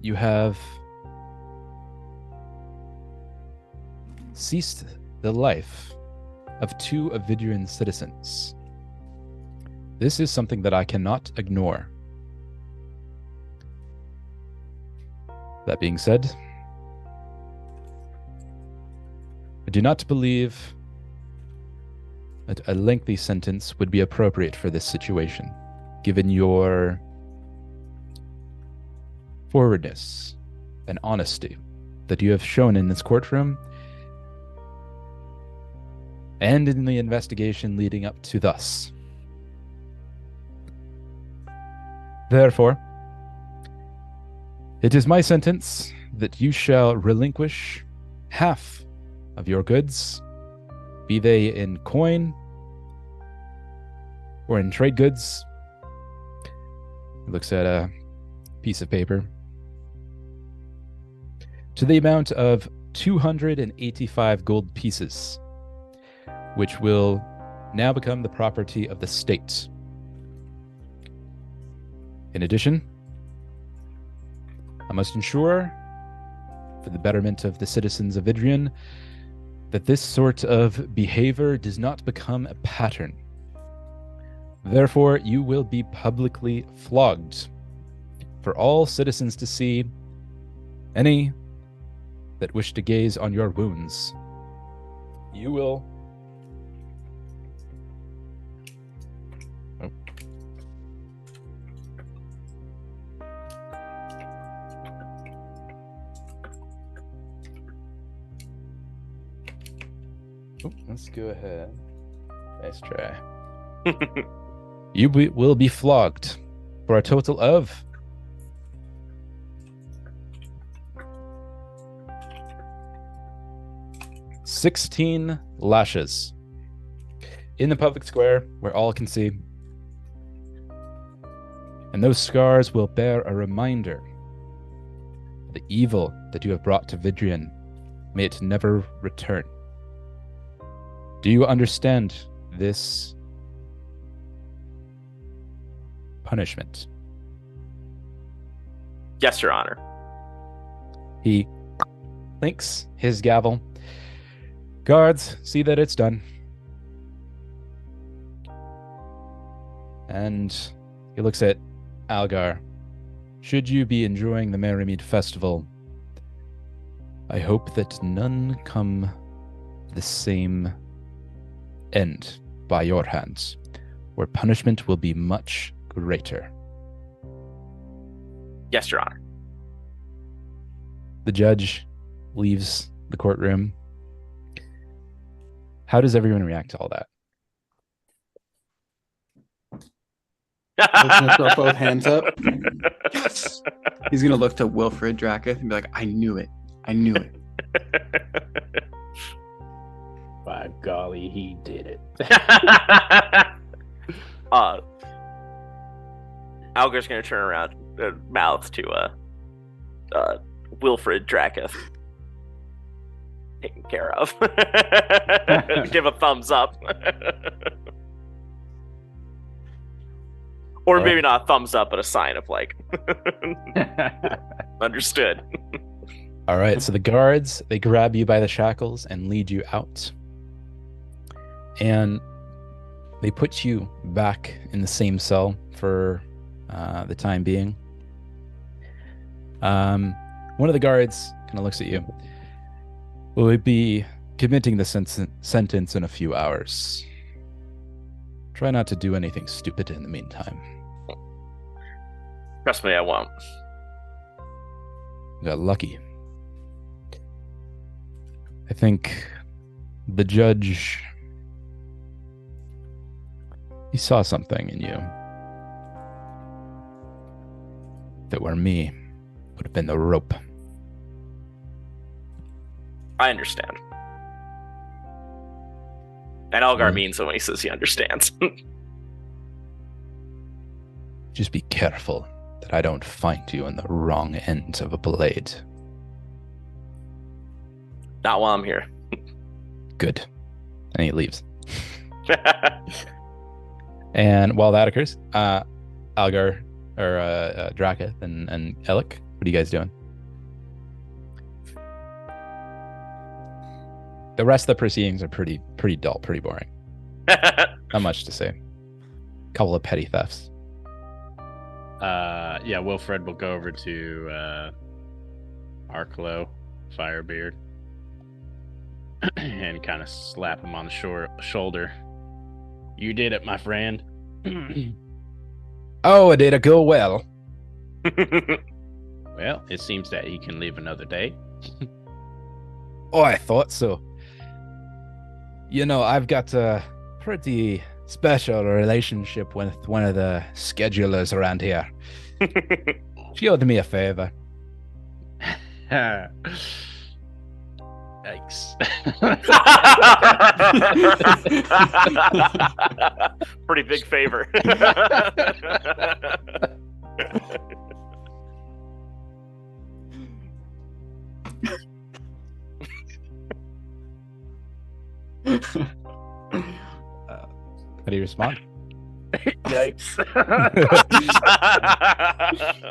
you have ceased the life of 2 Avidrian citizens. This is something that I cannot ignore. That being said, I do not believe that a lengthy sentence would be appropriate for this situation, given your forwardness and honesty that you have shown in this courtroom and in the investigation leading up to thus. Therefore, it is my sentence that you shall relinquish half of your goods, be they in coin or in trade goods. He looks at a piece of paper. To the amount of 285 gold pieces, which will now become the property of the state. In addition, I must ensure, for the betterment of the citizens of Idrian, that this sort of behavior does not become a pattern. Therefore, you will be publicly flogged for all citizens to see. Any that wish to gaze on your wounds, you will... Oh. Oh, let's go ahead. Nice try. You will be flogged for a total of 16 lashes in the public square where all can see. And those scars will bear a reminder of the evil that you have brought to Vidrian. May it never return. Do you understand this punishment? Yes, Your Honor. He clinks his gavel. Guards, see that it's done. And he looks at Algar. Should you be enjoying the Merrymead Festival, I hope that none come to the same end by your hands, where punishment will be much greater. Yes, Your Honor. The judge leaves the courtroom. How does everyone react to all that? He's gonna throw both hands up. Yes. He's gonna look to Wilfred Dracath and be like, I knew it. I knew it. By golly, he did it. Algar's gonna turn around and mouth to Wilfred Dracath. Taken care of. Give a thumbs up. Or maybe not a thumbs up, but a sign of like understood. All right, so the guards, they grab you by the shackles and lead you out. And they put you back in the same cell for the time being. One of the guards kind of looks at you. Will we be committing the sentence in a few hours? Try not to do anything stupid in the meantime. Trust me, I won't. You got lucky. I think the judge, he saw something in you. If it were me, would have been the rope. I understand. And Algar means it when he says he understands. Just be careful that I don't find you on the wrong end of a blade. Not while I'm here. Good. And he leaves. And while that occurs, Algar, or Dracath and Ellic, what are you guys doing? The rest of the proceedings are pretty dull, pretty boring. Not much to say. Couple of petty thefts. Yeah, Wilfred will go over to Arklow, Firebeard, and kind of slap him on the shoulder. You did it, my friend. Oh, did it go well? Well, it seems that he can live another day. Oh, I thought so. You know, I've got a pretty special relationship with one of the schedulers around here. She owed me a favor. Yikes. Pretty big favor. How do you respond? Yikes.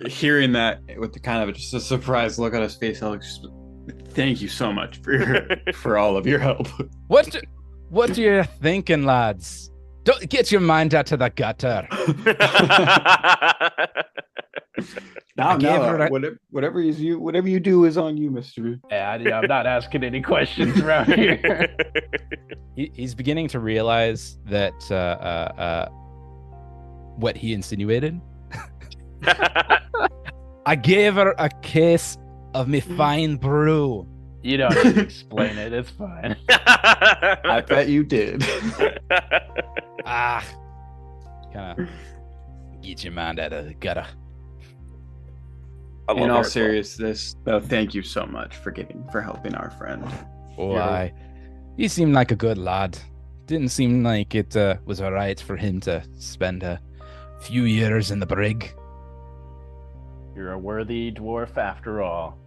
Hearing that with the kind of just a surprised look on his face, Alex, thank you so much for all of your help. What are you thinking, lads? Don't get your mind out to the gutter. Whatever you do is on you, Mr. Yeah, I'm not asking any questions around here. He's beginning to realize that what he insinuated. I gave her a case of me fine brew. You don't need to explain it. It's fine. I bet you did. Kind of get your mind out of the gutter. In all seriousness, though, thank you so much for helping our friend. Why? He seemed like a good lad. Didn't seem like it was alright for him to spend a few years in the brig. You're a worthy dwarf after all.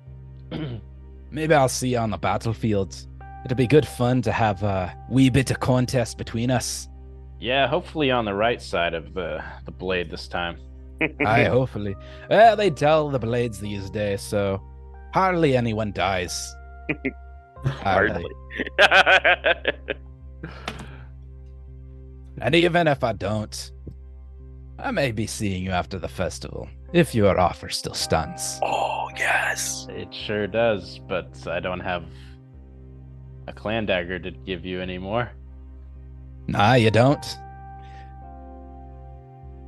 Maybe I'll see you on the battlefield. It'll be good fun to have a wee bit of contest between us. Yeah, hopefully on the right side of the blade this time. Aye, hopefully. Well, they dull the blades these days, so hardly anyone dies. Hardly. And even if I don't, I may be seeing you after the festival, if your offer still stands. Oh, yes. It sure does, but I don't have a clan dagger to give you anymore. Nah, you don't.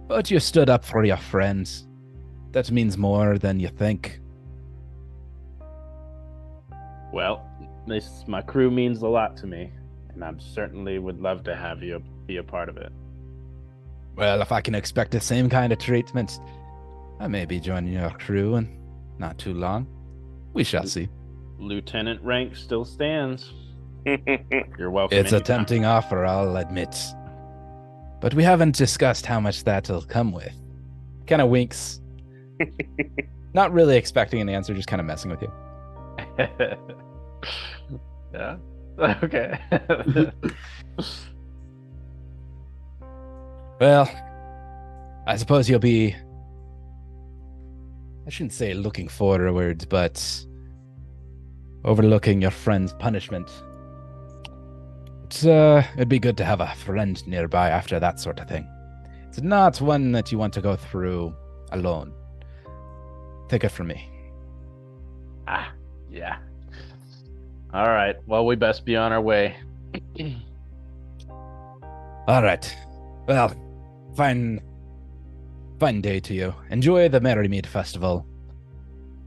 But you stood up for your friends. That means more than you think. Well, my crew means a lot to me, and I certainly would love to have you be a part of it. Well, if I can expect the same kind of treatment, I may be joining your crew in not too long. We shall see. Lieutenant rank still stands. You're welcome. It's a anytime. tempting offer, I'll admit. But we haven't discussed how much that'll come with. Kind of winks. Not really expecting an answer, just kind of messing with you. Yeah. Okay. Well, I suppose you'll be, I shouldn't say looking forward, but overlooking your friend's punishment. It'd be good to have a friend nearby after that sort of thing. It's not one that you want to go through alone. Take it from me. Yeah. All right. Well, we best be on our way. All right. Well, fine day to you. Enjoy the Merrymead Festival.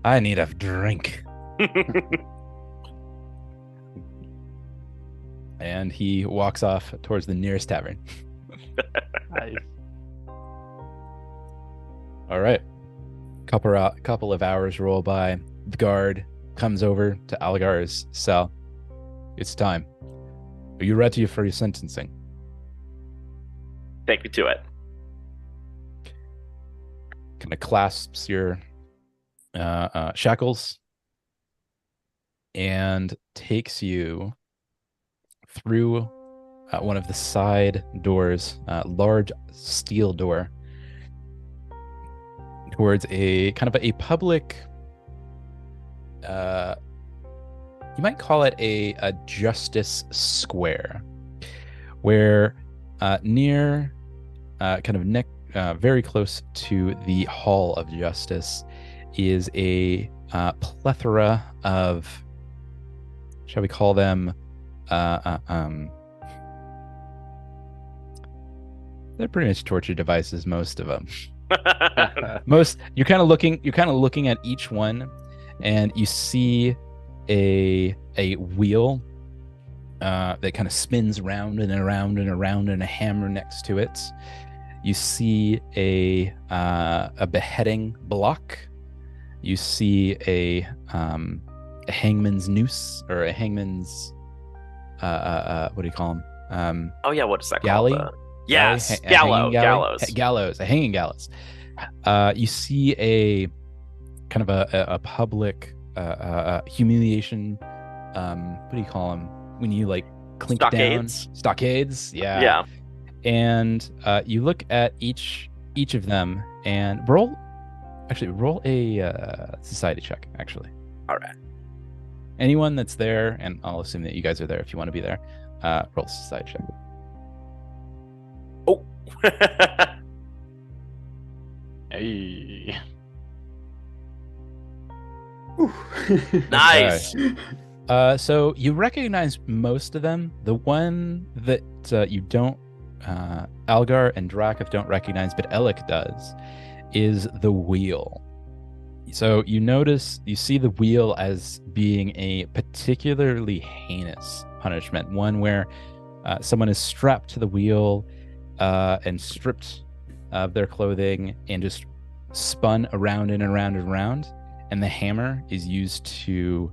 I need a drink. And he walks off towards the nearest tavern. Nice. All right. Couple of hours roll by. The guard comes over to Algar's cell. It's time. Are you ready for your sentencing? Take me to it. Kind of clasps your shackles and takes you through one of the side doors, large steel door, towards a kind of a public you might call it a justice square, where near kind of very close to the Hall of Justice is a plethora of, shall we call them, they're pretty much torture devices, most of them. You're kind of looking at each one, and you see a wheel that kind of spins round and around and around, and a hammer next to it. You see a beheading block. You see a hangman's noose, or a hangman's what do you call them? Oh yeah, what is that galley? called? Yes, gallows. Gallows, a hanging gallows. You see a kind of a public humiliation. What do you call them when you like clink Stockades. down? Stockades. Yeah. Yeah. And you look at each of them and roll a society check. Actually. All right. Anyone that's there, and I'll assume that you guys are there if you want to be there. Roll a society check. Oh. Hey. Nice. So you recognize most of them. The one that you don't, Algar and Drakov don't recognize, but Elik does, is the wheel. So you see the wheel as being a particularly heinous punishment, one where someone is strapped to the wheel and stripped of their clothing and just spun around and around and around, and the hammer is used to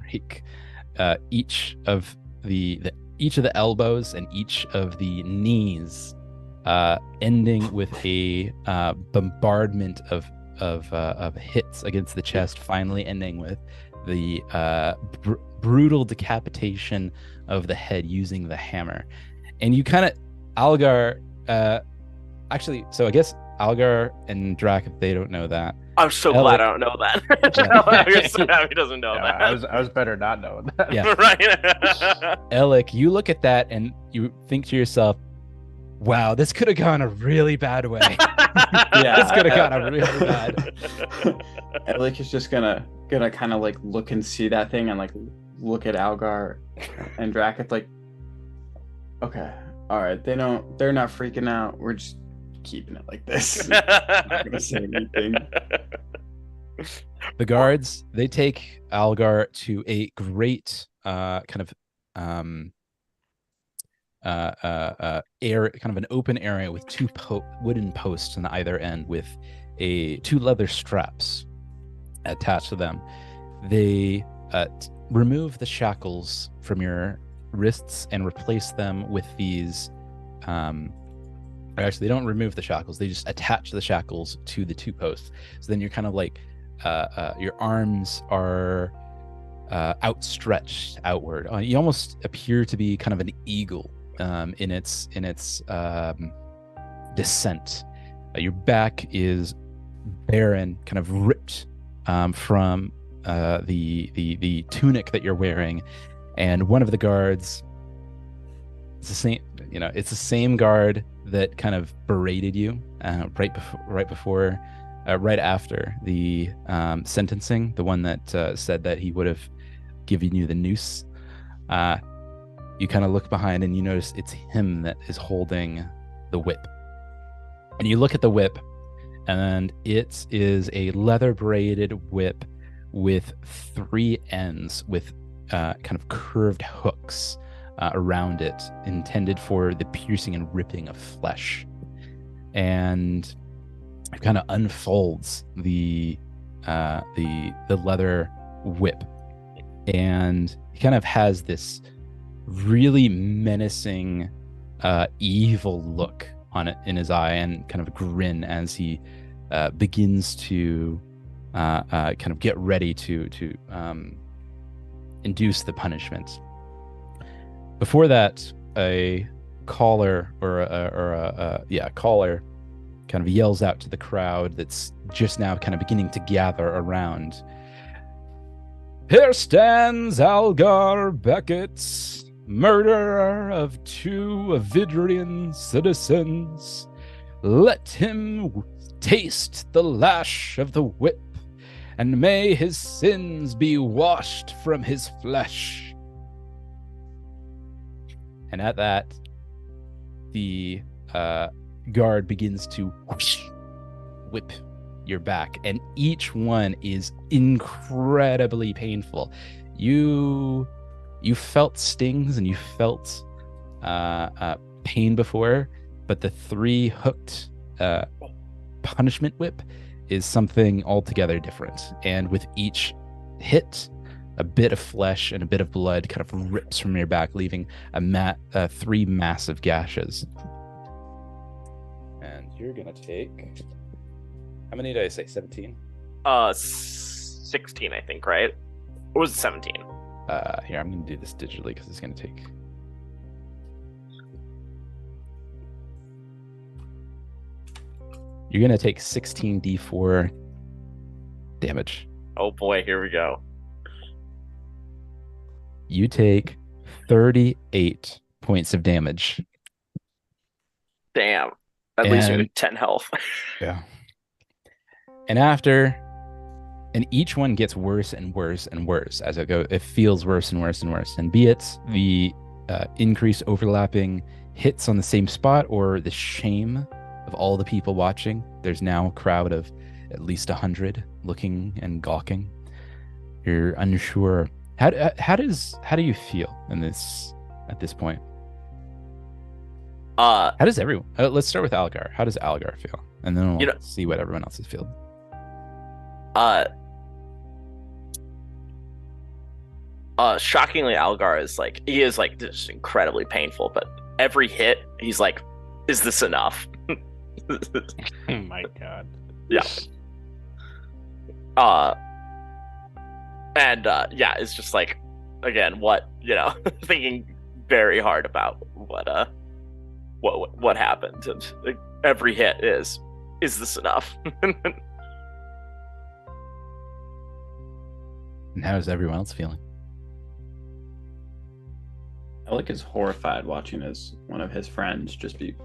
break each of the elbows and each of the knees, ending with a bombardment of hits against the chest, finally ending with the brutal decapitation of the head using the hammer. And you kind of, Algar, actually, so I guess Algar and Drak, if they don't know that. I'm so glad I don't know that. I'm so happy he doesn't know that. I was better not knowing that. Yeah. Right. Elik, you look at that and you think to yourself, wow, this could have gone a really bad way. Yeah, this could have gone a really bad. Elik is just gonna kind of like look and see that thing and like look at Algar and Drak. Like, okay, all right, they're not freaking out. We're just keeping it like this. I'm not gonna say anything. The guards, they take Algar to a great kind of area, kind of an open area with two wooden posts on either end with two leather straps attached to them. They remove the shackles from your wrists and replace them with these actually, they don't remove the shackles, they just attach the shackles to the two posts. So then you're kind of like your arms are outstretched outward. You almost appear to be kind of an eagle in its descent. Your back is barren, kind of ripped from the tunic that you're wearing, and one of the guards, it's the same guard that kind of berated you right after the sentencing, the one that said that he would have given you the noose. You kind of look behind and you notice it's him that is holding the whip. And you look at the whip, and it is a leather braided whip with three ends with kind of curved hooks around it, intended for the piercing and ripping of flesh. And it kind of unfolds the leather whip, and he kind of has this really menacing, evil look on it in his eye, and kind of a grin as he begins to kind of get ready to induce the punishment. Before that, a caller caller kind of yells out to the crowd that's just now kind of beginning to gather around. Here stands Algar Beckett, murderer of 2 Avidrian citizens. Let him taste the lash of the whip, and may his sins be washed from his flesh. And at that, the guard begins to whip your back, and each one is incredibly painful. You felt stings and you felt pain before, but the 3 hooked punishment whip is something altogether different. And with each hit, a bit of flesh and a bit of blood kind of rips from your back, leaving 3 massive gashes. And you're gonna take, how many did I say? 17? 16, I think, right? Or was it 17? Here, I'm gonna do this digitally because it's gonna take. You're gonna take 16d4 damage. Oh boy, here we go. You take 38 points of damage. Damn. At least we have 10 health. Yeah. And each one gets worse and worse and worse as it goes. It feels worse and worse and worse. And be it the increased overlapping hits on the same spot or the shame of all the people watching, there's now a crowd of at least 100 looking and gawking. You're unsure. How do you feel at this point? How does everyone? Let's start with Algar. How does Algar feel? And then we'll see what everyone else has feel. Shockingly, Algar is he is just incredibly painful, but every hit he's like, is this enough? Oh my god. Yeah. It's just again, thinking very hard about what happened, and every hit is this enough? And how is everyone else feeling? Alec is horrified watching one of his friends just be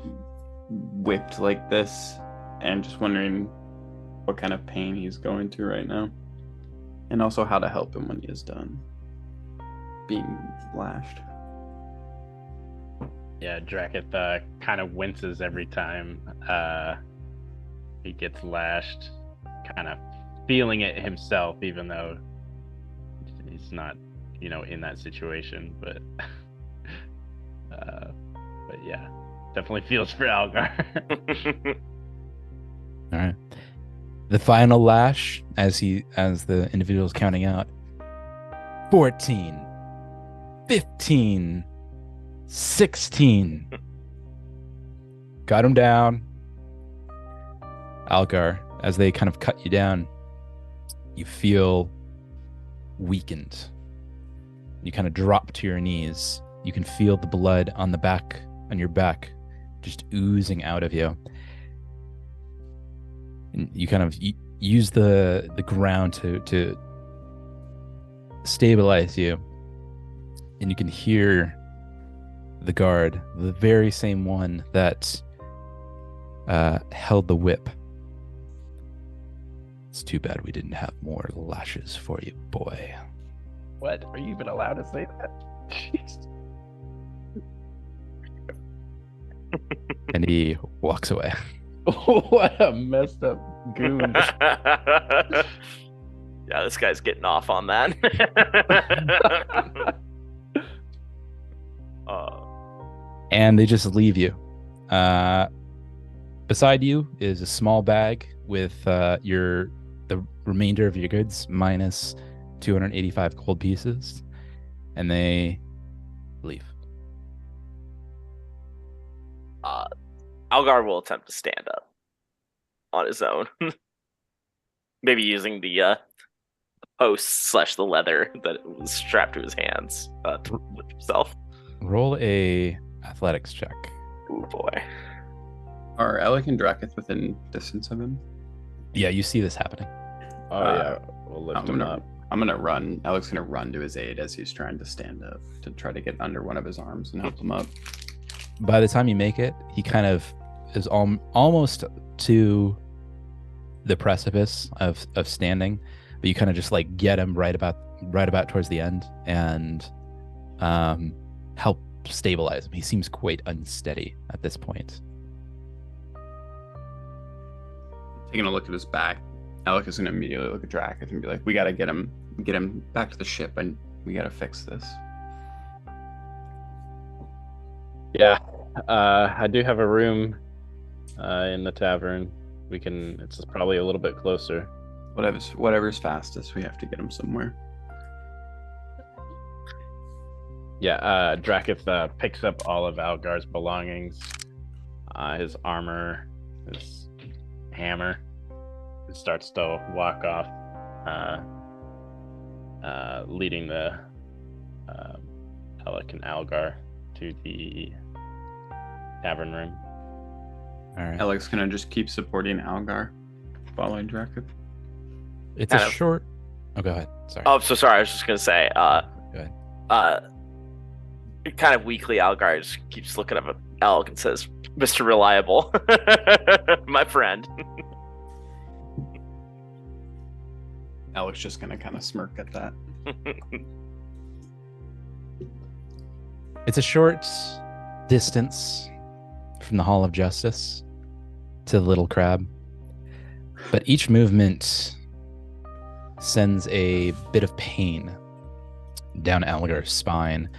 whipped like this, and just wondering what kind of pain he's going through right now, and also how to help him when he is done being lashed. Yeah, Dracketh kind of winces every time he gets lashed, kind of feeling it himself, even though he's not, in that situation. But yeah, definitely feels for Algar. All right. The final lash, as the individual's counting out. 14, 15, 16. Got him down. Algar, as they kind of cut you down, you feel weakened. You kind of drop to your knees. You can feel the blood on your back, just oozing out of you. And you kind of use the ground to stabilize you. And you can hear the guard, the very same one that held the whip. It's too bad we didn't have more lashes for you, boy. What? Are you even allowed to say that? Jeez. And he walks away. What a messed up goon. Yeah, this guy's getting off on that. And they just leave you. Beside you is a small bag with the remainder of your goods minus 285 gold pieces, and they leave. Algar will attempt to stand up on his own. Maybe using the post / the leather that was strapped to his hands to lift himself. Roll a athletics check. Ooh boy. Are Alec and Dracketh within distance of him? Yeah, you see this happening. Oh yeah, we'll lift him up. I'm gonna run. Alex's gonna run to his aid as he's trying to stand up to try to get under one of his arms and help him up. By the time you make it, he kind of is almost to the precipice of standing, but you kind of just like get him right about towards the end and help stabilize him. He seems quite unsteady at this point. Taking a look at his back, Alec is gonna immediately look at Drakus and be like, "We gotta get him back to the ship, and we gotta fix this." Yeah, I do have a room in the tavern. It's probably a little bit closer. Whatever's fastest. We have to get him somewhere. Yeah, Drakus picks up all of Algar's belongings, his armor, his hammer, and starts to walk off, leading the Alec and Algar to the tavern room. All right. Alec's gonna just keep supporting Algar, following Drakus. It's a short. Oh, go ahead. Sorry. Oh, so sorry. I was just gonna say. Go ahead. Kind of weakly, Algar just keeps looking up at Alec and says, "Mr. Reliable, my friend." Alec's just gonna kind of smirk at that. It's a short distance from the Hall of Justice to the Little Crab, but each movement sends a bit of pain down Algar's spine.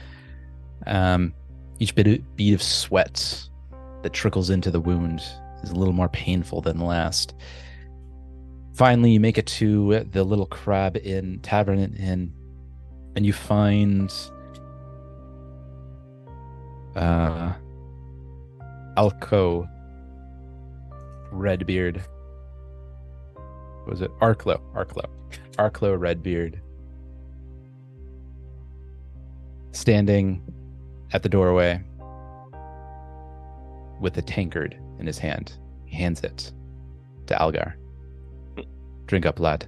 Each bead of sweat that trickles into the wound is a little more painful than the last. Finally, you make it to the Little Crab Tavern Inn, and you find Alco Redbeard. What was it? Arklo Redbeard standing at the doorway with a tankard in his hand. He hands it to Algar. Drink up, lad.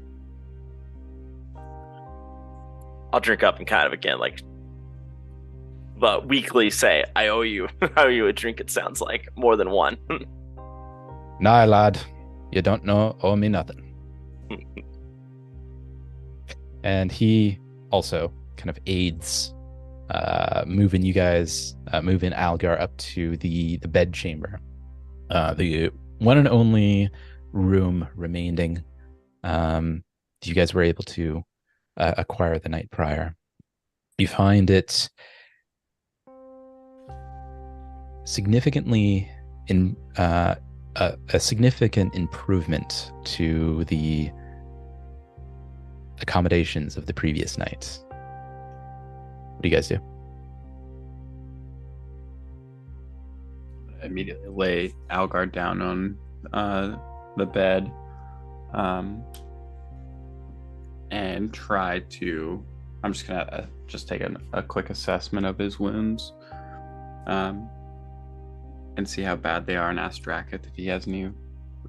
I'll drink up and kind of again, but weakly say, "I owe you a drink." It sounds like more than one. Nah, lad, you don't owe me nothing. And he also kind of aids moving Algar up to the bed chamber, the one and only room remaining you guys were able to acquire the night prior. You find it significantly a significant improvement to the accommodations of the previous night. What do you guys do? Immediately lay Algar down on the bed, and try to. I'm just gonna take a quick assessment of his wounds, and see how bad they are, and ask Drakus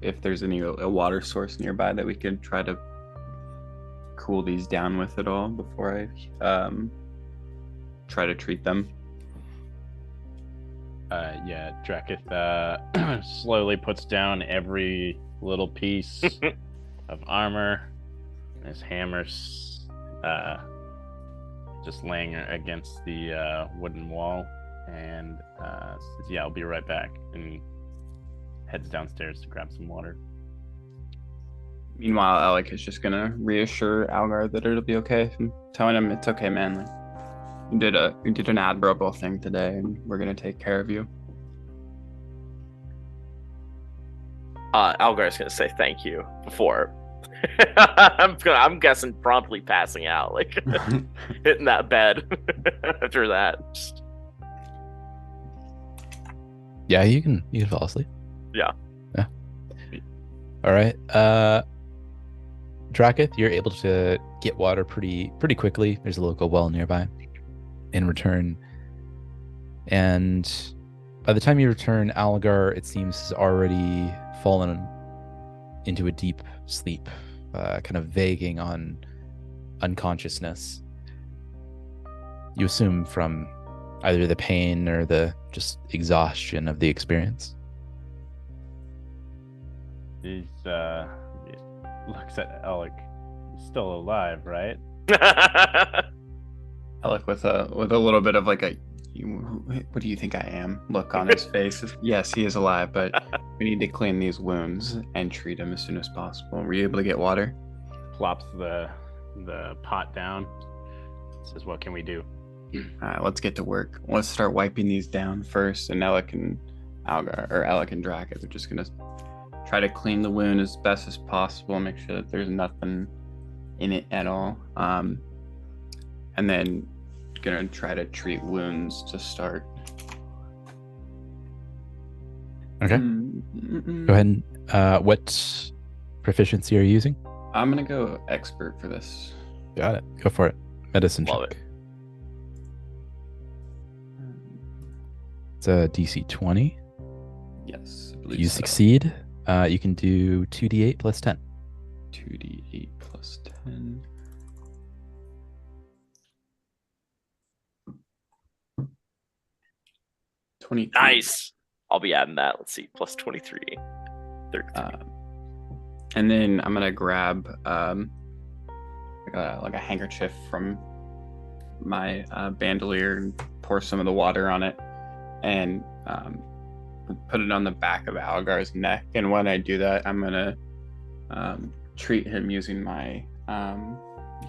if there's a water source nearby that we could try to cool these down with at all before I try to treat them. Drakus slowly puts down every little piece of armor. His hammer's just laying against the wooden wall, and says, "Yeah, I'll be right back," and heads downstairs to grab some water. Meanwhile, Alec is just gonna reassure Algar that it'll be okay. I'm telling him it's okay, man. Like, you did an admirable thing today, and we're gonna take care of you. Algar's gonna say thank you before. I'm guessing promptly passing out, hitting that bed after that. Yeah, you can fall asleep. Yeah. All right. Drakus, you're able to get water pretty quickly. There's a local well nearby. In return, and by the time you return, Algar, it seems, has already fallen into a deep sleep, kind of vaguing on unconsciousness. You assume from either the pain or the just exhaustion of the experience. He's looks at Alec. He's still alive, right? Alec with a little bit of like a, what do you think I am? Look on his face. Yes, he is alive, but we need to clean these wounds and treat him as soon as possible. Were you able to get water? Plops the pot down. Says, "What can we do?" All right, let's get to work. Let's start wiping these down first. And Alec and Drakus are just gonna try to clean the wound as best as possible and make sure that there's nothing in it at all. And then gonna try to treat wounds to start. Okay. Go ahead. What proficiency are you using? I'm gonna go expert for this. Got it. Go for it. Medicine Love check. it. It's a DC 20. Yes, I believe You so. succeed. You can do 2d8 plus 10. 2d8 plus 10. Nice. I'll be adding that. Let's see. Plus 23. 33. And then I'm gonna grab like a handkerchief from my bandolier and pour some of the water on it and put it on the back of Algar's neck. And when I do that, I'm gonna treat him using my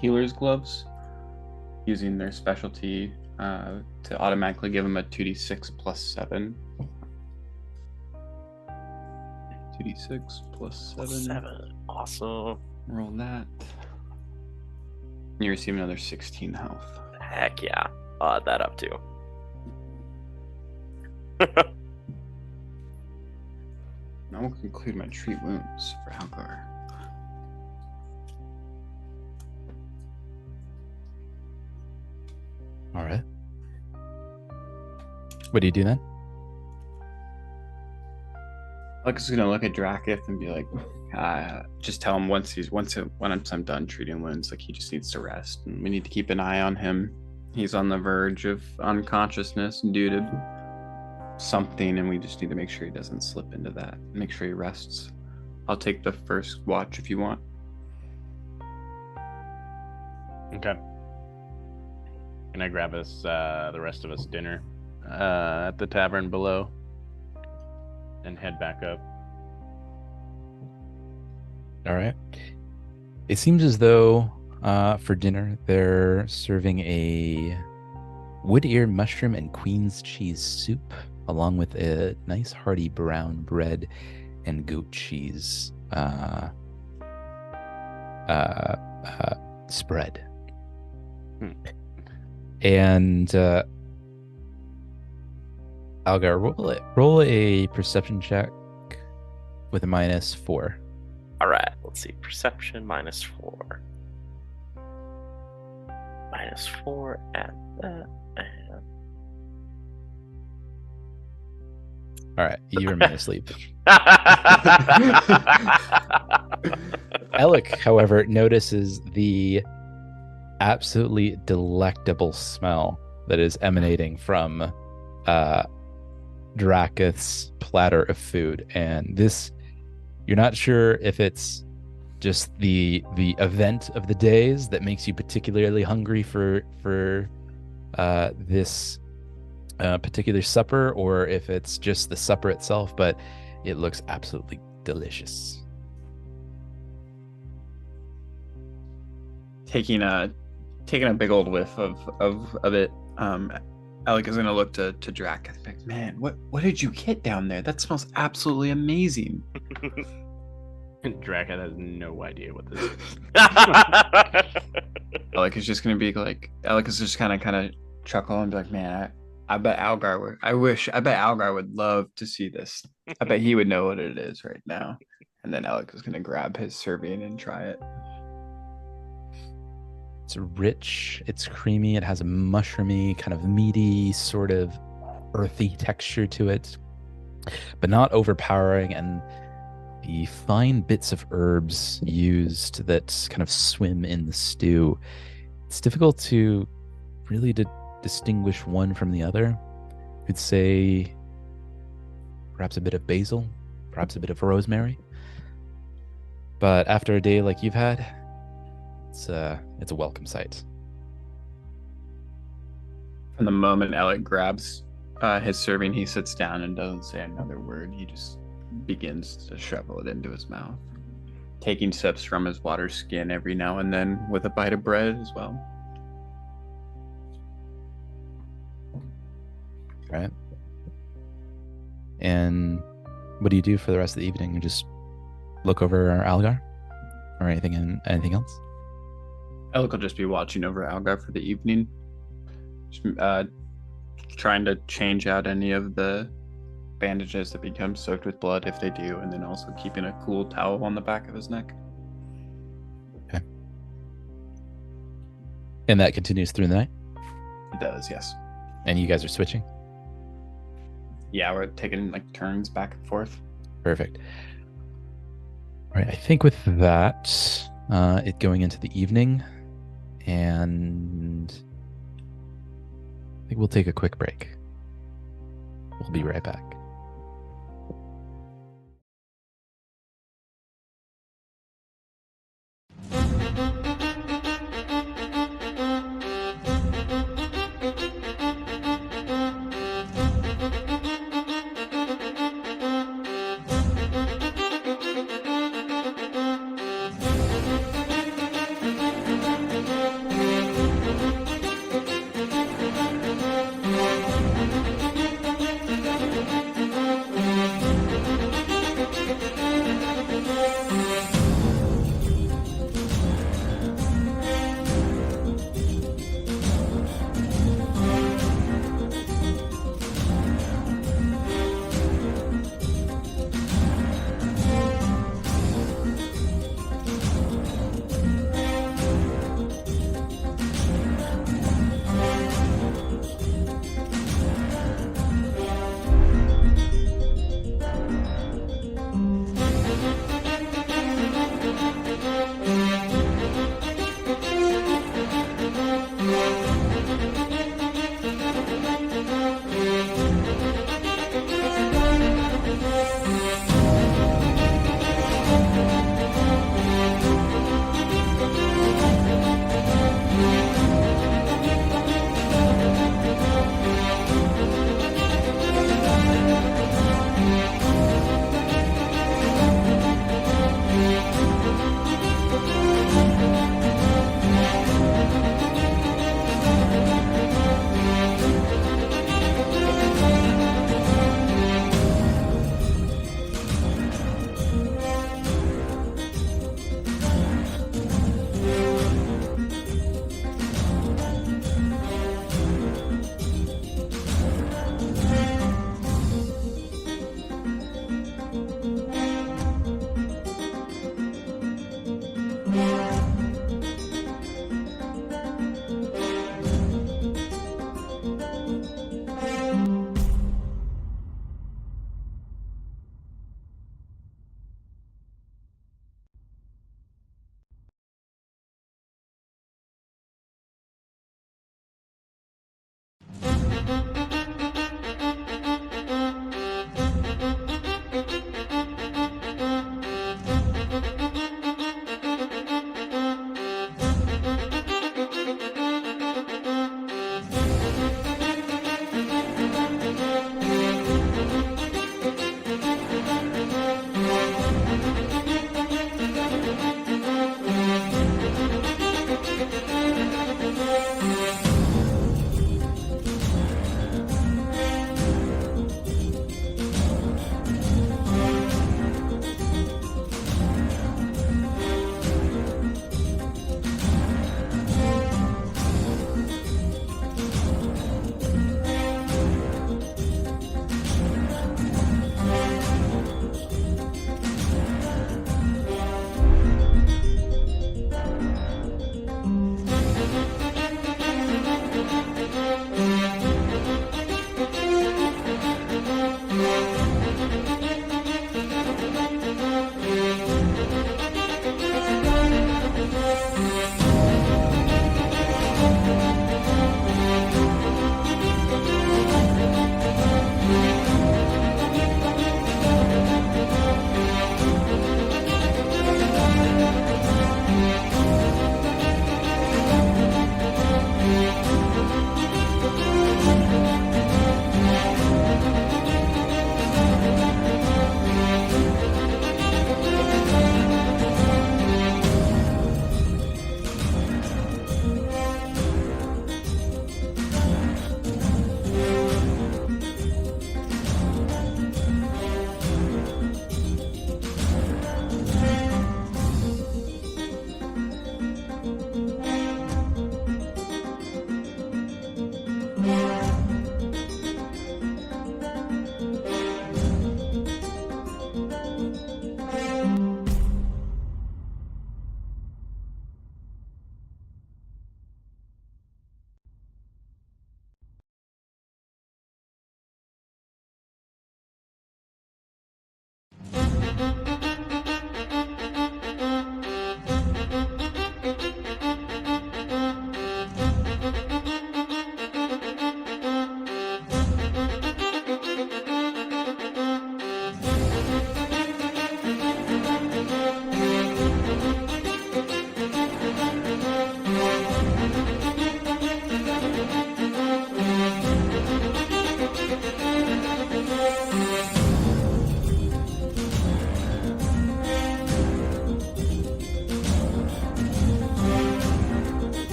healer's gloves, using their specialty to automatically give him a 2d6 plus 7. 2d6 plus 7. 7. Awesome. Roll that. You receive another 16 health. Heck yeah. I'll add that up too. Now we'll conclude my treat wounds for Algar. All right. What do you do then? Alex is gonna look at Drakus and be like, just tell him when I'm done treating wounds, like he just needs to rest, and we need to keep an eye on him. He's on the verge of unconsciousness due to something, and we just need to make sure he doesn't slip into that. Make sure he rests. I'll take the first watch if you want. Okay. Can I grab us the rest of us dinner at the tavern below and head back up? All right. It seems as though for dinner they're serving a wood ear mushroom and queen's cheese soup, along with a nice hearty brown bread and goat cheese spread. And Algar, roll a perception check with a -4. All right. Let's see. Perception -4. -4 at that. And... All right, you remain asleep. Alec, however, notices the absolutely delectable smell that is emanating from Drakus' platter of food, and this, you're not sure if it's just the event of the days that makes you particularly hungry for this particular supper, or if it's just the supper itself, but it looks absolutely delicious. Taking a big old whiff of it, Alec is gonna look to Drakus like, man, what did you get down there? That smells absolutely amazing. Drakus has no idea what this is. Alec is just gonna be like, Alec is just kind of chuckle and be like, man, I bet Algar would love to see this. I bet he would know what it is right now. And then Alec is gonna grab his serving and try it. It's rich, it's creamy, it has a mushroomy, kind of meaty, sort of earthy texture to it, but not overpowering, and the fine bits of herbs used that kind of swim in the stew, it's difficult to really distinguish one from the other. You'd say perhaps a bit of basil, perhaps a bit of rosemary. But after a day like you've had, it's a welcome sight. From the moment Alec grabs his serving, he sits down and doesn't say another word. He just begins to shovel it into his mouth, taking sips from his water skin every now and then with a bite of bread as well. All right. And what do you do for the rest of the evening? You just look over Algar, or anything else? Alec will just be watching over Algar for the evening, just, trying to change out any of the bandages that become soaked with blood if they do, and then also keeping a cool towel on the back of his neck. Okay. And that continues through the night? It does, yes. And you guys are switching? Yeah, we're taking like turns back and forth. Perfect. All right, I think with that, it going into the evening, and I think we'll take a quick break. We'll be right back.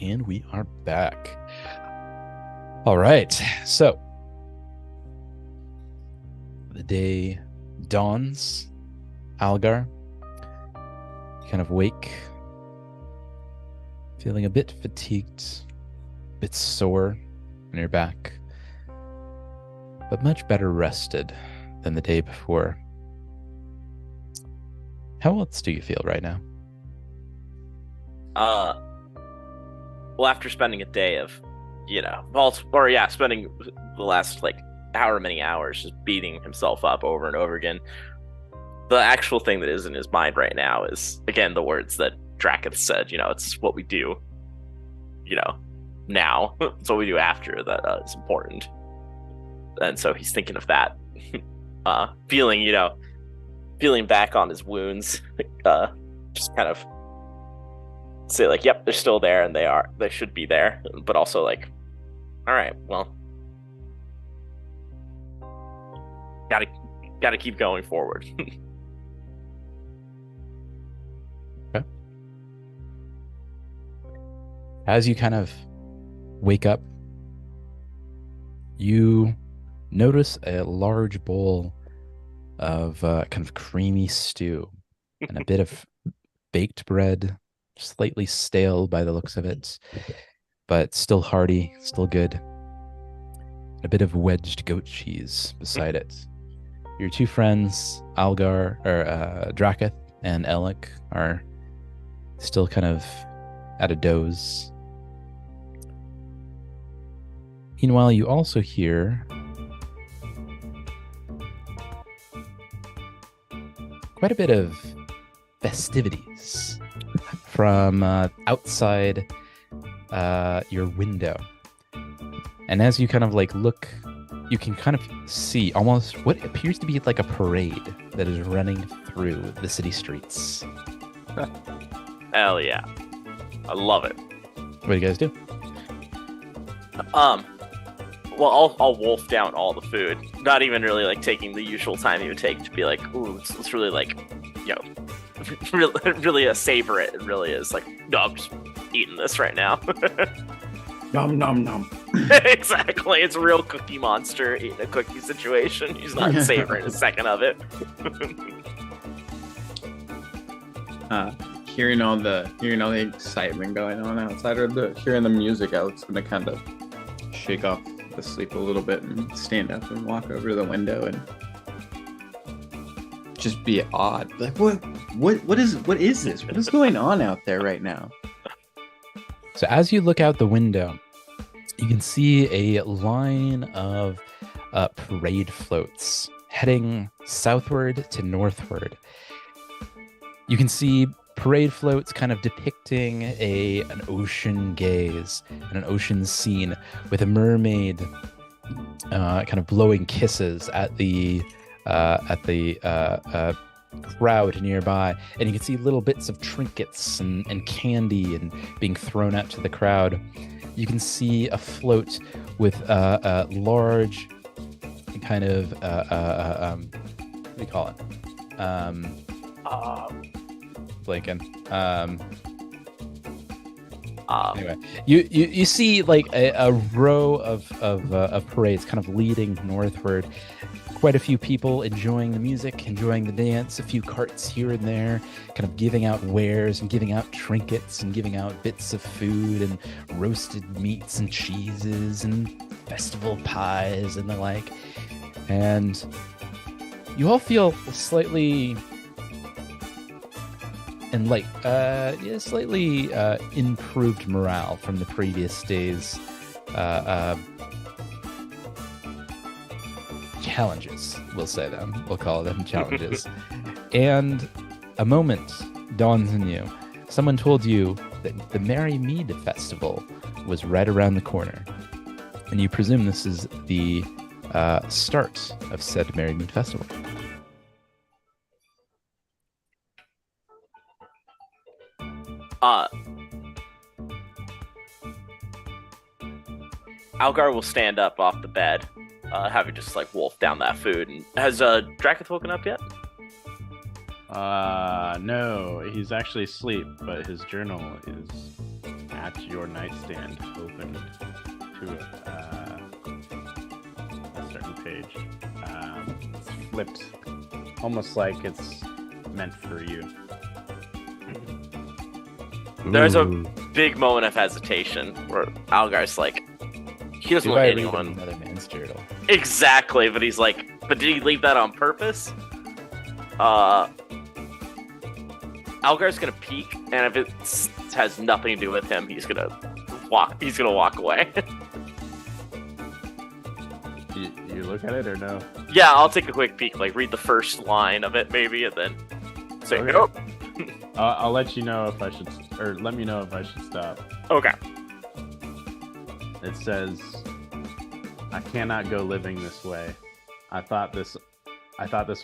And we are back. All right. So the day dawns. Algar, kind of wake, feeling a bit fatigued, a bit sore on your back, but much better rested than the day before. How else do you feel right now? Well, after spending a day of, spending the last however many hours just beating himself up over and over again, the actual thing that is in his mind right now is, again, the words that Draketh said. It's what we do, now. It's what we do after that is important. And so he's thinking of that, feeling back on his wounds, just kind of say yep, they're still there, and they should be there, but also all right, well, gotta keep going forward. Okay. As you kind of wake up, you notice a large bowl of kind of creamy stew and a bit of baked bread, slightly stale by the looks of it, but still hearty, still good. A bit of wedged goat cheese beside it. Your two friends, Draketh and Elec, are still kind of at a doze. Meanwhile, you also hear quite a bit of festivities from outside your window. And as you kind of look, you can kind of see almost what appears to be a parade that is running through the city streets. Hell yeah. I love it. What do you guys do? Well, I'll wolf down all the food. Not even really taking the usual time you would take to be ooh, let's really really savor it. It really is no, I'm just eating this right now. Nom nom nom. Exactly. It's a real Cookie Monster eating a cookie situation. He's not savoring a second of it. Hearing all the excitement going on outside, or hearing the music, Alex gonna kind of shake off the sleep a little bit and stand up and walk over to the window and just be odd. What is this? What is going on out there right now? So as you look out the window, you can see a line of parade floats heading southward to northward. You can see parade floats kind of depicting an ocean gaze and an ocean scene with a mermaid kind of blowing kisses at the crowd nearby, and you can see little bits of trinkets and candy and being thrown out to the crowd. You can see a float with a large kind of what do you call it? Blinking. Anyway, you see a row of parades kind of leading northward. Quite a few people enjoying the music, enjoying the dance, a few carts here and there, kind of giving out wares and giving out trinkets and giving out bits of food and roasted meats and cheeses and festival pies and the like. And you all feel slightly slightly improved morale from the previous day's challenges, we'll call them challenges. And a moment dawns on you. Someone told you that the Merry Mead Festival was right around the corner, and you presume this is the start of said Merry Mead Festival. Algar will stand up off the bed, having just like wolfed down that food. And has Drakus woken up yet? No, he's actually asleep, but his journal is at your nightstand, open to a certain page. It's flipped, almost like it's meant for you. There's a big moment of hesitation where Algar's like, he doesn't want anyone. Another man's journal. Exactly, but he's like, but did he leave that on purpose? Algar's gonna peek, and if it has nothing to do with him, he's gonna walk. He's gonna walk away. You look at it or no? Yeah, I'll take a quick peek, like read the first line of it maybe, and then say Okay. nope. I'll let you know if I should, or let me know if I should stop. Okay. It says, "I cannot go living this way. I thought this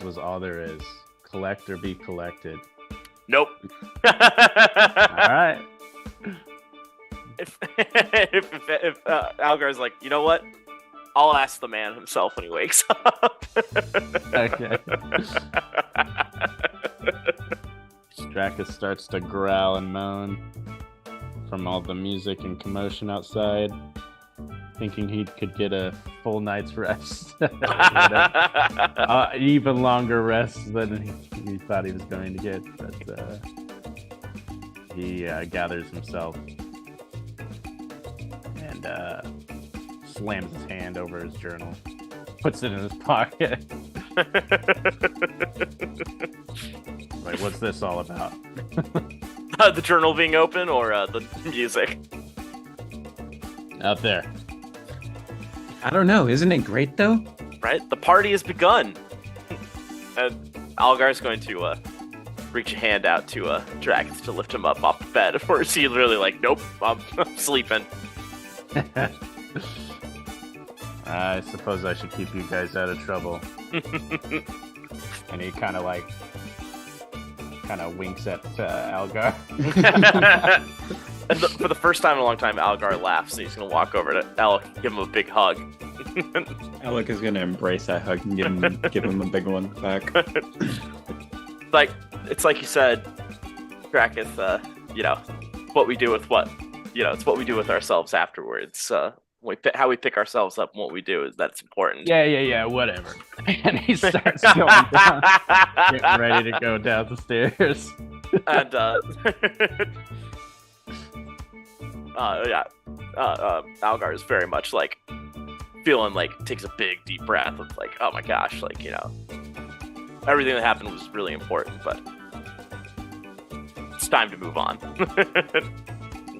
was all there is. Collect or be collected." Nope. All right. If Algar's like, you know what? I'll ask the man himself when he wakes up. Okay. Drakus starts to growl and moan from all the music and commotion outside, thinking he could get a full night's rest. Even longer rest than he thought he was going to get, but he gathers himself and slams his hand over his journal, puts it in his pocket. Like, what's this all about? The journal being open or the music? Out there. I don't know. Isn't it great though? Right? The party has begun. And Algar's going to reach a hand out to Drakus to lift him up off the bed. Of course, he's really like, nope, I'm sleeping. I suppose I should keep you guys out of trouble. And he kind of winks at Algar. And for the first time in a long time, Algar laughs. So he's going to walk over to Alec, give him a big hug. Alec is gonna embrace that hug and give him a big one back. Like, it's like you said, Drakus, what we do with it's what we do with ourselves afterwards. How we pick ourselves up and what we do is that's important. Yeah, whatever. And he starts going down, getting ready to go down the stairs. And Algar is very much like feeling like takes a big deep breath of like, oh my gosh, like, everything that happened was really important, but it's time to move on.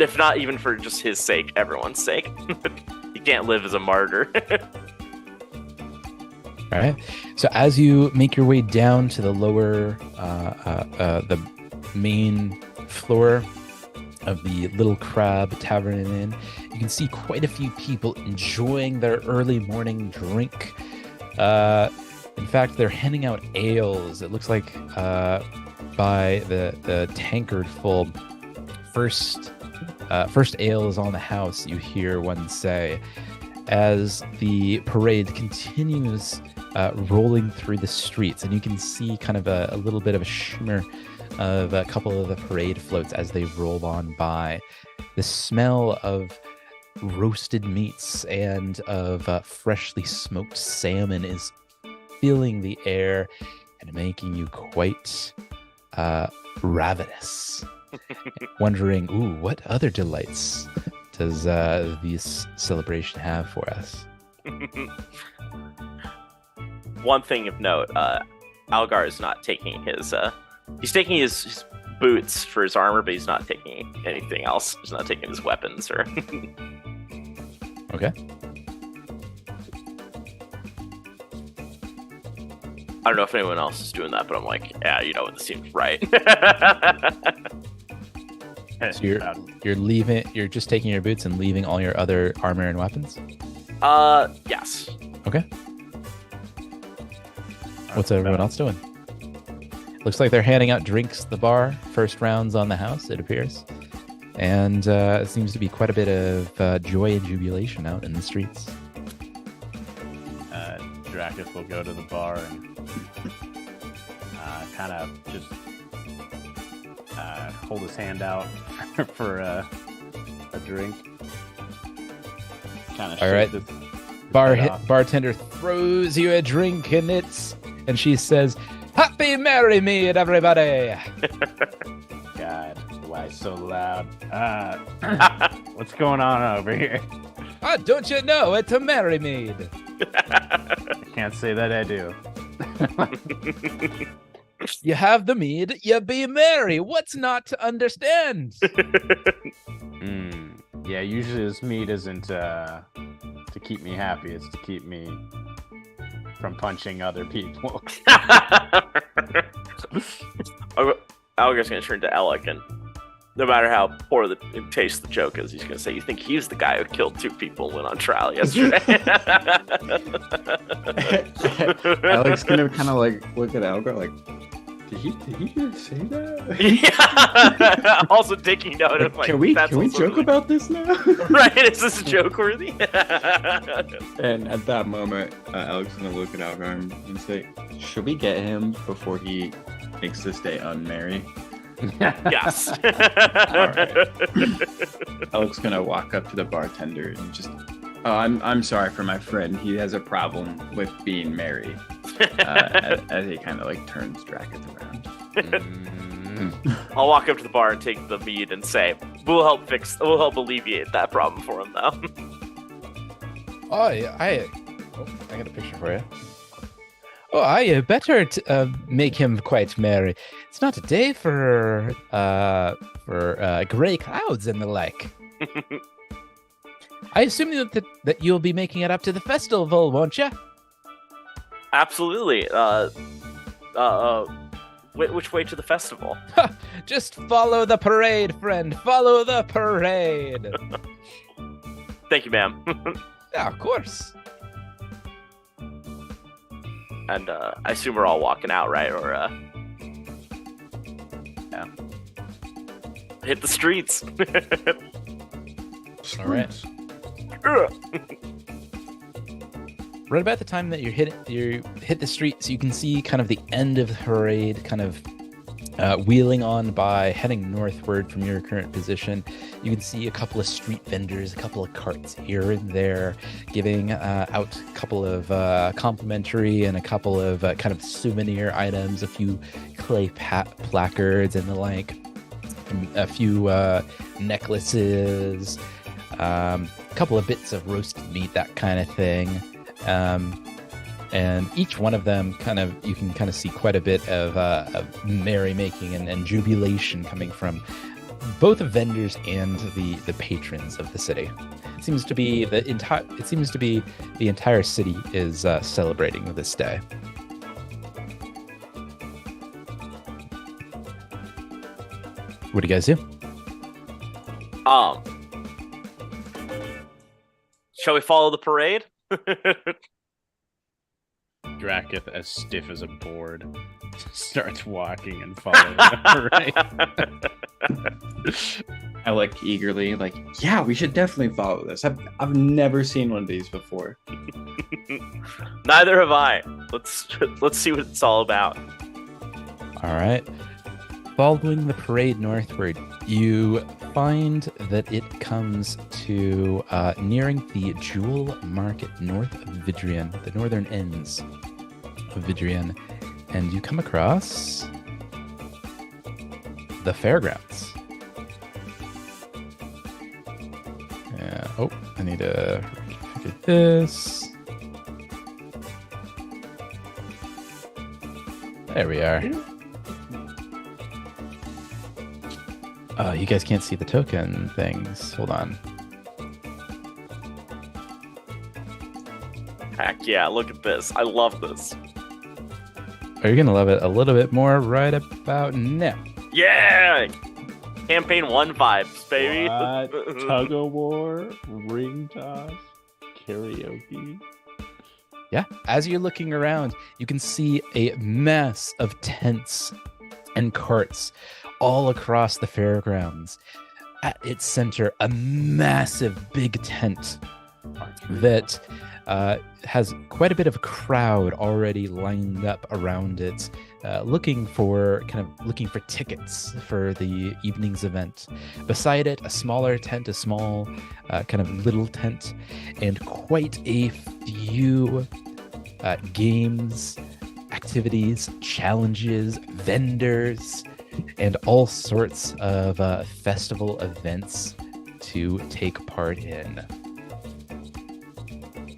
If not even for just his sake, everyone's sake. He can't live as a martyr. All right. So as you make your way down to the lower, the main floor of the Little Crab Tavern and Inn, you can see quite a few people enjoying their early morning drink. In fact, they're handing out ales. It looks like by the tankard full. First ale is on the house, you hear one say, as the parade continues rolling through the streets, and you can see kind of a little bit of a shimmer of a couple of the parade floats as they roll on by. The smell of roasted meats and of freshly smoked salmon is filling the air and making you quite ravenous. Wondering, what other delights does this celebration have for us? One thing of note, Algar is not taking his he's taking his boots for his armor, but he's not taking anything else. He's not taking his weapons or Okay. I don't know if anyone else is doing that, but I'm like, yeah, this seems right. So you're just taking your boots and leaving all your other armor and weapons? Yes. Okay. What's everyone else doing? Looks like they're handing out drinks at the bar. First round's on the house, it appears. And it seems to be quite a bit of joy and jubilation out in the streets. Dracus will go to the bar and kind of just hold his hand out for a drink. All right. Bartender throws you a drink and she says, "Happy Merry Mead, everybody!" God, why so loud? What's going on over here? Don't you know it's a Merry Mead? I can't say that I do. You have the mead, you be merry. What's not to understand? Yeah, usually this mead isn't to keep me happy. It's to keep me from punching other people. Algar's going to turn to Alec, and no matter how poor the taste the joke is, he's going to say, "You think he's the guy who killed 2 people and went on trial yesterday?" Alec's going to kind of like look at Algar like, did he just say that? Yeah. Also taking note of like, can we joke about this now? Right? Is this joke worthy? And at that moment, Alec's going to look at Algar and say, "Should we get him before he makes this day unmerry?" Yes. All right. Alec's gonna walk up to the bartender and just, I'm sorry for my friend. He has a problem with being merry. As he kind of like turns Dracus around. I'll walk up to the bar and take the mead and say, we'll help alleviate that problem for him, though." I got a picture for you. I better make him quite merry. It's not a day for gray clouds and the like. I assume that you'll be making it up to the festival, won't you? Absolutely. Which way to the festival? Just follow the parade, friend. Follow the parade. Thank you, ma'am. Yeah, of course. And I assume we're all walking out, right? Or yeah. Hit the streets. All right. Right about the time that you hit the streets, you can see kind of the end of the parade, kind of wheeling on by, heading northward from your current position. You can see a couple of street vendors, a couple of carts here and there, giving out a couple of complimentary and a couple of kind of souvenir items, a few clay placards and the like, a few necklaces, a couple of bits of roasted meat, that kind of thing. And each one of them you can kind of see quite a bit of merrymaking and jubilation coming from both the vendors and the patrons of the city. It seems to be the entire city is celebrating this day. What do you guys do? Shall we follow the parade? Dracus, as stiff as a board, starts walking and following the parade. I look eagerly, like, yeah, we should definitely follow this. I've never seen one of these before. Neither have I. Let's see what it's all about. All right. Following the parade northward, you find that it comes to nearing the Jewel Market north of Vidrian, the northern ends of Vidrian, and you come across the fairgrounds. I need to get this. There we are. You guys can't see the token things. Hold on. Heck yeah, look at this. I love this. Are you going to love it a little bit more right about now? Yeah! Campaign 1 vibes, baby. What? Tug of war, ring toss, karaoke. Yeah. As you're looking around, you can see a mass of tents and carts all across the fairgrounds. at its center a massive big tent that has quite a bit of a crowd already lined up around it, looking for tickets for the evening's event. Beside it, a smaller tent, a small kind of little tent, and quite a few games, activities, challenges, vendors, and all sorts of festival events to take part in.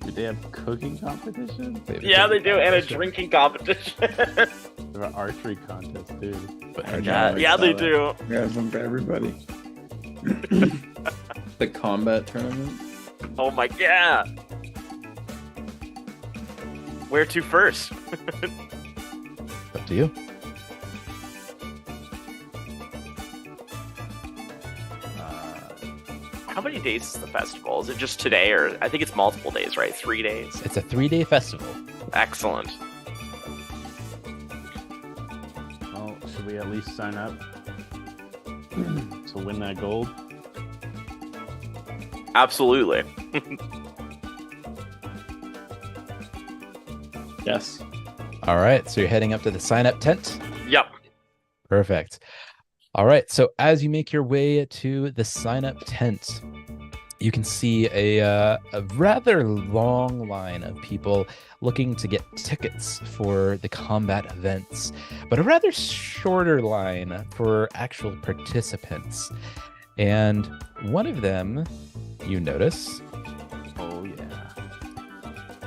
Do they have cooking competition? Yeah, they do, and a drinking competition. They have an archery contest too. Yeah, they do. Got some for everybody. The combat tournament. Oh my god. Where to first? Up to you. How many days is the festival? Is it just today, or I think it's multiple days, right? 3 days. It's a 3-day festival. Excellent. Well, should we at least sign up to win that gold? Absolutely. Yes. All right, so you're heading up to the sign-up tent? Yep. Perfect. All right, so as you make your way to the sign-up tent, you can see a rather long line of people looking to get tickets for the combat events, but a rather shorter line for actual participants. And one of them, you notice, Oh yeah.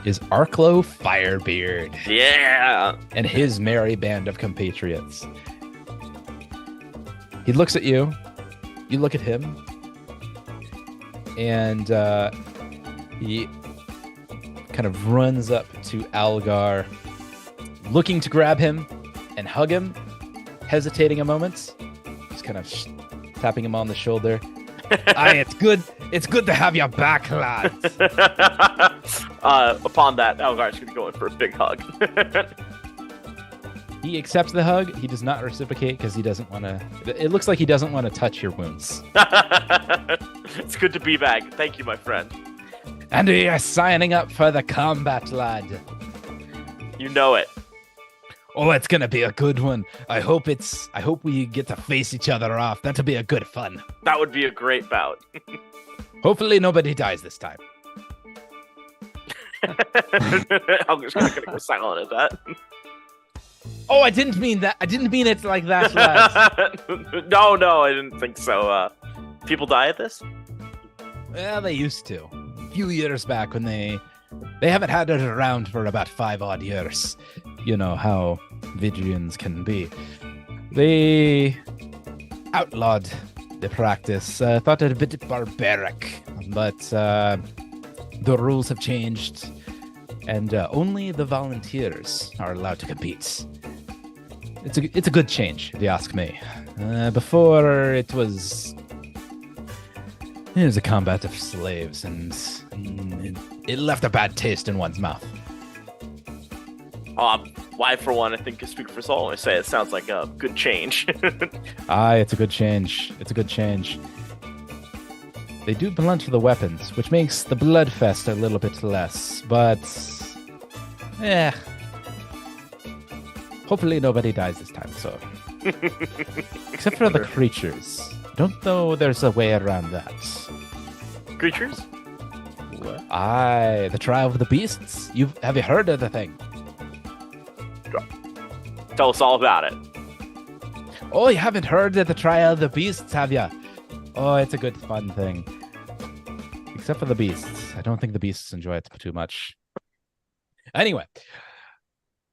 is Arklo Firebeard Yeah. and his merry band of compatriots. He looks at you, you look at him, and he kind of runs up to Algar, looking to grab him and hug him, hesitating a moment, just kind of tapping him on the shoulder. Aye, it's good to have you back, lads. Upon that, Algar's gonna go in for a big hug. He accepts the hug. He does not reciprocate because he doesn't want to. It looks like he doesn't want to touch your wounds. It's good to be back. Thank you, my friend. And we are signing up for the combat, lad. You know it. Oh, it's gonna be a good one. I hope we get to face each other off. That'll be a good fun. That would be a great bout. Hopefully nobody dies this time. Algar's not gonna go silent at that. Oh, I didn't mean that. I didn't mean it like that, lads. No, I didn't think so. People die at this? Well, they used to. A few years back when they haven't had it around for about 5 odd years. You know how Vidrians can be. They outlawed the practice. Thought it a bit barbaric, but the rules have changed, and only the volunteers are allowed to compete. It's a good change, if you ask me. Before it was a combat of slaves, and it left a bad taste in one's mouth. Why, for one, I think I speak for us all when I say it sounds like a good change. Aye, it's a good change. It's a good change. They do blunt the weapons, which makes the bloodfest a little bit less, but hopefully nobody dies this time, so. Except for the creatures. Don't know there's a way around that. Creatures? What? Aye, the trial of the beasts. Have you heard of the thing? Tell us all about it. Oh, you haven't heard of the trial of the beasts, have you? Oh, it's a good fun thing. Except for the beasts. I don't think the beasts enjoy it too much. Anyway,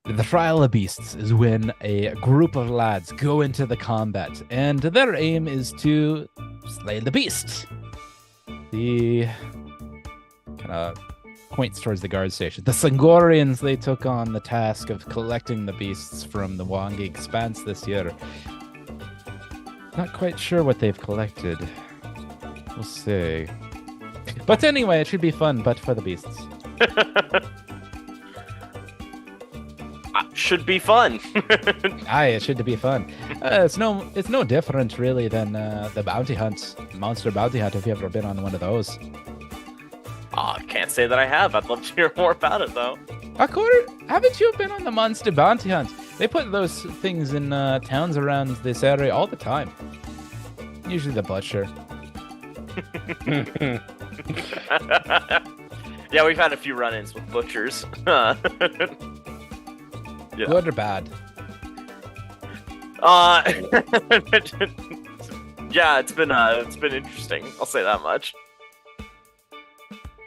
the trial of beasts is when a group of lads go into the combat, and their aim is to slay the beast. The kind of points towards the guard station. The Sangorians, they took on the task of collecting the beasts from the Wangi Expanse this year. Not quite sure what they've collected. We'll see. But anyway, it should be fun, but for the beasts. should be fun. Aye, it should be fun. It's no different really than the bounty hunt, monster bounty hunt. If you ever been on one of those? I can't say that I have. I'd love to hear more about it though. Haven't you been on the monster bounty hunt? They put those things in towns around this area all the time. Usually the butcher. Yeah, we've had a few run-ins with butchers. Yeah. Good or bad? Yeah, it's been interesting. I'll say that much.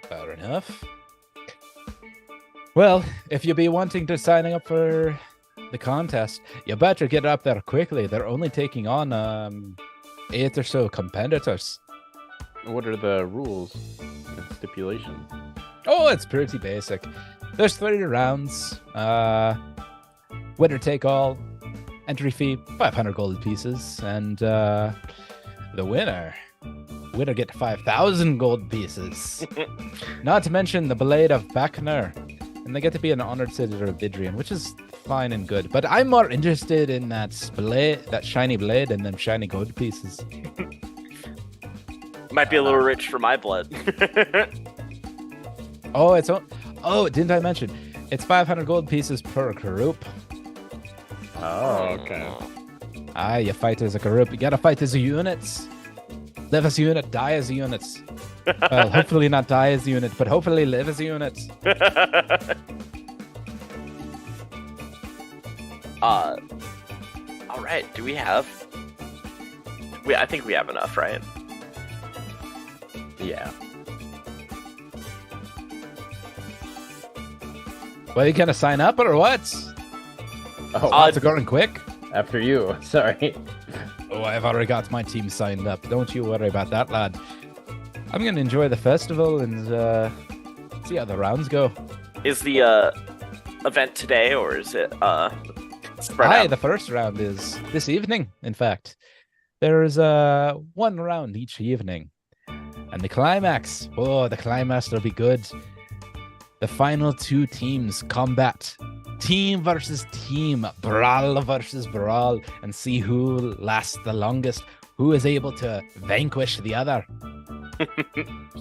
Fair enough. Well, if you be wanting to signing up for the contest, you better get up there quickly. They're only taking on 8 or so competitors. What are the rules and stipulations? Oh, it's pretty basic. There's 30 rounds. Winner take all. Entry fee 500 gold pieces, and the winner get 5,000 gold pieces. Not to mention the blade of Bakner, and they get to be an honored citizen of Vidrian, which is fine and good. But I'm more interested in that shiny blade, and them shiny gold pieces. Might be a little rich for my blood. Oh, didn't I mention? It's 500 gold pieces per group. Oh, okay. You fight as a group. You gotta fight as a unit. Live as a unit, die as a unit. Well, hopefully not die as a unit, but hopefully live as a unit. All right. Do we have? I think we have enough, right? Yeah. Well, you gonna sign up or what? Oh, it's going quick. After you. Sorry. Oh, I've already got my team signed up. Don't you worry about that, lad. I'm gonna enjoy the festival and see how the rounds go. Is the event today, or is it spread out? The first round is this evening. In fact, there's one round each evening, and the climax. Oh, the climax will be good. The final 2 teams combat. Team versus team, brawl versus brawl, and see who lasts the longest, who is able to vanquish the other.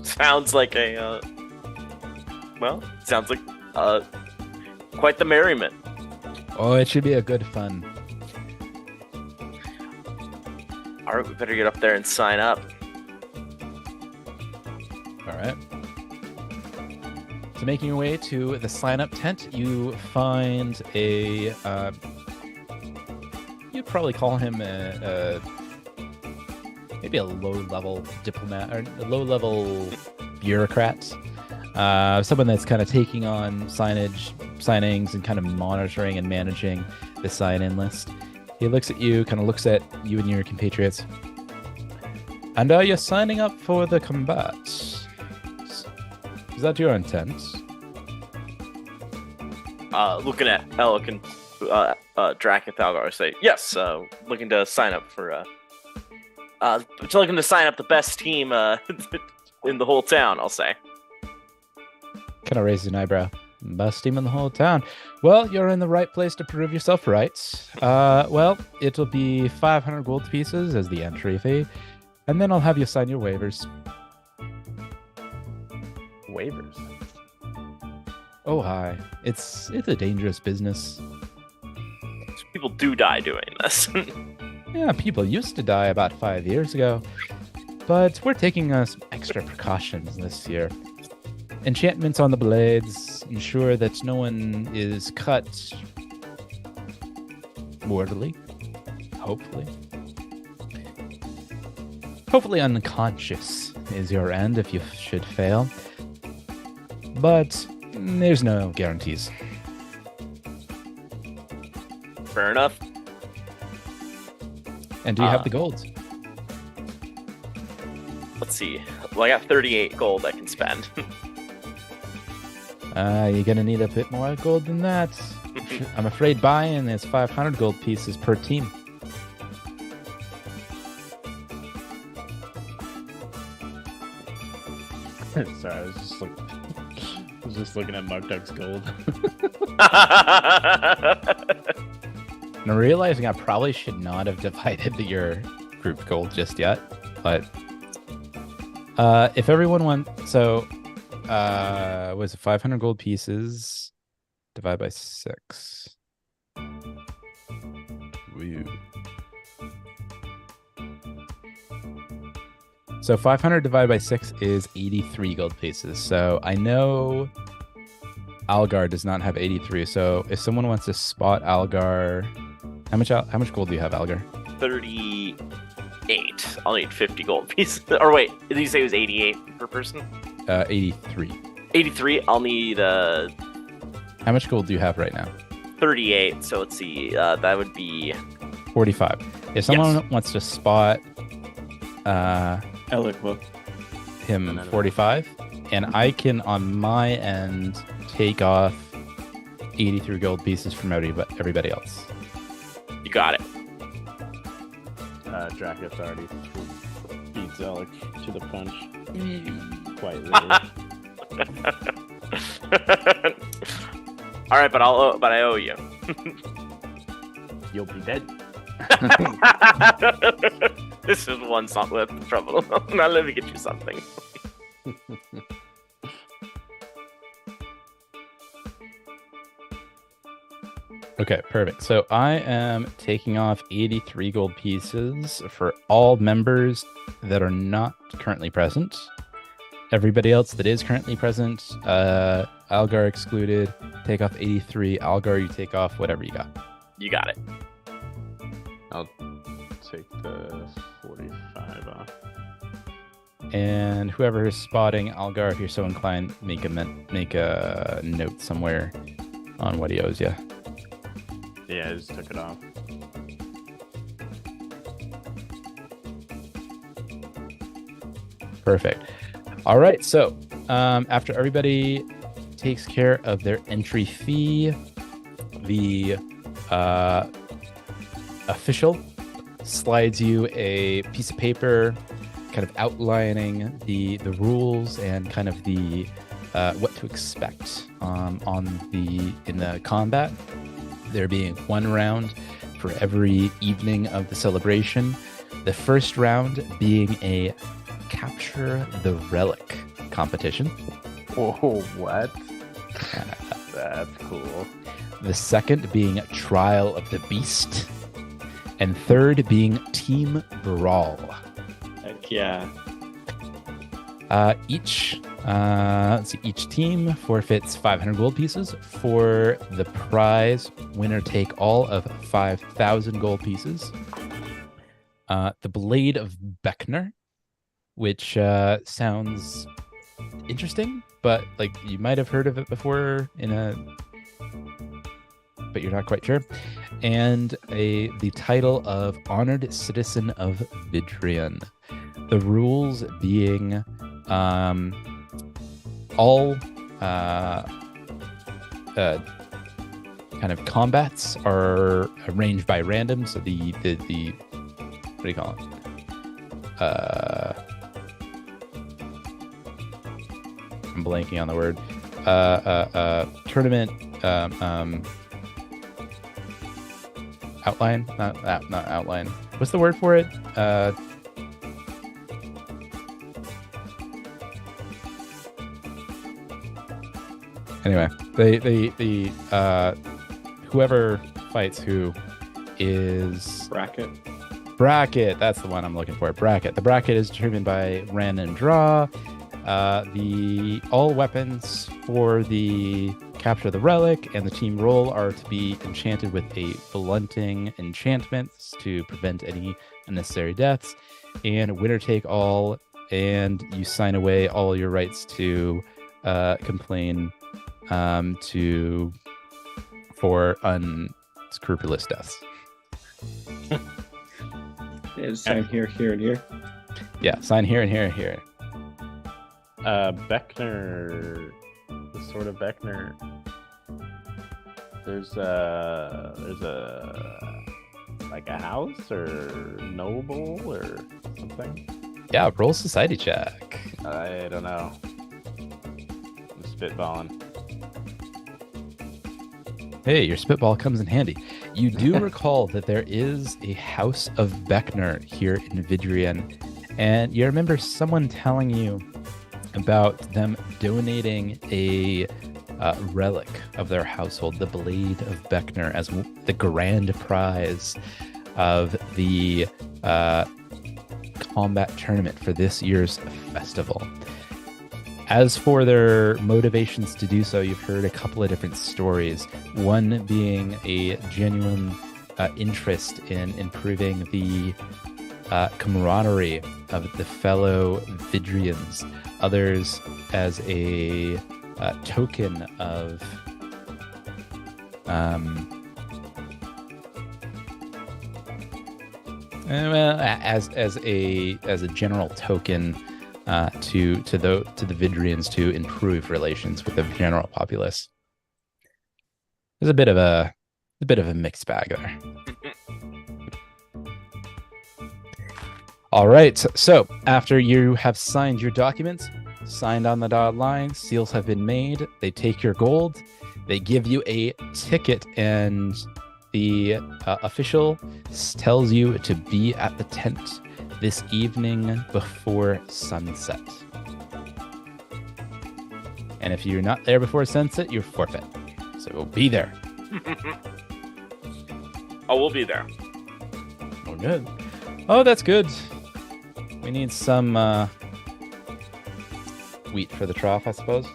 Sounds like quite the merriment. Oh, it should be a good fun. All right, we better get up there and sign up. All right. So making your way to the sign-up tent, you find a, you'd probably call him maybe a low-level diplomat, or a low-level bureaucrat. Someone that's kind of taking on signings, and kind of monitoring and managing the sign-in list. He looks at you, kind of looks at you and your compatriots. And are you signing up for the combat? Is that your intent? Looking at Elk and Drac and Thalgar, I say, yes, looking to sign up for, looking to sign up the best team in the whole town, I'll say. Kind of raises an eyebrow. Best team in the whole town. Well, you're in the right place to prove yourself right. Well, it'll be 500 gold pieces as the entry fee, and then I'll have you sign your waivers. Waivers? Oh, hi. It's a dangerous business. People do die doing this. Yeah, people used to die about 5 years ago, but we're taking some extra precautions this year. Enchantments on the blades ensure that no one is cut mortally, hopefully. Hopefully unconscious is your end if you should fail. But there's no guarantees. Fair enough. And do you have the gold? Let's see. Well, I got 38 gold I can spend. You're gonna need a bit more gold than that. I'm afraid buying is 500 gold pieces per team. Sorry, I was just looking at Mark Duck's gold. I'm realizing I probably should not have divided your group gold just yet, but if everyone wants, so was it 500 gold pieces divided by 6? Woo. So 500 divided by 6 is 83 gold pieces. So I know Algar does not have 83. So if someone wants to spot Algar, how much gold do you have, Algar? 38. I'll need 50 gold pieces. Or wait, did you say it was 88 per person? 83. 83. I'll need How much gold do you have right now? 38. So let's see. That would be 45. If someone wants to spot him 45, and I can on my end take off 83 gold pieces from everybody else. You got it. Dracus already beat Zelik to the punch. Quite literally. All right, but I owe you. You'll be dead. This is one's not worth the trouble. Now let me get you something. Okay, perfect. So I am taking off 83 gold pieces for all members that are not currently present. Everybody else that is currently present, Algar excluded, take off 83. Algar, you take off whatever you got. You got it. I'll take the 45 off. And whoever is spotting Algar, if you're so inclined, make a note somewhere on what he owes you. Yeah, I just took it off. Perfect. All right, so after everybody takes care of their entry fee, the official slides you a piece of paper kind of outlining the rules and kind of the what to expect in the combat. There being one round for every evening of the celebration. The first round being a capture the relic competition. Oh, what? That's cool. The second being trial of the beast. And third being team brawl. Heck yeah. Each team forfeits 500 gold pieces for the prize. Winner take all of 5,000 gold pieces. The Blade of Beckner, which sounds interesting, but like you might have heard of it before but you're not quite sure. And the title of Honored Citizen of Vidrian. The rules being all kind of combats are arranged by random. So the what do you call it? I'm blanking on the word. Tournament outline, not outline. What's the word for it? Anyway, the whoever fights who is bracket. That's the one I'm looking for. Bracket. The bracket is determined by random draw. All weapons for the capture the relic and the team roll are to be enchanted with a blunting enchantment to prevent any unnecessary deaths. And winner take all, and you sign away all your rights to complain for unscrupulous deaths. Sign here, here, and here. Yeah, sign here and here and here. Beckner, the sort of Beckner. There's a like a house or noble or something. Yeah, roll society check. I don't know. I'm spitballing. Hey, your spitball comes in handy. You do recall that there is a House of Beckner here in Vidrian, and you remember someone telling you about them donating a relic of their household, the Blade of Beckner, as the grand prize of the combat tournament for this year's festival. As for their motivations to do so, you've heard a couple of different stories. One being a genuine interest in improving the camaraderie of the fellow Vidrians. Others as a token of as a general token to the Vidrians to improve relations with the general populace. There's a bit of a mixed bag there. All right. So after you have signed your documents, signed on the dotted line, seals have been made. They take your gold. They give you a ticket, and the official tells you to be at the tent this evening before sunset. And if you're not there before sunset, you're forfeit. So be there. Oh, we'll be there. Oh, good. Oh, that's good. We need some wheat for the trough, I suppose.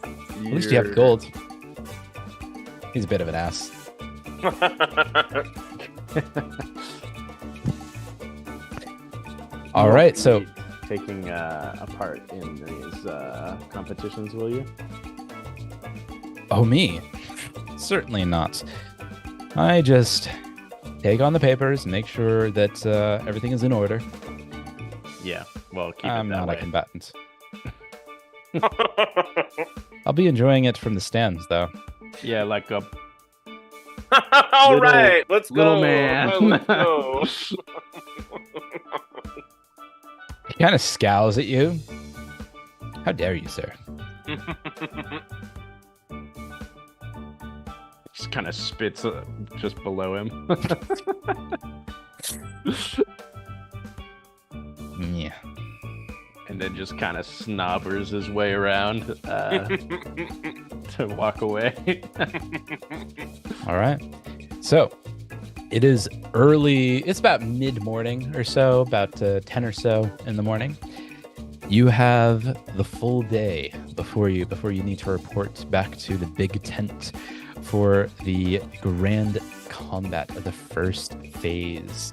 At least you have gold. He's a bit of an ass. All right, so taking a part in these competitions, will you? Oh, me? Certainly not. I just take on the papers, make sure that everything is in order. Yeah, well, keep I'm it that not way. a combatant. I'll be enjoying it from the stands, though. Yeah, like a All Little- right, let's go. little man. Oh, let's go. He kind of scowls at you. How dare you, sir? just kind of spits just below him. Yeah. And then just kind of snobbers his way around to walk away. All right. So it is early. It's about mid-morning or so, about 10 or so in the morning. You have the full day before you need to report back to the big tent for the grand combat of the first phase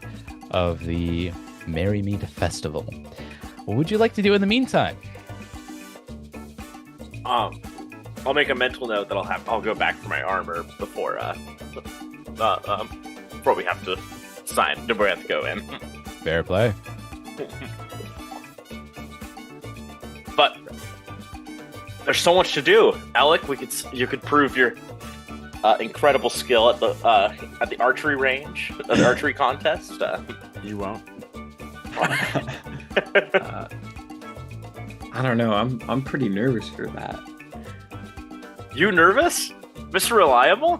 of the Merry Meet Festival. What would you like to do in the meantime? I'll make a mental note that I'll go back for my armor before we have to sign. Before we have to go in. Fair play. But there's so much to do, Alec. You could prove your incredible skill at the archery range, at the archery contest. You won't. I don't know. I'm pretty nervous for that. You nervous, Mr. Reliable?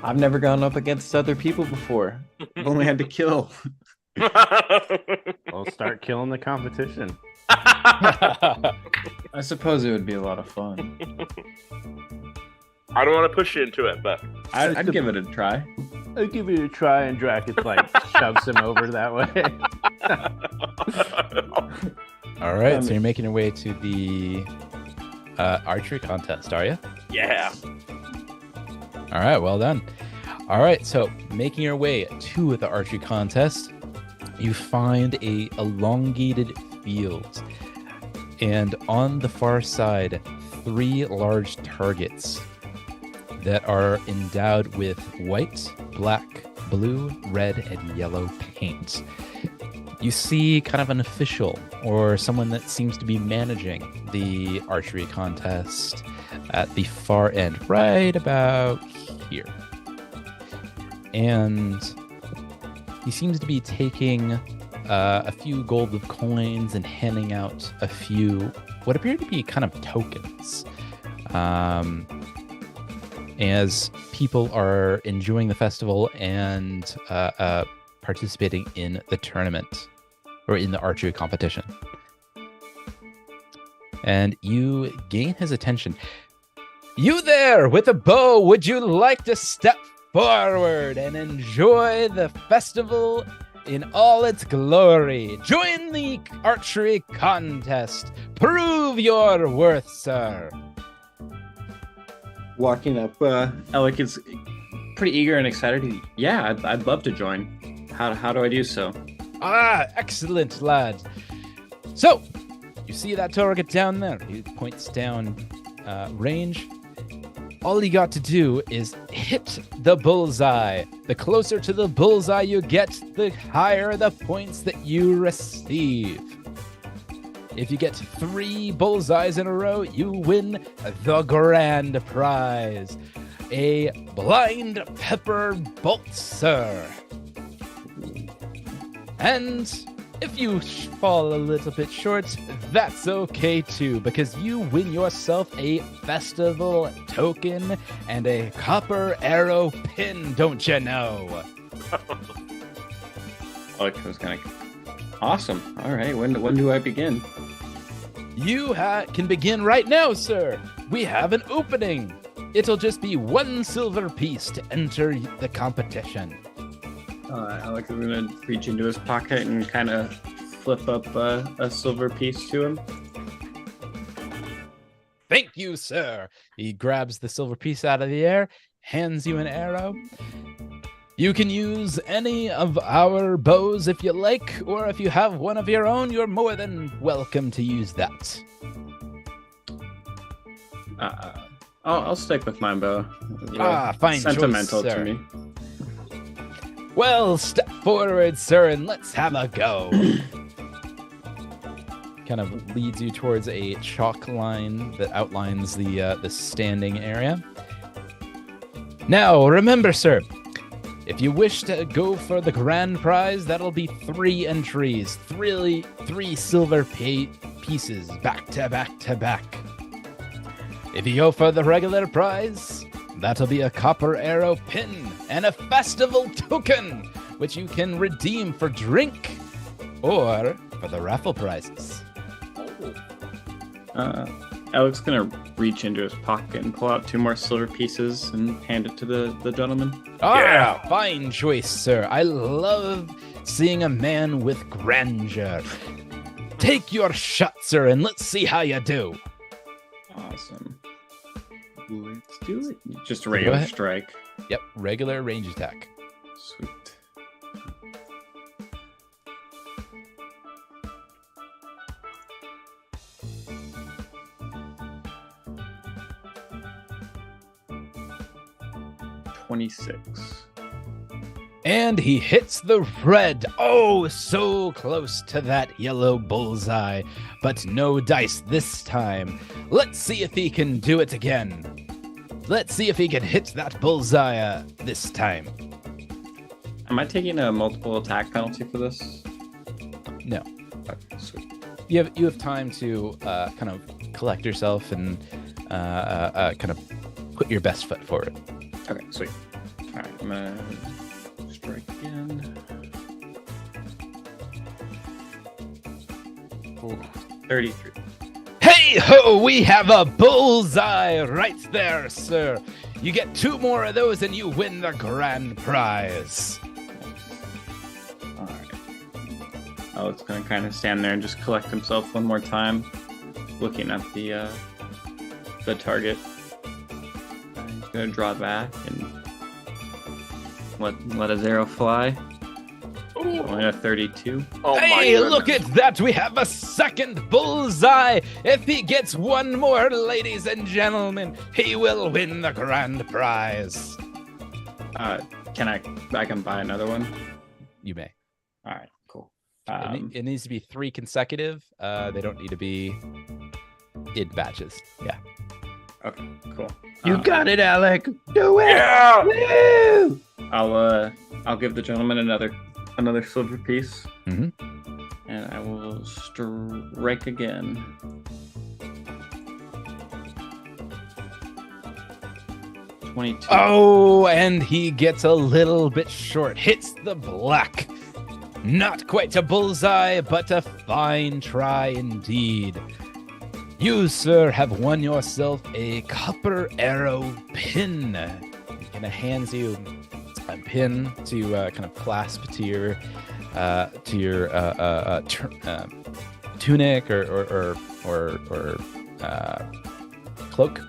I've never gone up against other people before. I've only had to kill. We'll start killing the competition. I suppose it would be a lot of fun. I don't want to push you into it, but I'd give it a try. I'll give it a try, and Drakus shoves him over that way. All right, so you're making your way to the archery contest, are you? yeah. All right, well done. All right, so making your way to the archery contest, you find a elongated field, and on the far side, 3 large targets that are endowed with white, black, blue, red, and yellow paint. You see kind of an official or someone that seems to be managing the archery contest at the far end, right about here. And he seems to be taking a few gold coins and handing out a few what appear to be kind of tokens. as people are enjoying the festival and participating in the tournament or in the archery competition. And you gain his attention. You there with a bow, would you like to step forward and enjoy the festival in all its glory? Join the archery contest. Prove your worth, sir. Walking up, Alec is pretty eager and excited. Yeah, I'd love to join. How do I do so? Ah, excellent, lad. So, you see that target down there? He points down range. All you got to do is hit the bullseye. The closer to the bullseye you get, the higher the points that you receive. If you get 3 bullseyes in a row, you win the grand prize. A blind pepper bolt, sir. And if you fall a little bit short, that's okay too, because you win yourself a festival token and a copper arrow pin, don't you know? Alec was kind of awesome. All right, when do I begin? You can begin right now, sir. We have an opening. It'll just be 1 silver piece to enter the competition. Alec is gonna reach into his pocket and kind of flip up a silver piece to him. Thank you, sir. He grabs the silver piece out of the air, hands you an arrow. You can use any of our bows if you like, or if you have one of your own, you're more than welcome to use that. I'll stick with my bow. Fine sentimental choice, to sir. me. Well, step forward, sir, and let's have a go. Kind of leads you towards a chalk line that outlines the standing area. Now, remember, sir, if you wish to go for the grand prize, that'll be 3 entries, 3 silver pieces, back to back to back. If you go for the regular prize, that'll be a copper arrow pin and a festival token, which you can redeem for drink or for the raffle prizes. Alec's gonna reach into his pocket and pull out 2 more silver pieces and hand it to the gentleman. Yeah. Fine choice, sir. I love seeing a man with grandeur. Take your shot, sir, and let's see how you do. Awesome. Let's do it. Just a regular strike. Yep, regular range attack. Sweet. $26. And he hits the red. Oh, so close to that yellow bullseye. But no dice this time. Let's see if he can do it again. Let's see if he can hit that bullseye this time. Am I taking a multiple attack penalty for this? No. Okay, sweet. You have time to kind of collect yourself and kind of put your best foot forward. Okay, sweet. All right, I'm gonna strike again. Ooh, 33. Hey ho, we have a bullseye right there, sir. You get 2 more of those and you win the grand prize. All right. Alec's gonna kind of stand there and just collect himself one more time, looking at the target. He's gonna draw back and let his arrow fly. Only a 32. Oh hey, my look at that! We have a second bullseye! If he gets 1 more, ladies and gentlemen, he will win the grand prize. Can I can buy another one? You may. All right, cool. It needs to be 3 consecutive. They don't need to be in batches. Yeah. Okay, cool. You got it, Alec. Do it. Yeah! Woo! I'll give the gentleman another silver piece. Mm-hmm. And I will strike again. 22. Oh, and he gets a little bit short. Hits the black. Not quite a bullseye, but a fine try indeed. You, sir, have won yourself a copper arrow pin. He kind of hands you a pin to kind of clasp to your tunic or cloak.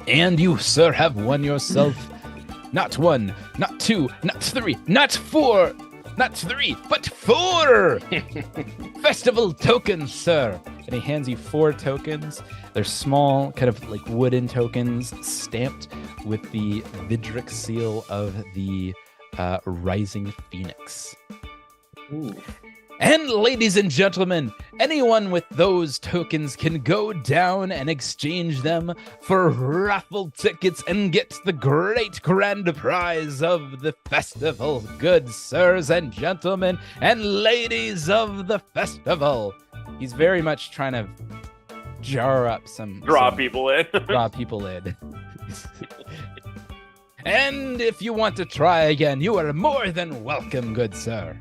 And you, sir, have won yourself not 1, not 2, not 3, not 4, not 3, but 4 festival tokens, sir. And he hands you 4 tokens. They're small, kind of like wooden tokens stamped with the Vidric seal of the Rising Phoenix. Ooh. And ladies and gentlemen, anyone with those tokens can go down and exchange them for raffle tickets and get the great grand prize of the festival. Good sirs and gentlemen and ladies of the festival. He's very much trying to jar up draw people in. Draw people in. And if you want to try again, you are more than welcome, good sir.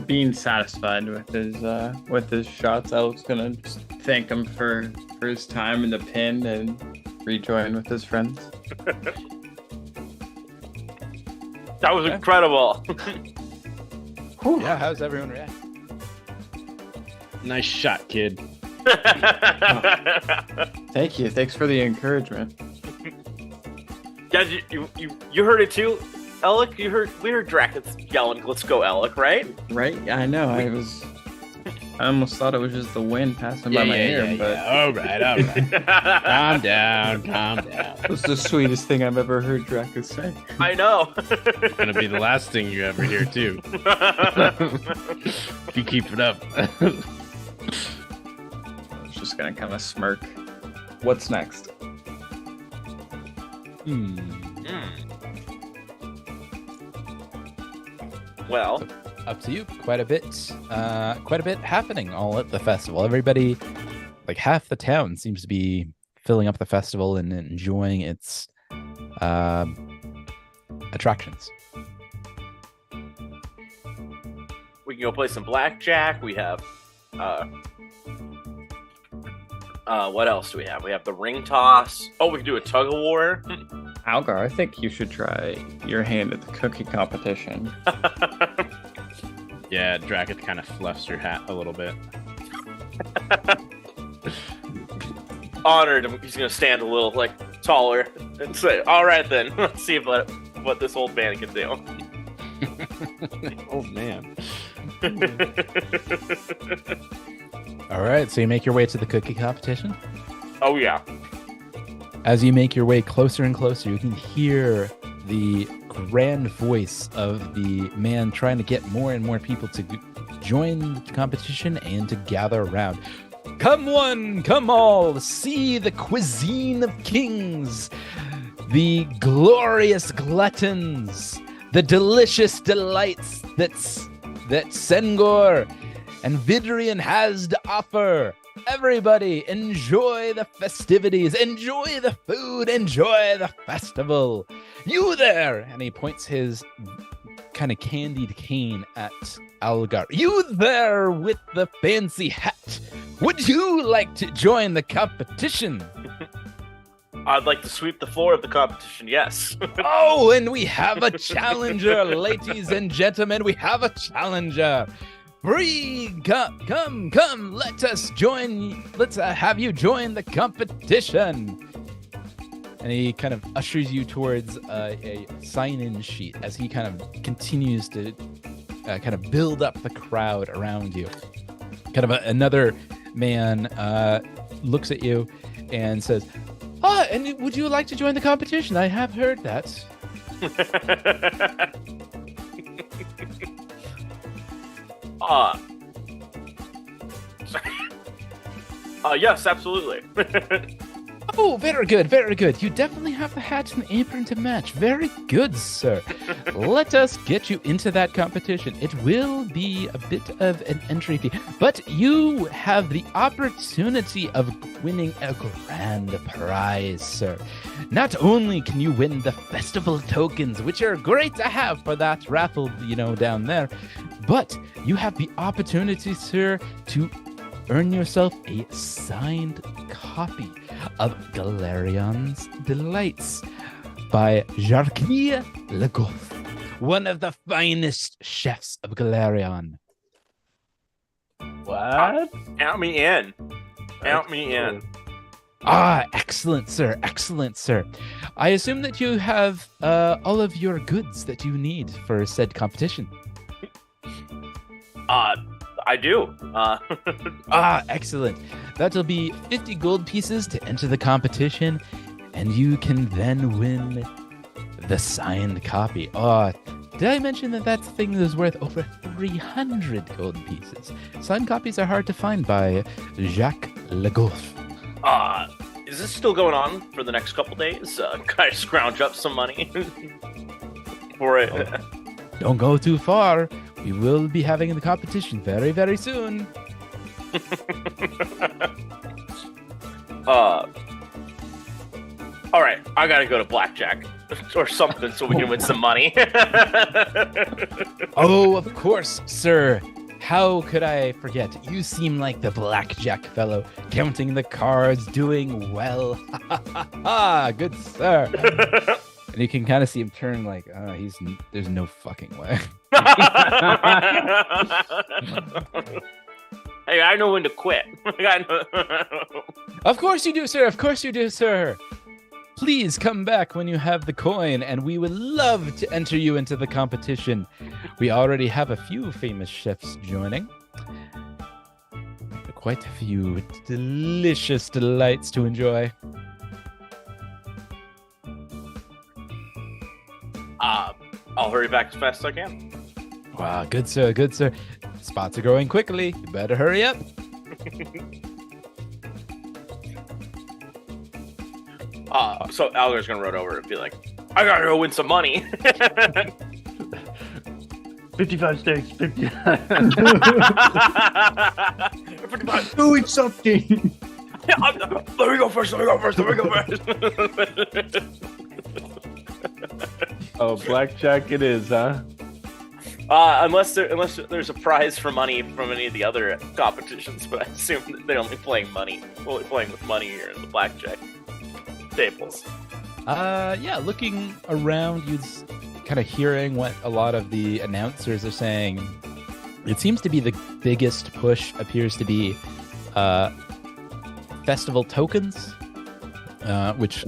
Being satisfied with his shots, Elk's gonna just thank him for his time in the pin and rejoin with his friends. That was incredible. Yeah, how's everyone react? Nice shot, kid. Thank you. Thanks for the encouragement. Guys, you heard it too? Alec, we heard Drakus yelling, "Let's go, Alec!" Right? Right? I know. I almost thought it was just the wind passing by my ear, but All right. calm down. it was the sweetest thing I've ever heard Drakus say. I know. It's gonna be the last thing you ever hear too. If you keep it up. I was just gonna kind of smirk. What's next? Well, up to you. Quite a bit happening all at the festival. Everybody, like half the town, seems to be filling up the festival and enjoying its attractions. we can go play some blackjack. We have what else do we have? We have the ring toss. Oh, we can do a tug of war. Algar, I think you should try your hand at the cookie competition. Yeah, Drakus kind of fluffs your hat a little bit. Honored. He's gonna stand a little taller and say, "All right, then, let's see what this old man can do." Old man. All right, so you make your way to the cookie competition. Oh yeah. As you make your way closer and closer, you can hear the grand voice of the man trying to get more and more people to join the competition and to gather around. Come one, come all, see the cuisine of kings, the glorious gluttons, the delicious delights that Sengor and Vidrian has to offer. Everybody, enjoy the festivities, enjoy the food, enjoy the festival. You there! And he points his kind of candied cane at Algar. You there with the fancy hat. Would you like to join the competition? I'd like to sweep the floor of the competition, yes. Oh, and we have a challenger, ladies and gentlemen. We have a challenger. Bree, come, let us join, let's have you join the competition. And he kind of ushers you towards a sign-in sheet as he kind of continues to kind of build up the crowd around you. Kind of another man looks at you and says, and would you like to join the competition? I have heard that. Yes, absolutely. Oh, very good, very good. You definitely have the hat and apron to match. Very good, sir. Let us get you into that competition. It will be a bit of an entry fee, but you have the opportunity of winning a grand prize, sir. Not only can you win the festival tokens, which are great to have for that raffle, down there, but you have the opportunity, sir, to earn yourself a signed copy of Golarion's Delights by Jacques Le Goff, one of the finest chefs of Golarion. What? Count me in. Count me in. Ah, excellent, sir. Excellent, sir. I assume that you have all of your goods that you need for said competition. I do. Excellent. That'll be 50 gold pieces to enter the competition, and you can then win the signed copy. Did I mention that thing is worth over 300 gold pieces? Signed copies are hard to find by Jacques Le Goff. Is this still going on for the next couple days? Can I scrounge up some money for it? Don't go too far. We will be having the competition very, very soon. All right, I gotta go to blackjack or something so we can win some money. Oh, of course, sir. How could I forget? You seem like the blackjack fellow, counting the cards, doing well. Good sir. And you can kind of see him turn like, there's no fucking way. Hey, I know when to quit. Of course you do, sir. Of course you do, sir. Please come back when you have the coin, and we would love to enter you into the competition. We already have a few famous chefs joining. Quite a few delicious delights to enjoy. I'll hurry back as fast as I can. Wow, good sir, good sir. Spots are growing quickly. You better hurry up. So Algar's gonna run over and be like, I gotta go win some money. 55 stakes, 50. 55. Doing something. Yeah, let me go first. Oh, blackjack it is, huh? Unless there's a prize for money from any of the other competitions, but I assume that they're only playing with money here in the blackjack tables. Yeah, looking around, you're kind of hearing what a lot of the announcers are saying. It seems to be the biggest push appears to be festival tokens, which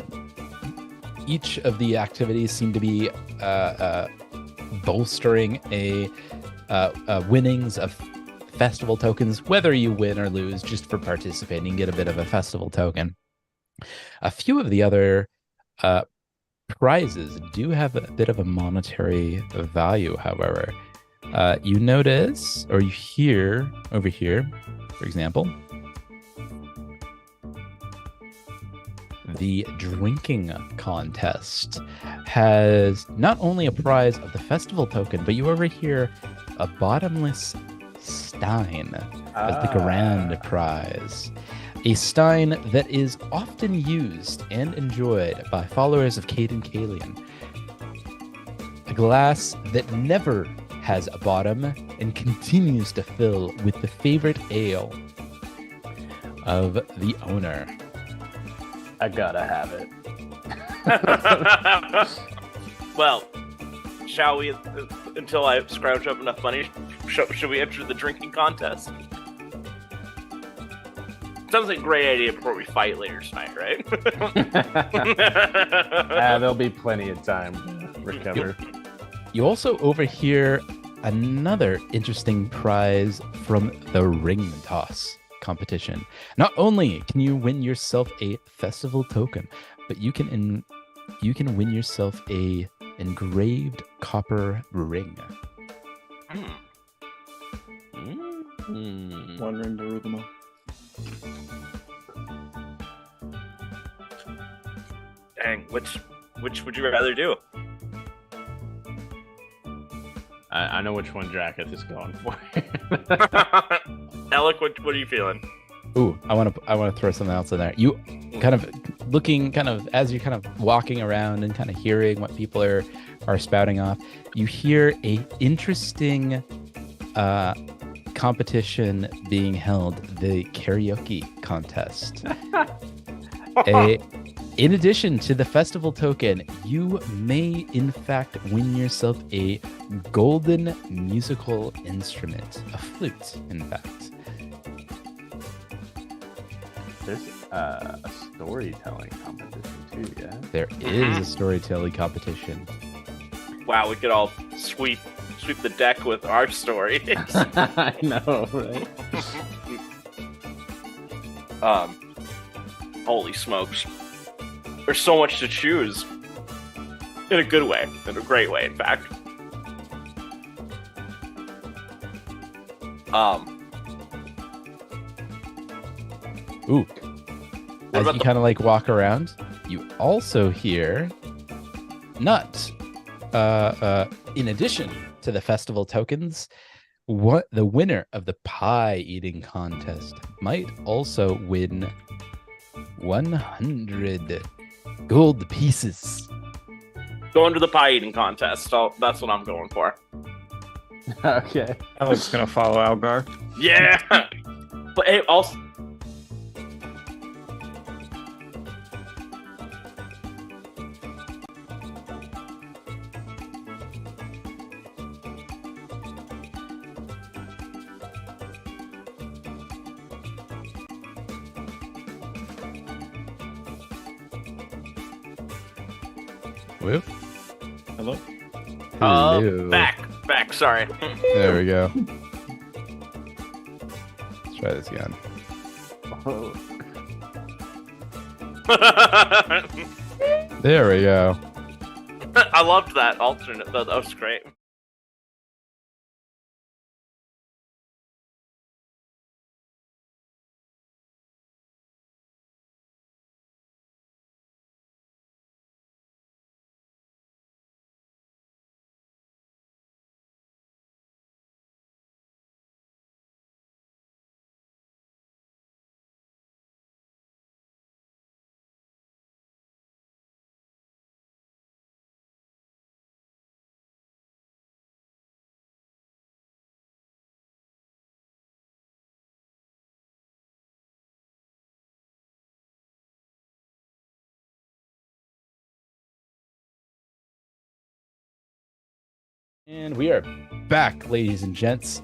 each of the activities seem to be bolstering a winnings of festival tokens, whether you win or lose, just for participating, get a bit of a festival token. A few of the other prizes do have a bit of a monetary value, however. You notice, or you hear over here, for example, the drinking contest has not only a prize of the festival token, but you overhear a bottomless stein as the grand prize. A stein that is often used and enjoyed by followers of Caden Kalian. A glass that never has a bottom and continues to fill with the favorite ale of the owner. I gotta have it. Well, shall we, until I scrounge up enough money, should we enter the drinking contest? Sounds like a great idea before we fight later tonight, right? There'll be plenty of time to recover. You also overhear another interesting prize from the ring toss competition. Not only can you win yourself a festival token, but you can win yourself a engraved copper ring. One ring to rule them all. Dang, which would you rather do? I know which one Dracketh is going for. Alec, what are you feeling? Ooh, I want to throw something else in there. You kind of looking as you're kind of walking around and kind of hearing what people are spouting off. You hear a interesting competition being held, the karaoke contest. In addition to the festival token, you may in fact win yourself a golden musical instrument, a flute, in fact. There's a storytelling competition too, yeah? There is a storytelling competition. Wow, we could all sweep the deck with our stories. I know, right? Holy smokes. There's so much to choose. In a good way. In a great way, in fact. Ooh. As you kind of like walk around, you also hear not in addition to the festival tokens, what the winner of the pie eating contest might also win 100 gold pieces. Going to the pie eating contest. That's what I'm going for. Okay. Alec's gonna follow Algar. Yeah. But hey, also. Whoop. Hello? Hello. Back. Sorry. There we go. Let's try this again. Oh. There we go. I loved that alternate. That was great. And we are back, ladies and gents.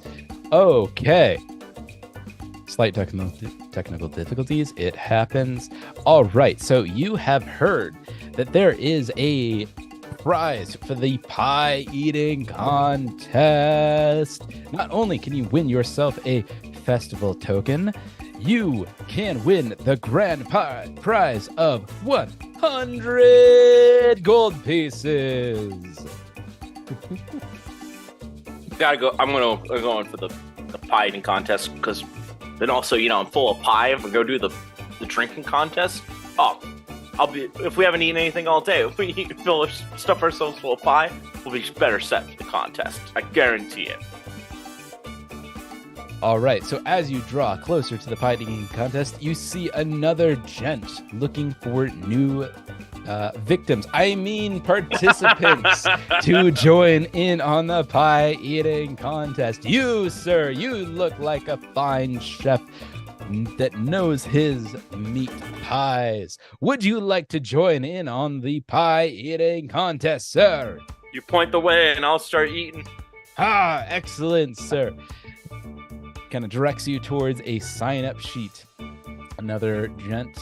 Okay. Slight technical difficulties. It happens. All right. So you have heard that there is a prize for the pie eating contest. Not only can you win yourself a festival token, you can win the grand prize of 100 gold pieces. Gotta go. I'm going for the pie eating contest because then also, I'm full of pie. If we go do the drinking contest, if we haven't eaten anything all day, if we stuff ourselves full of pie, we'll be better set for the contest. I guarantee it. All right, so as you draw closer to the pie eating contest, you see another gent looking for new victims. I mean participants to join in on the pie eating contest. You, sir, you look like a fine chef that knows his meat pies. Would you like to join in on the pie eating contest, sir? You point the way and I'll start eating. Ah, excellent, sir. Kind of directs you towards a sign-up sheet. Another gent,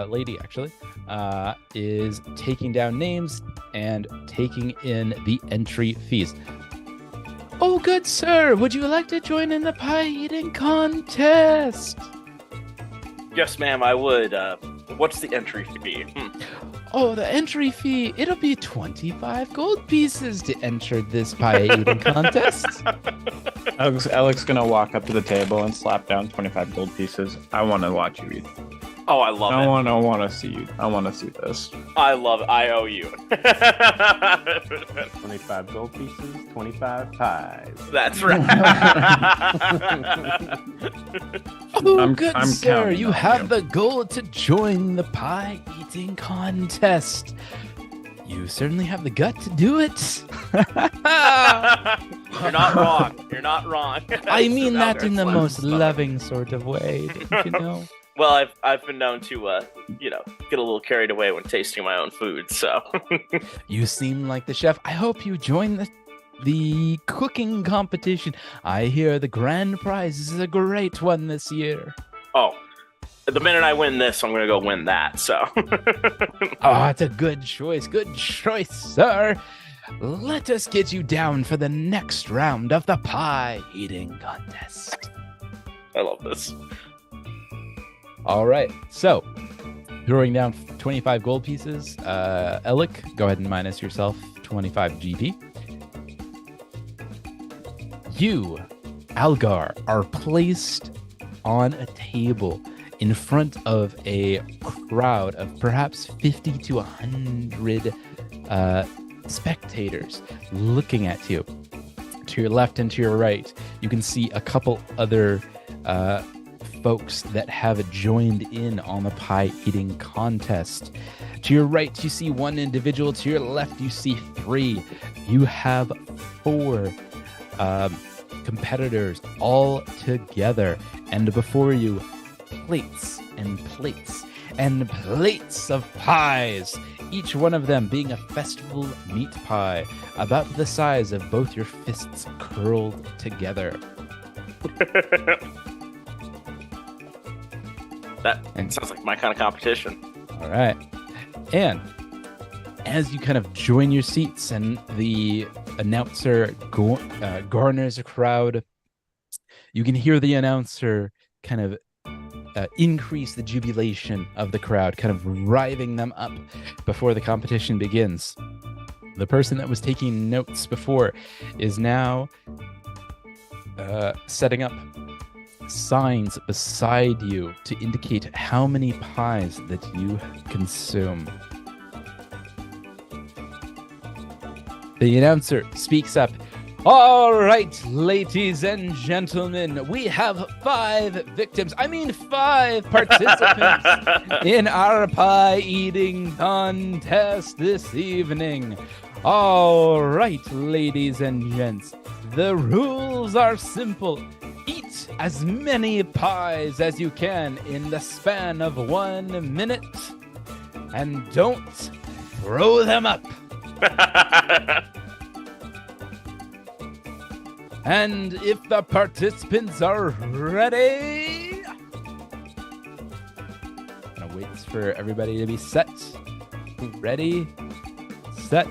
lady actually, is taking down names and taking in the entry fees. Oh, good sir, would you like to join in the pie eating contest? Yes, ma'am, I would. What's the entry fee? Oh, the entry fee, it'll be 25 gold pieces to enter this pie eating contest. Alec's gonna walk up to the table and slap down 25 gold pieces. I want to watch you eat. Oh, I love it. I want to see you. I want to see this. I love it. I owe you. 25 gold pieces, 25 pies. That's right. Oh, good I'm sir, counting you on have you. the goal to join the pie eating contest. You certainly have the gut to do it. You're not wrong. You're not wrong. I mean that in the Algar's most stomach. loving sort of way, don't you know? Well, I've been known to get a little carried away when tasting my own food. So You seem like the chef. I hope you join the cooking competition. I hear the grand prize is a great one this year. oh, the minute I win this, I'm gonna go win that. So Oh, it's a good choice, sir. Let us get you down for the next round of the pie eating contest. I love this. All right, so throwing down 25 gold pieces. Elik, go ahead and minus yourself 25 GP. You, Algar, are placed on a table in front of a crowd of perhaps 50 to 100 spectators looking at you. To your left and to your right, you can see a couple other folks that have joined in on the pie eating contest. To your right, you see one individual. To your left, you see three. You have four competitors all together. And before you, plates and plates and plates of pies, each one of them being a festival meat pie, about the size of both your fists curled together. That And- sounds like my kind of competition. All right. And as you kind of join your seats and the announcer garners a crowd, you can hear the announcer kind of increase the jubilation of the crowd, kind of riving them up before the competition begins. The person that was taking notes before is now setting up signs beside you to indicate how many pies that you consume. The announcer speaks up. All right, ladies and gentlemen, we have 5 participants in our pie eating contest this evening. All right, ladies and gents, the rules are simple. Eat as many pies as you can in the span of 1 minute, and don't throw them up. And if the participants are ready, gonna wait for everybody to be set. Ready, set.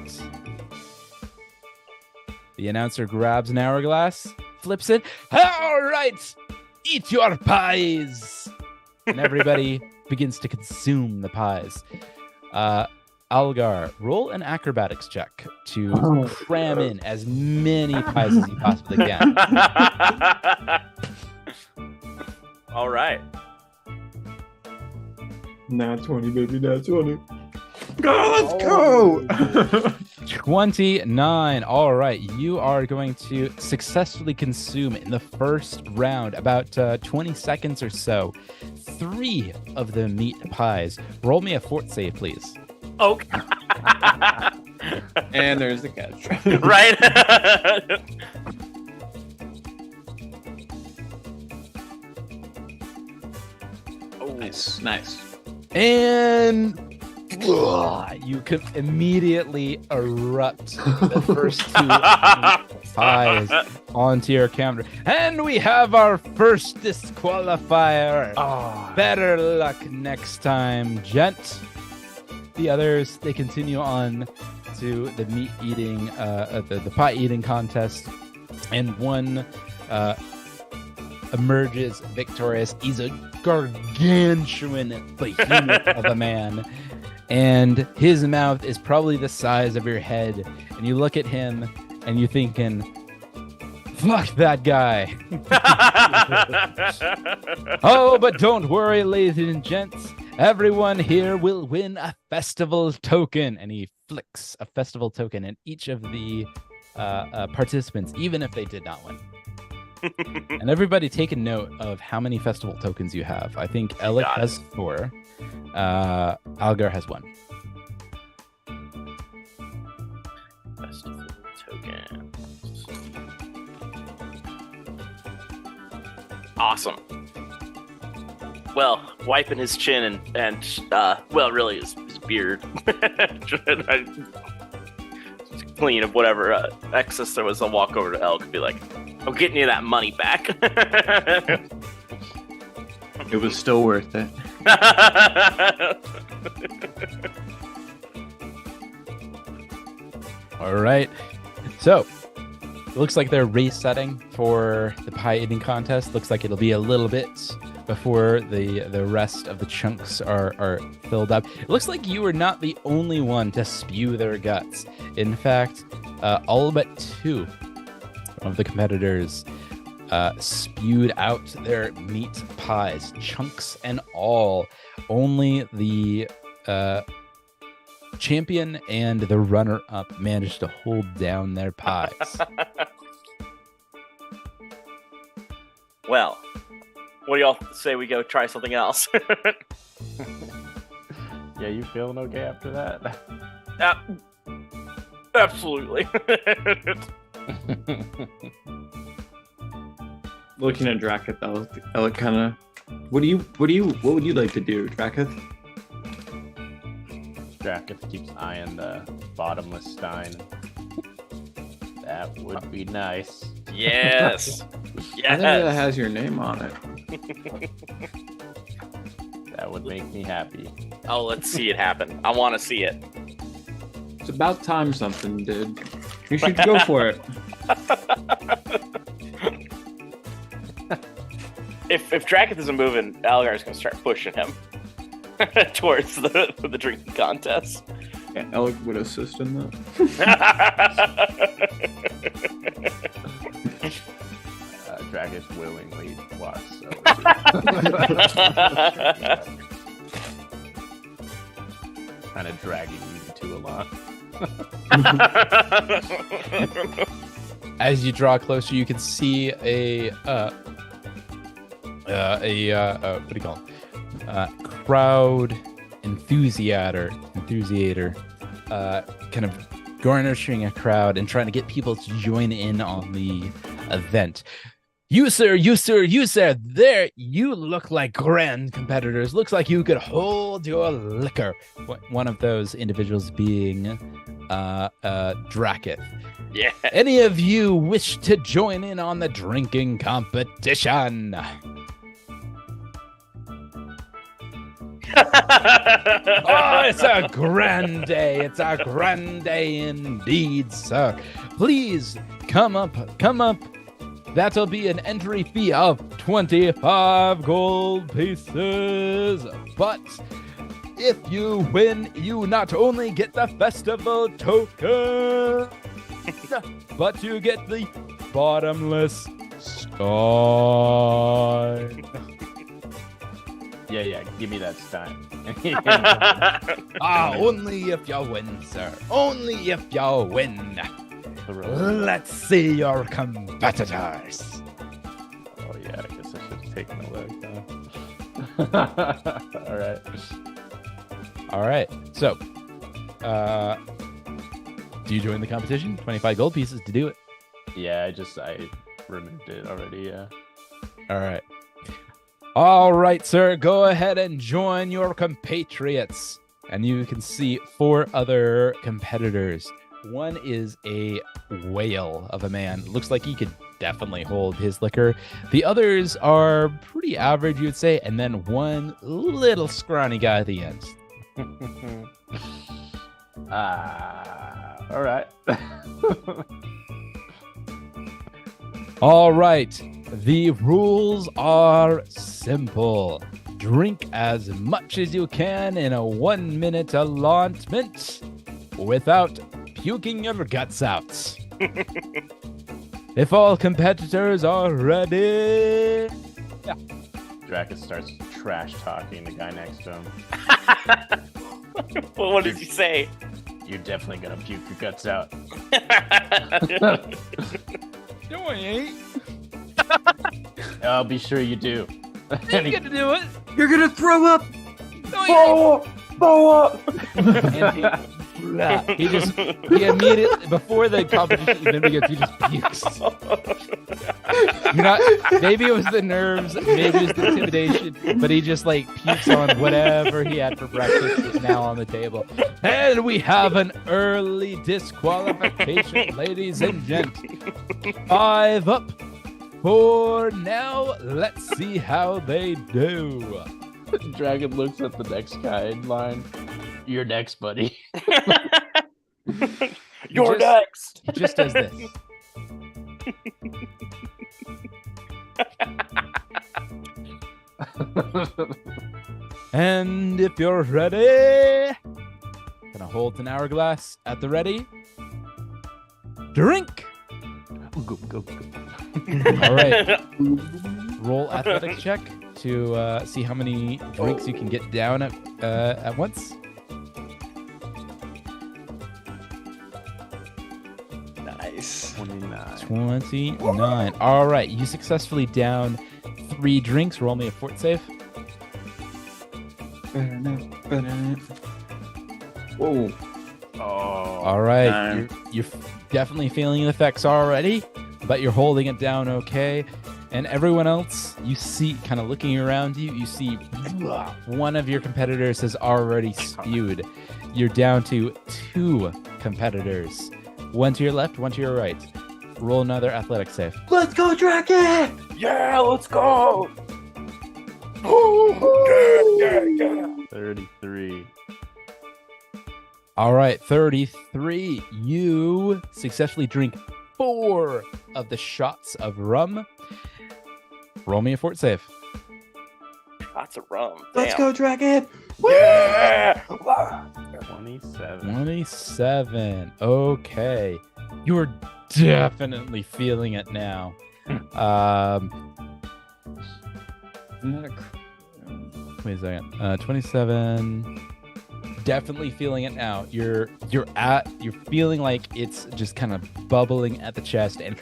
The announcer grabs an hourglass, flips it. All right, eat your pies. And everybody begins to consume the pies. Algar, roll an acrobatics check to cram in as many pies as you possibly can. All right. Nat 20, baby, nat 20. Let's go! 29. All right. You are going to successfully consume in the first round, about 20 seconds or so, 3 of the meat pies. Roll me a fort save, please. Okay. And there's the catch. Right. Nice. And you can immediately erupt the first 2 pies onto your camera. And we have our first disqualifier. Better luck next time, gent. The others, they continue on to the meat eating, the pie eating contest. And one emerges victorious. He's a gargantuan behemoth of a man. And his mouth is probably the size of your head. And you look at him and you're thinking, fuck that guy. Oh, but don't worry, ladies and gents. Everyone here will win a festival token. And he flicks a festival token at each of the participants, even if they did not win. And everybody take a note of how many festival tokens you have. I think Alec has 4. Algar has 1. Festival tokens. Awesome. Well, wiping his chin and well, really his beard. Clean of whatever excess there was, I'll walk over to Elk and be like, I'm getting you that money back. It was still worth it. All right. So, it looks like they're race setting for the pie eating contest. Looks like it'll be a little bit before the rest of the chunks are filled up. It looks like you are not the only one to spew their guts. In fact, all but 2 of the competitors spewed out their meat pies, chunks and all. Only the champion and the runner-up managed to hold down their pies. Well, what do y'all say we go try something else? Yeah, you feeling okay after that? Absolutely. Looking at Draketh, Alec kind of. What would you like to do, Draketh? Draketh keeps eyeing the bottomless stein. That would be nice. Yes. I think that has your name on it. That would make me happy. Oh, let's see it happen. I want to see it. It's about time something did. You should go for it. If Draketh isn't moving, Algar's going to start pushing him towards the drinking contest. Yeah, Alec would assist in that. Draketh willingly walks over. Kind of dragging you two along. As you draw closer, you can see a what do you call it? Crowd enthusiator, kind of garnishing a crowd and trying to get people to join in on the event. You sir, there you look like grand competitors. Looks like you could hold your liquor. One of those individuals being Draketh. Yeah. Any of you wish to join in on the drinking competition? Oh, it's a grand day. It's a grand day indeed, sir. Please come up. That'll be an entry fee of 25 gold pieces. But if you win, you not only get the festival token, but you get the bottomless stein. Yeah, give me that stein. Only if you win, sir. Only if you win. Let's see your competitors. Oh yeah, I guess I should have taken a look. Huh? All right. So, do you join the competition? 25 gold pieces to do it. Yeah, I removed it already. Yeah. All right, sir. Go ahead and join your compatriots. And you can see 4 other competitors. One is a whale of a man. Looks like he could definitely hold his liquor. The others are pretty average, you would say. And then one little scrawny guy at the end. All right. All right. The rules are simple. Drink as much as you can in a 1-minute allotment without puking your guts out. If all competitors are ready... Draketh starts trash talking the guy next to him. Well, what does he say? You're definitely gonna puke your guts out. No, I ain't. I'll be sure you do. You get to do it. You're gonna throw up. No, Bow up! he immediately before the competition even begins, he just pukes. Maybe it was the nerves, maybe it was the intimidation, but he just like pukes on whatever he had for breakfast is now on the table. And we have an early disqualification, ladies and gents. 5 up. 4 now. Let's see how they do. Dragon looks at the next guy in line. You're next, buddy. You're next. He just does this. And if you're ready, gonna hold an hourglass at the ready. Drink. Go. All right. Roll athletics check to see how many drinks you can get down at once. Nice. 29. All right. You successfully down 3 drinks. Roll me a fort save. Whoa. Oh. All right. You're definitely feeling the effects already, but you're holding it down okay. And everyone else, you see, kind of looking around you, you see one of your competitors has already spewed. You're down to 2 competitors. One to your left, one to your right. Roll another athletic save. Let's go, Dragon! Yeah, let's go. 33. All right, 33. You successfully drink 4 of the shots of rum. Roll me a fort save. Lots of rum. Let's Damn. go, Dragon! Yeah. 27. Okay. You're definitely feeling it now. Wait a second. 27. Definitely feeling it now. You're feeling like it's just kind of bubbling at the chest, and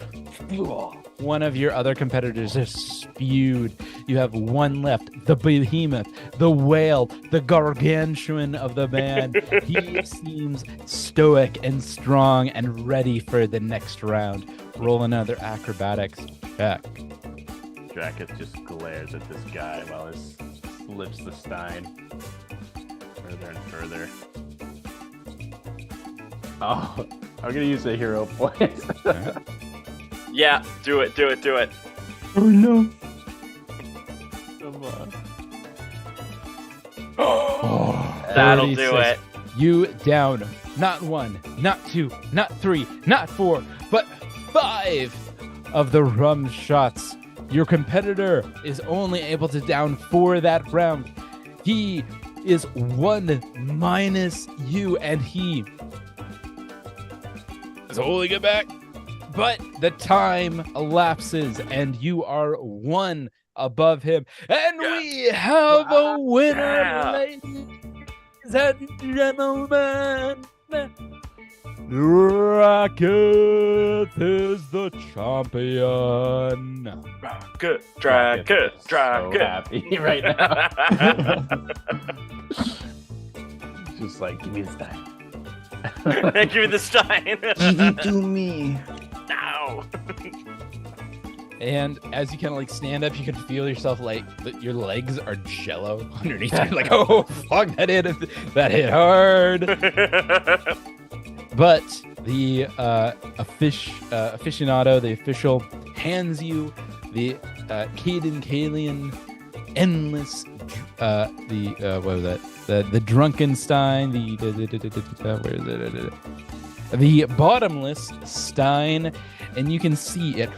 one of your other competitors is spewed. You have one left, the behemoth, the whale, the gargantuan of the band. He seems stoic and strong and ready for the next round. Roll another acrobatics check. Drakus just glares at this guy while his lips the stein further and further. Oh, I'm gonna use a hero point. Yeah, do it. Oh no. Come on. That'll 36. do it. You down not 1, not 2, not 3, not 4, but 5 of the rum shots. Your competitor is only able to down 4 that round. He is 1 minus you, and he is holding it back. But the time elapses, and you are 1 above him. And we have a winner, ladies and gentlemen. Drakus is the champion. Drakus. So happy right now. Just like, give me the stein. Give me the stein. Give it to me. No. And as you kind of like stand up, you can feel yourself like your legs are jello underneath you. Like, oh, fuck, that hit hard. But the aficionado, the official, hands you the Caden Kalian endless, what was that? The Drunkenstein, where is it? The bottomless stein, and you can see it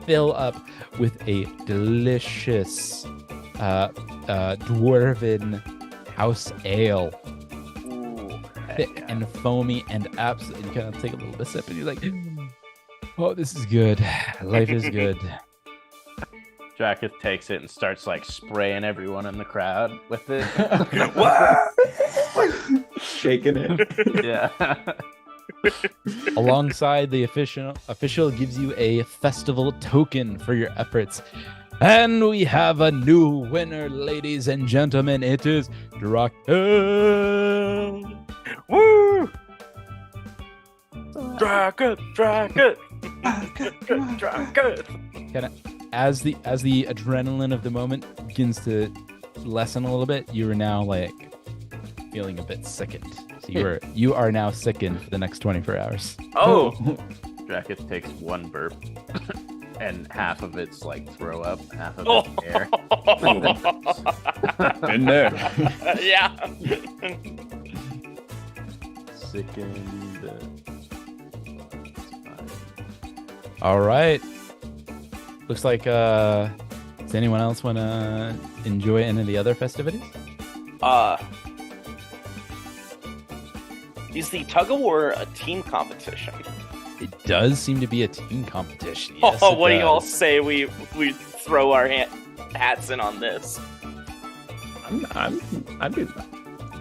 fill up with a delicious dwarven house ale. Thick and foamy and absolutely, you kind of take a little bit of sip and you're like, oh, this is good. Life is good. Dracus takes it and starts like spraying everyone in the crowd with it. Shaking it. Yeah. Alongside the official gives you a festival token for your efforts. And we have a new winner, ladies and gentlemen. It is Dracus. Woo! Dracus, Dracus, Dracus. As the adrenaline of the moment begins to lessen a little bit, you are now like feeling a bit sickened. So you are now sickened for the next 24 hours. Oh, Dracus takes one burp, and half of it's like throw up, half of it's air. In there. Yeah. Sickened. All right. Looks like does anyone else want to enjoy any of the other festivities? Is the tug of war a team competition? It does seam to be a team competition. Yes, What do you all say we throw our hats in on this? I'm good.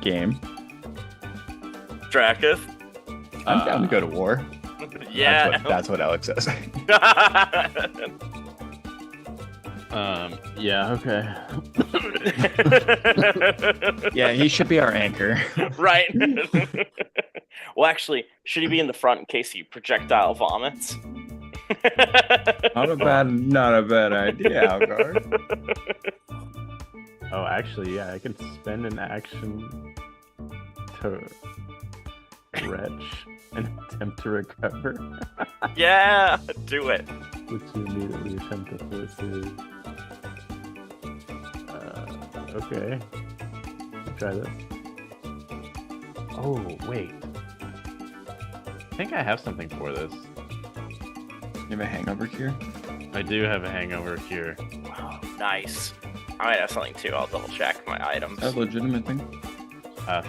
Game. Dracus? I'm down to go to war. Yeah. That's what Alex says. Yeah, okay. Yeah, he should be our anchor. Right. Well, actually, should he be in the front in case he projectile vomits? Not a bad idea, Algar. Oh, actually, yeah, I can spend an action to retch and attempt to recover. Yeah, do it. Which you immediately attempt to force it. Okay. Let's try this. Oh, wait. I think I have something for this. You have a hangover cure? I do have a hangover cure. Oh, nice. I might have something too. I'll double check my items. Is that a legitimate thing?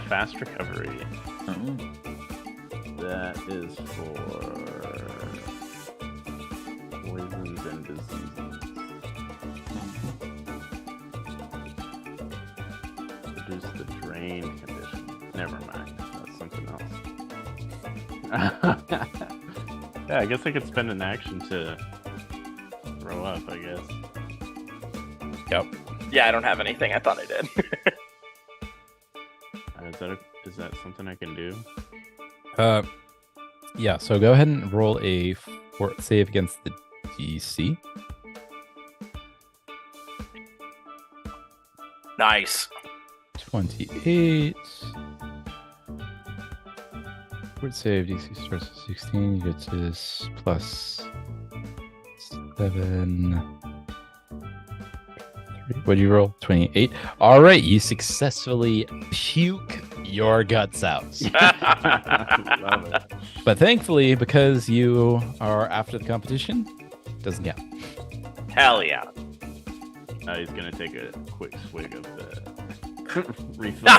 Fast recovery. Oh. That is for poisons and diseases. Reduce the drain condition. Never mind. That's something else. Yeah, I guess I could spend an action to throw up, I guess. Yep. Yeah, I don't have anything. I thought I did. Is that something I can do? Yeah, so go ahead and roll a fort save against the DC. Nice. 28. Fort save DC starts at 16. You get this plus 7. What'd you roll? 28. All right, you successfully puke your guts out. Love it. But thankfully, because you are after the competition, it doesn't count. Hell yeah. He's gonna take a quick swig of the refill.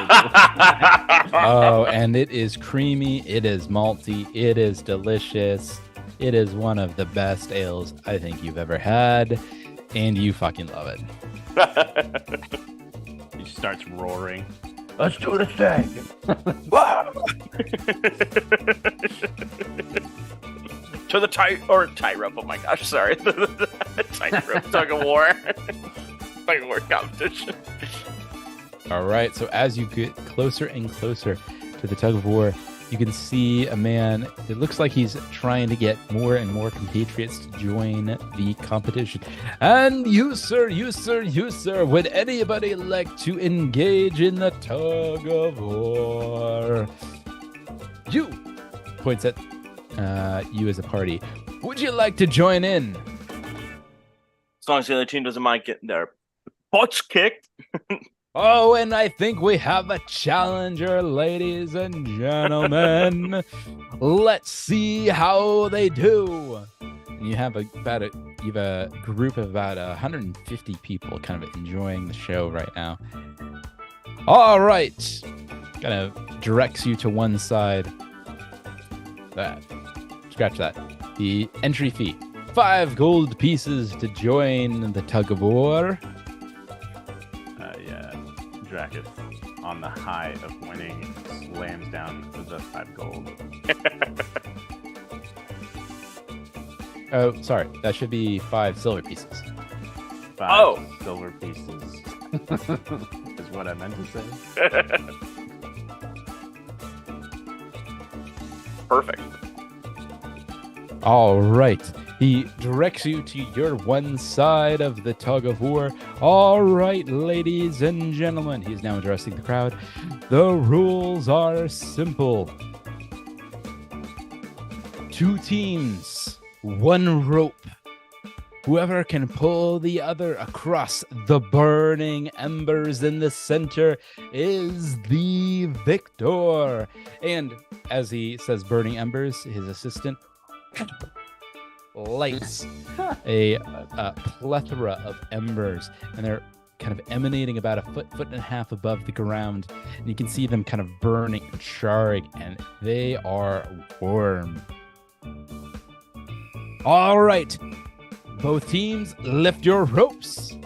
Oh, and it is creamy, it is malty, it is delicious. It is one of the best ales I think you've ever had, and you fucking love it. He starts roaring. Let's do the thing. To the tightrope. Oh my gosh, sorry. Tightrope tug of war. Tug of war competition. All right, so as you get closer and closer to the tug of war, you can see a man. It looks like he's trying to get more and more compatriots to join the competition. And you, sir, would anybody like to engage in the tug of war? You, points at you as a party. Would you like to join in? As long as the other team doesn't mind getting their butts kicked. Oh, and I think we have a challenger, ladies and gentlemen. Let's see how they do. And you have a group of about 150 people kind of enjoying the show right now. All right. Kind of directs you to one side. Scratch that. The entry fee 5 gold pieces to join the tug of war. Yeah, Drakus, on the high of winning, slams down the 5 gold. Oh, sorry. That should be 5 silver pieces. 5 silver pieces is what I meant to say. Perfect. All right. He directs you to your one side of the tug of war. All right, ladies and gentlemen. He's now addressing the crowd. The rules are simple. 2 teams, 1 rope. Whoever can pull the other across the burning embers in the center is the victor. And as he says burning embers, his assistant lights a plethora of embers, and they're kind of emanating about a foot and a half above the ground. And you can see them kind of burning and charring, and they are warm. All right. Both teams, lift your ropes.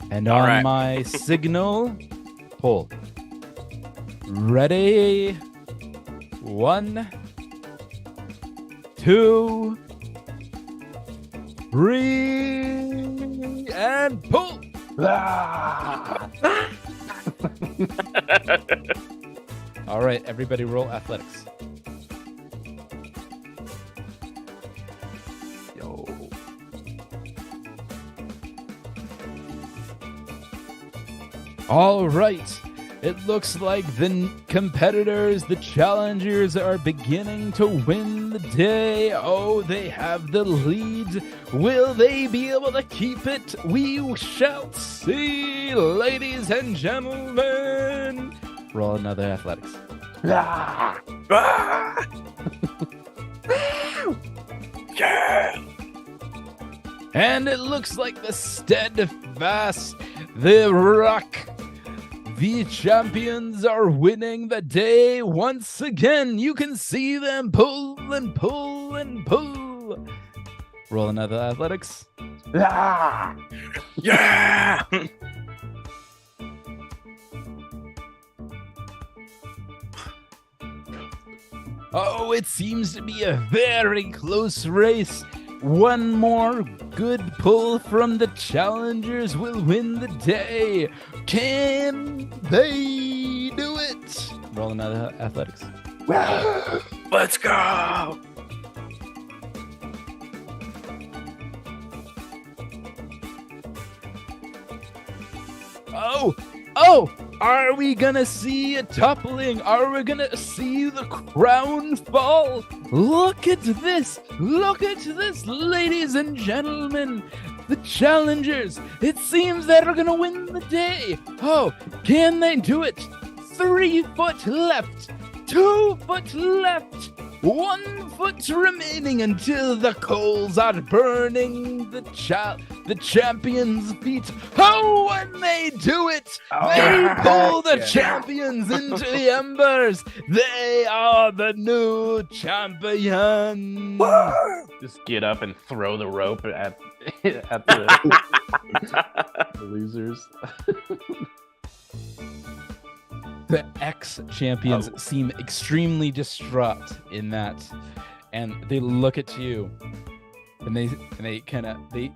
And on my signal, pull. Ready? 1, 2, 3, and pull. All right, everybody roll athletics. All right. It looks like the competitors, the challengers, are beginning to win the day. Oh, they have the lead. Will they be able to keep it? We shall see, ladies and gentlemen. Roll another athletics. Yeah. And it looks like the steadfast, the rock, the champions are winning the day once again. You can see them pull and pull and pull. Roll another athletics. Yeah. Yeah. Oh, it seems to be a very close race. One more good pull from the challengers will win the day. Can they do it? Roll another athletics. Let's go. Oh, are we gonna see a toppling? Are we gonna see the crown fall? Look at this, ladies and gentlemen. The challengers, it seems they're gonna win the day. Oh, can they do it? 3 foot left, 2 foot left, 1 foot remaining until the coals are burning the champion's feet. Oh, when they do it, they pull the champions into the embers. They are the new champions. Just get up and throw the rope at the, the losers. The ex-champions seem extremely distraught in that, and they look at you, and they kind of the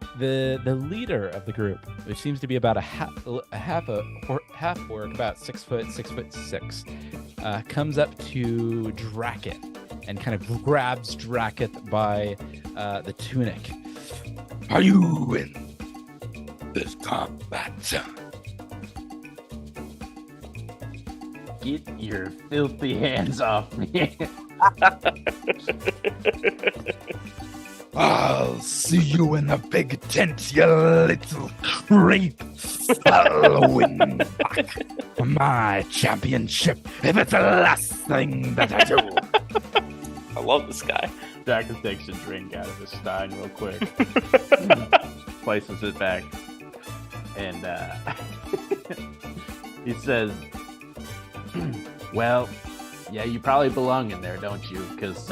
leader of the group, which seems to be about a half orc, about 6'6", comes up to Draken and kind of grabs Draken by the tunic. Are you in this combat? Get your filthy hands off me. I'll see you in the big tent, you little creep. I'll win back my championship if it's the last thing that I do. I love this guy. Draken takes a drink out of his stein real quick. Places it back. And he says, well, yeah, you probably belong in there, don't you? Because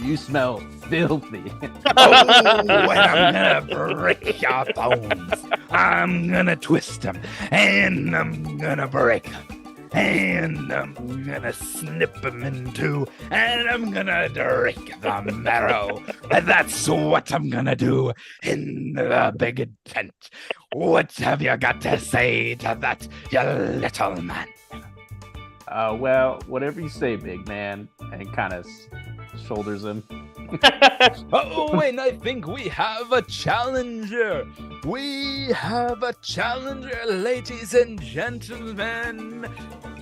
You smell filthy. Oh, and I'm gonna break your bones. I'm gonna twist them, and I'm gonna break them, and I'm gonna snip them in two, and I'm gonna drink the marrow. And that's what I'm gonna do in the big tent. What have you got to say to that, you little man? Well, whatever you say, big man. And kind of shoulders him. Oh, and I think we have a challenger. We have a challenger, ladies and gentlemen.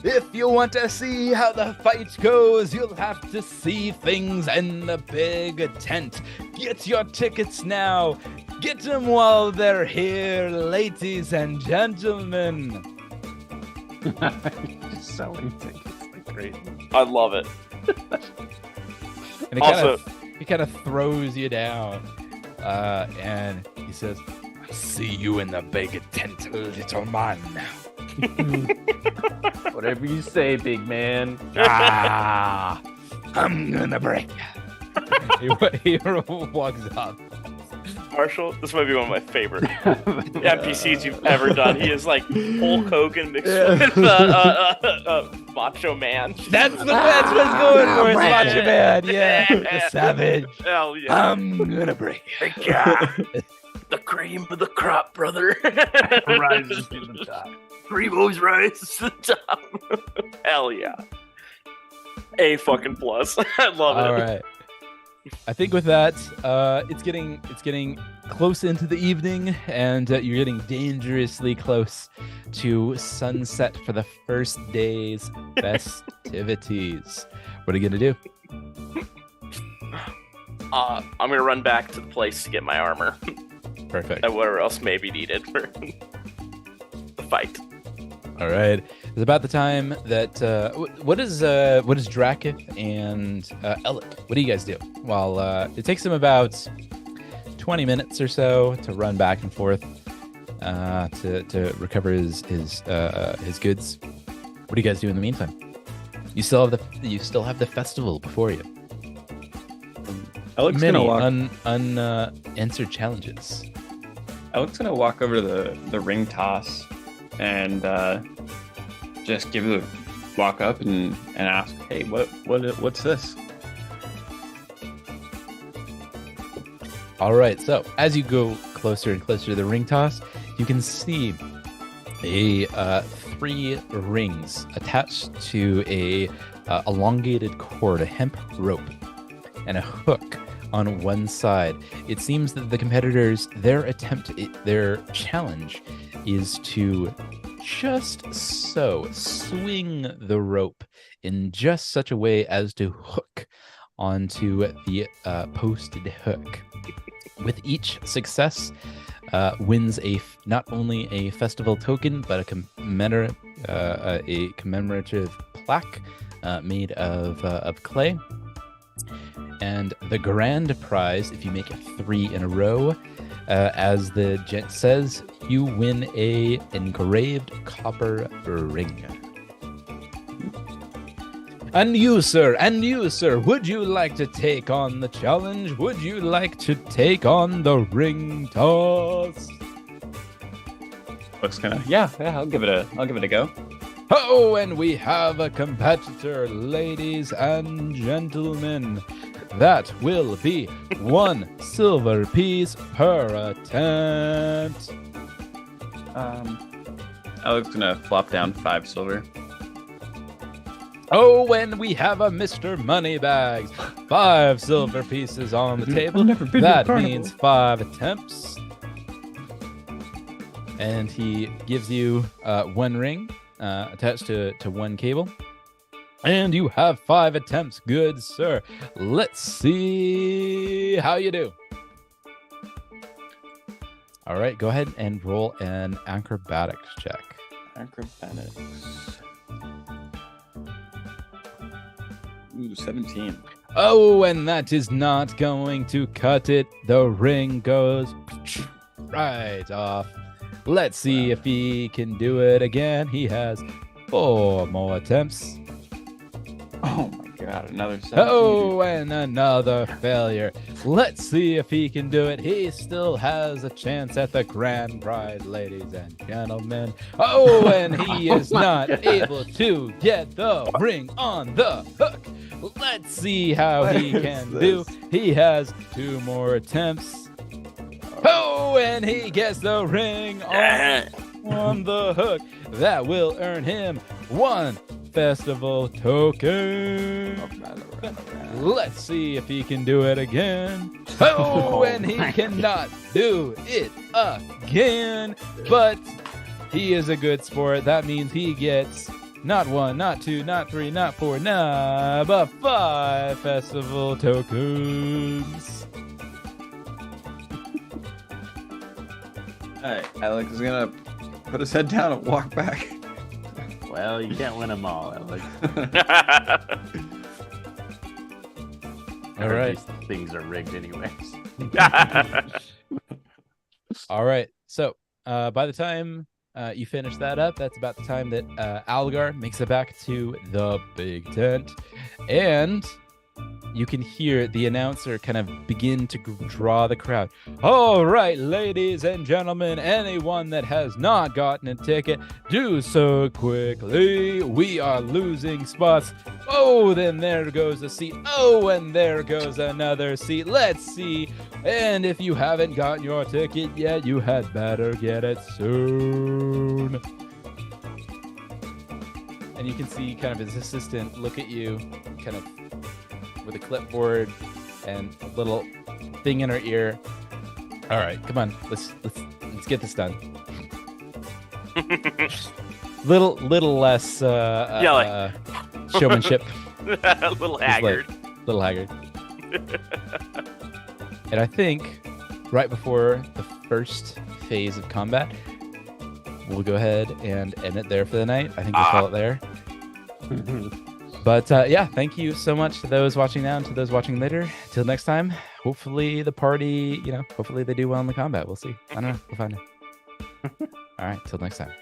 If you want to see how the fight goes, you'll have to see things in the big tent. Get your tickets now. Get them while they're here, ladies and gentlemen. Just selling tickets like crazy. I love it. And he kind of throws you down, and he says, "I see you in the big tent, little man." Whatever you say, big man. I'm gonna break you. He walks up. Marshall, this might be one of my favorite NPCs you've ever done. He is like Hulk Hogan mixed with Macho Man. That's what it's going for. It's Macho Man. Yeah, savage. Hell yeah. I'm gonna break you. The cream of the crop, brother. Rises to the top. Primo's rise to the top. Hell yeah. A fucking plus. I love it. All right. I think with that, it's getting close into the evening, and you're getting dangerously close to sunset for the first day's festivities. What are you gonna do? I'm gonna run back to the place to get my armor Perfect. and whatever else may be needed for the fight. All right. It's about the time that what is Drakith and Ellic? What do you guys do? Well, it takes him about 20 minutes or so to run back and forth to recover his goods. What do you guys do in the meantime? You still have the festival before you. Alec's Many gonna walk. unanswered challenges. Alec's gonna walk over to the ring toss and just walk up and ask, "Hey, what's this?" All right. So as you go closer and closer to the ring toss, you can see a 3 rings attached to a elongated cord, a hemp rope, and a hook on one side. It seems that the competitors, their challenge is to just so swing the rope in just such a way as to hook onto the posted hook. With each success, wins not only a festival token, but a commemorative plaque made of clay. And the grand prize, if you make it 3 in a row, as the gent says, you win a engraved copper ring. And you, sir, would you like to take on the challenge? Would you like to take on the ring toss? Alec's gonna, yeah, I'll give it a go. Oh, and we have a competitor, ladies and gentlemen. That will be 1 silver piece per attempt. Alec's gonna flop down 5 silver. Oh, and we have a Mr. Moneybags. 5 silver pieces on the table. That means 5 attempts. And he gives you 1 ring attached to 1 cable. And you have 5 attempts, good sir. Let's see how you do. All right, go ahead and roll an acrobatics check. Acrobatics. Ooh, 17. Oh, and that is not going to cut it. The ring goes right off. Let's see if he can do it again. He has 4 more attempts. Oh my God, another 17. Oh, and another failure. Let's see if he can do it. He still has a chance at the grand prize, ladies and gentlemen. Oh, and he is not able to get the ring on the hook. Let's see how he can do. He has 2 more attempts. Oh, and he gets the ring on the hook. That will earn him 1 festival token. Let's see if he can do it again. Oh, and he cannot do it again. But he is a good sport. That means he gets not 1, not 2, not 3, not 4, but 5 festival tokens. All right, Alex is gonna put his head down and walk back. Well, you can't win them all, Alex. All right. These things are rigged anyways. All right. So by the time you finish that up, that's about the time that Algar makes it back to the big tent. And you can hear the announcer kind of begin to draw the crowd. All right, ladies and gentlemen, anyone that has not gotten a ticket, do so quickly. We are losing spots. Oh, then there goes a seat. Oh, and there goes another seat. Let's see. And if you haven't gotten your ticket yet, you had better get it soon. And you can see kind of his assistant look at you, kind of with a clipboard and a little thing in her ear. All right, come on, let's get this done. little less showmanship. A little haggard. Little haggard. And I think right before the first phase of combat, we'll go ahead and end it there for the night. I think we'll call it there. But yeah, thank you so much to those watching now and to those watching later. Till next time, hopefully the party, hopefully they do well in the combat. We'll see. I don't know. We'll find out. All right, till next time.